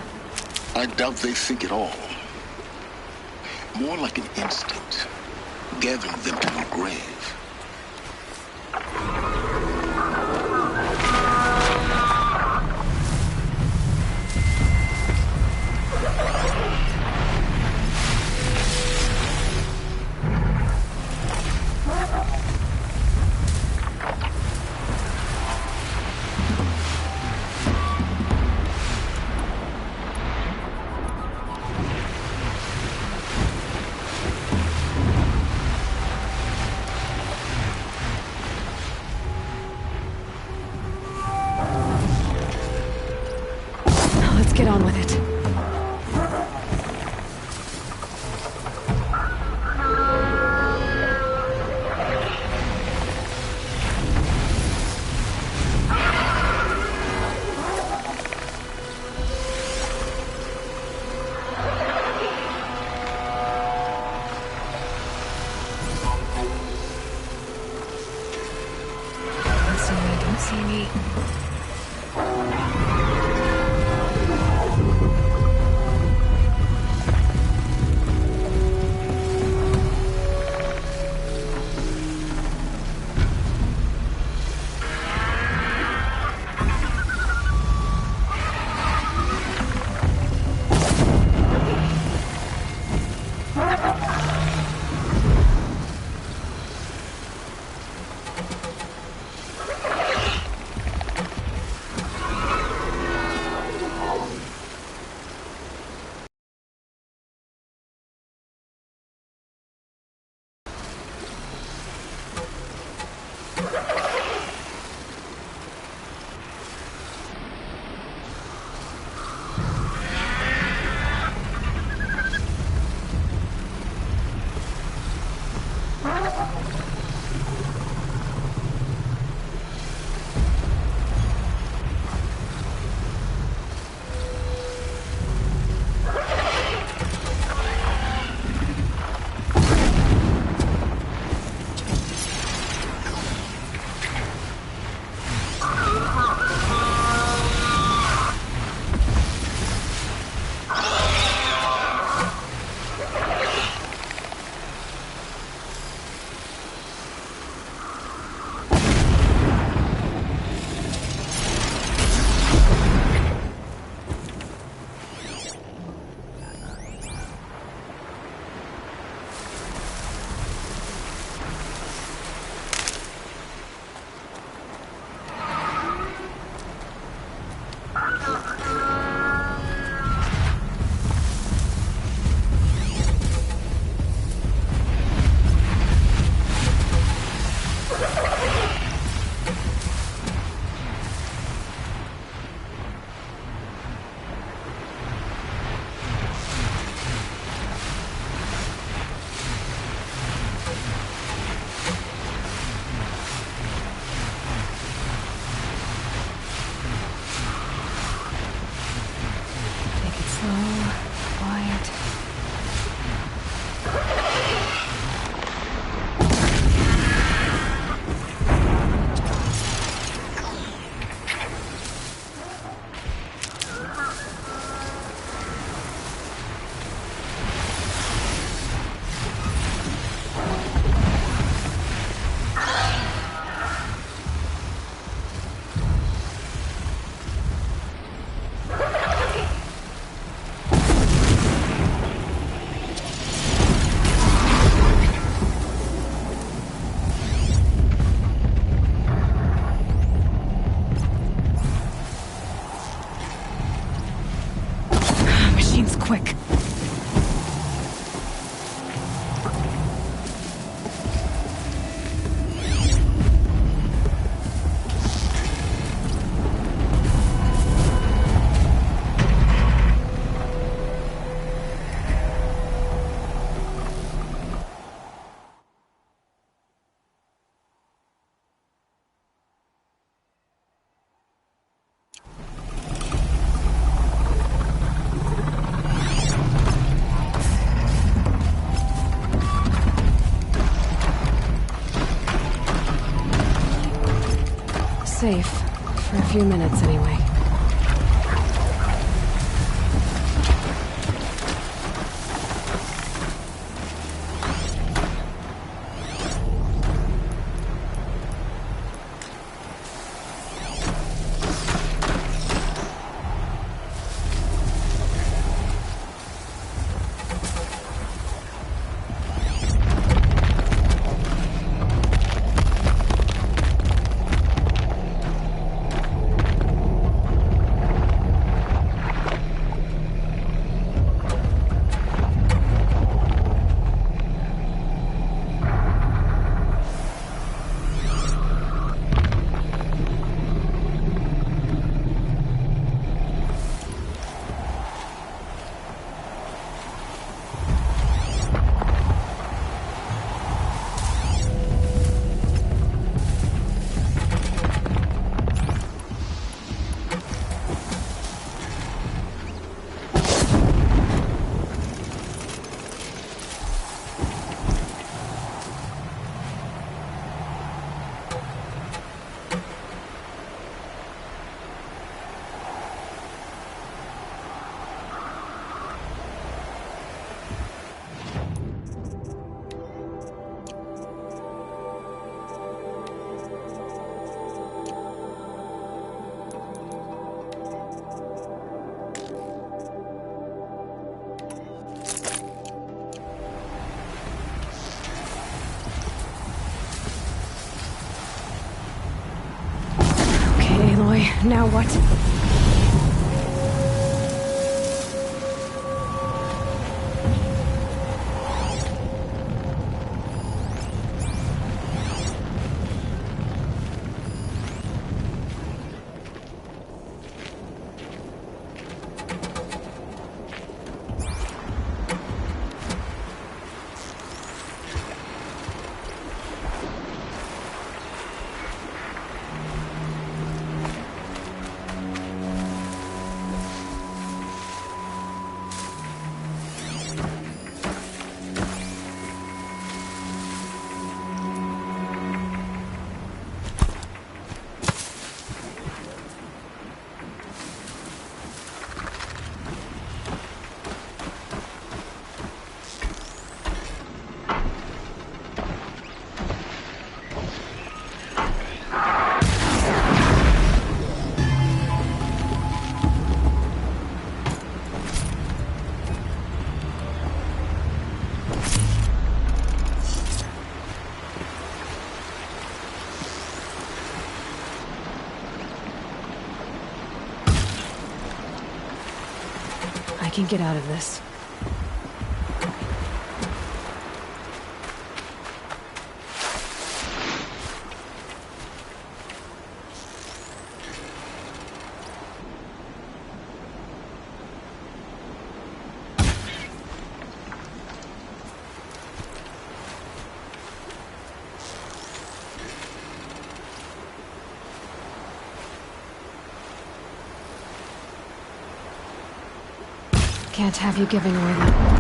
I doubt they think at all. More like an instinct, gathering them to her grave. Get on with it. Don't see me. Quick. Safe. For a few minutes, anyway. Now what? I can get out of this. Can't have you giving away that.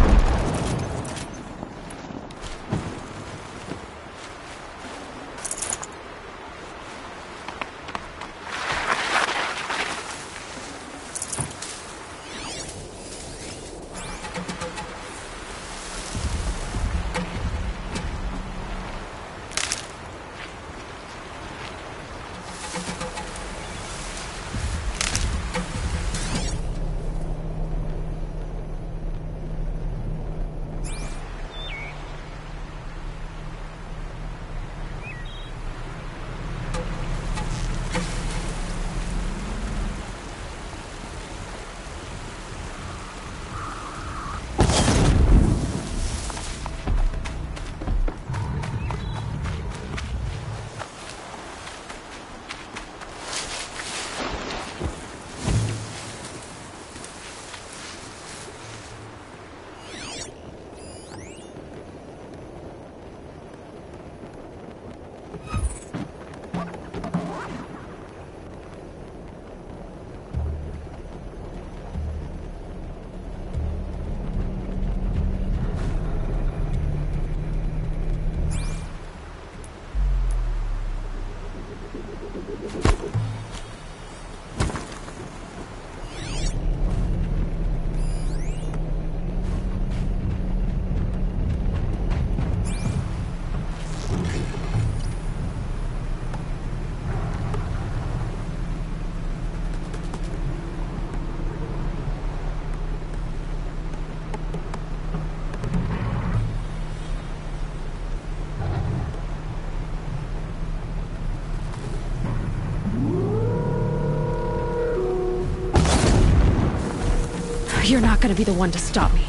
You're not gonna be the one to stop me.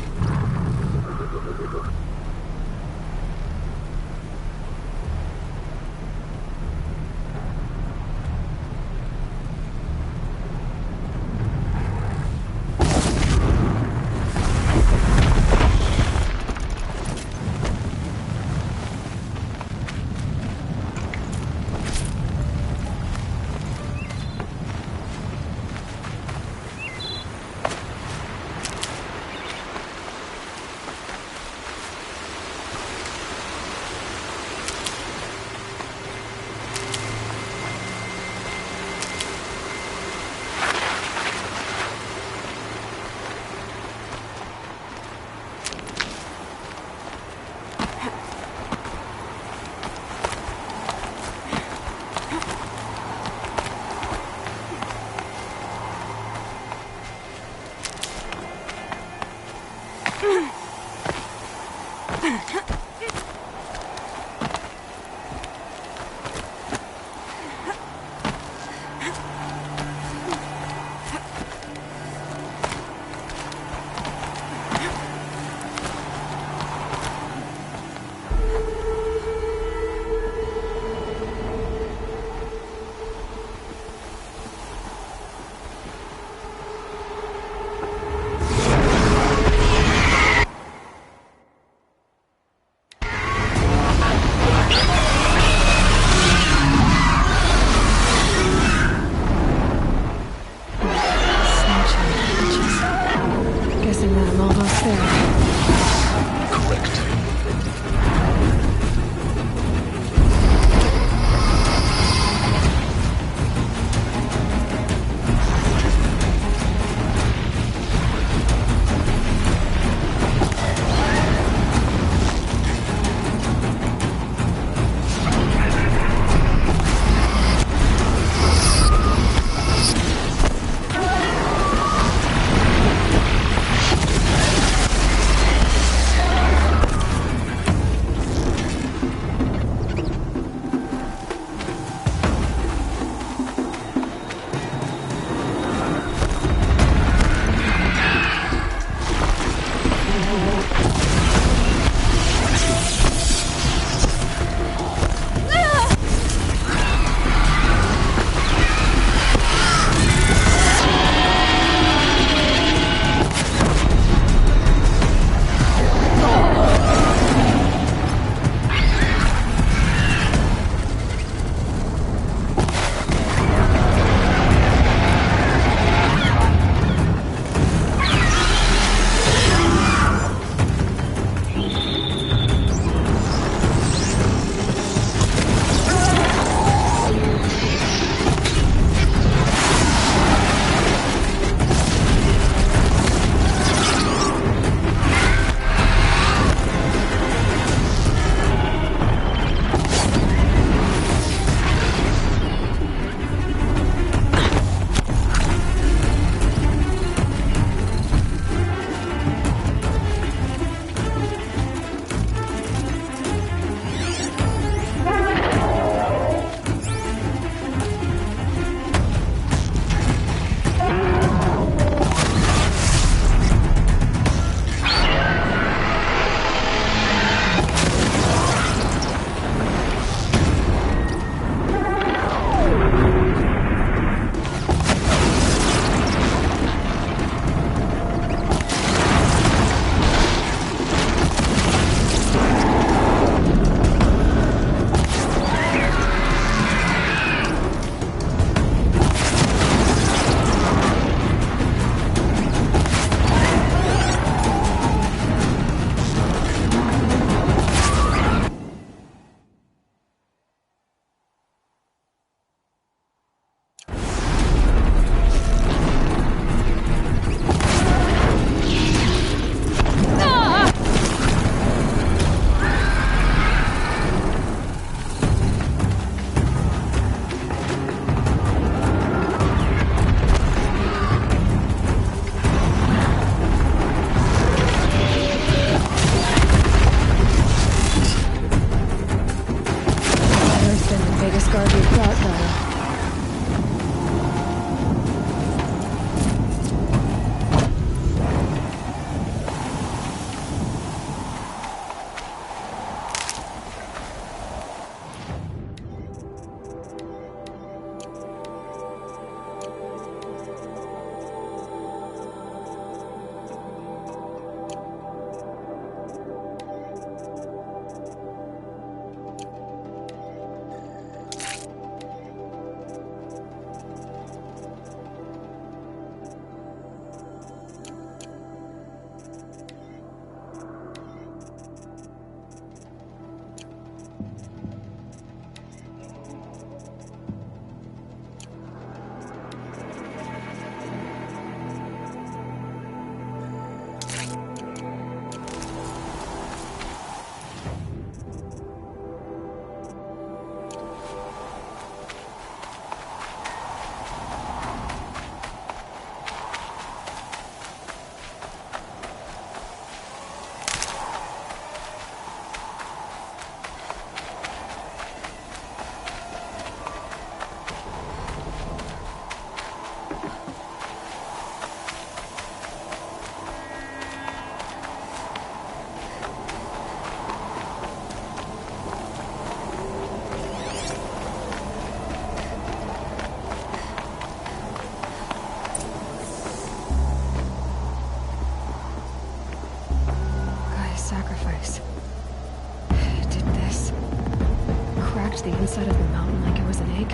the inside of the mountain like it was an egg?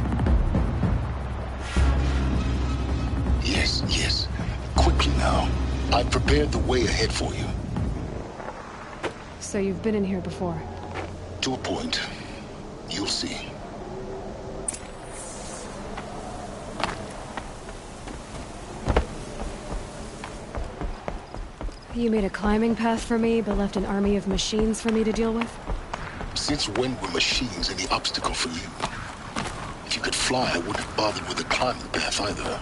Yes, yes. Quickly now. I've prepared the way ahead for you. So you've been in here before? To a point. You'll see. You made a climbing path for me, but left an army of machines for me to deal with? Since when were machines any obstacle for you? If you could fly, I wouldn't have bothered with the climbing path either.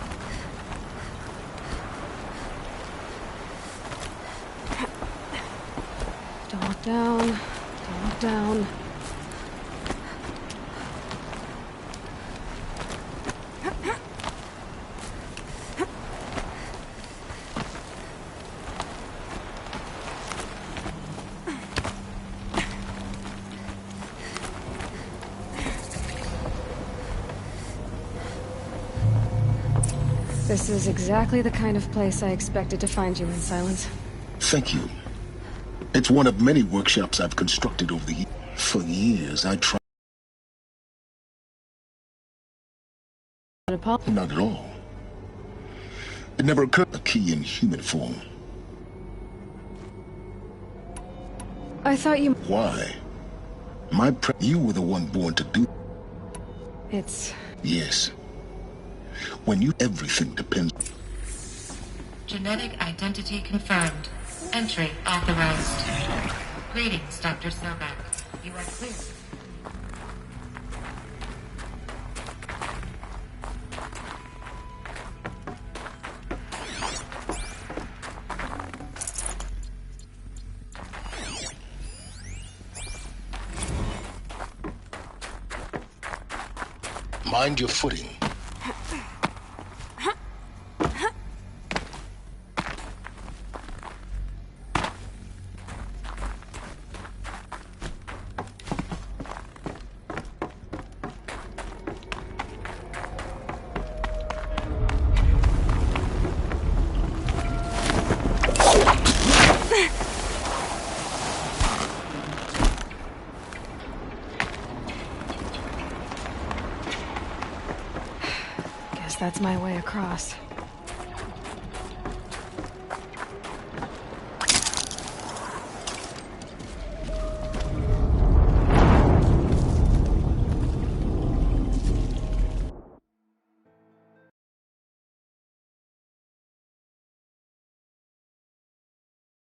Don't look down. Don't look down. This is exactly the kind of place I expected to find you in, Silence. Thank you. It's one of many workshops I've constructed over the years. For years, I tried... Not at all. It never occurred a key in human form. I thought you... Why? You were the one born to do... It's... Yes. When you... Everything depends... Genetic identity confirmed. Entry authorized. Greetings, Dr. Sobek. You are clear. Mind your footing. That's my way across.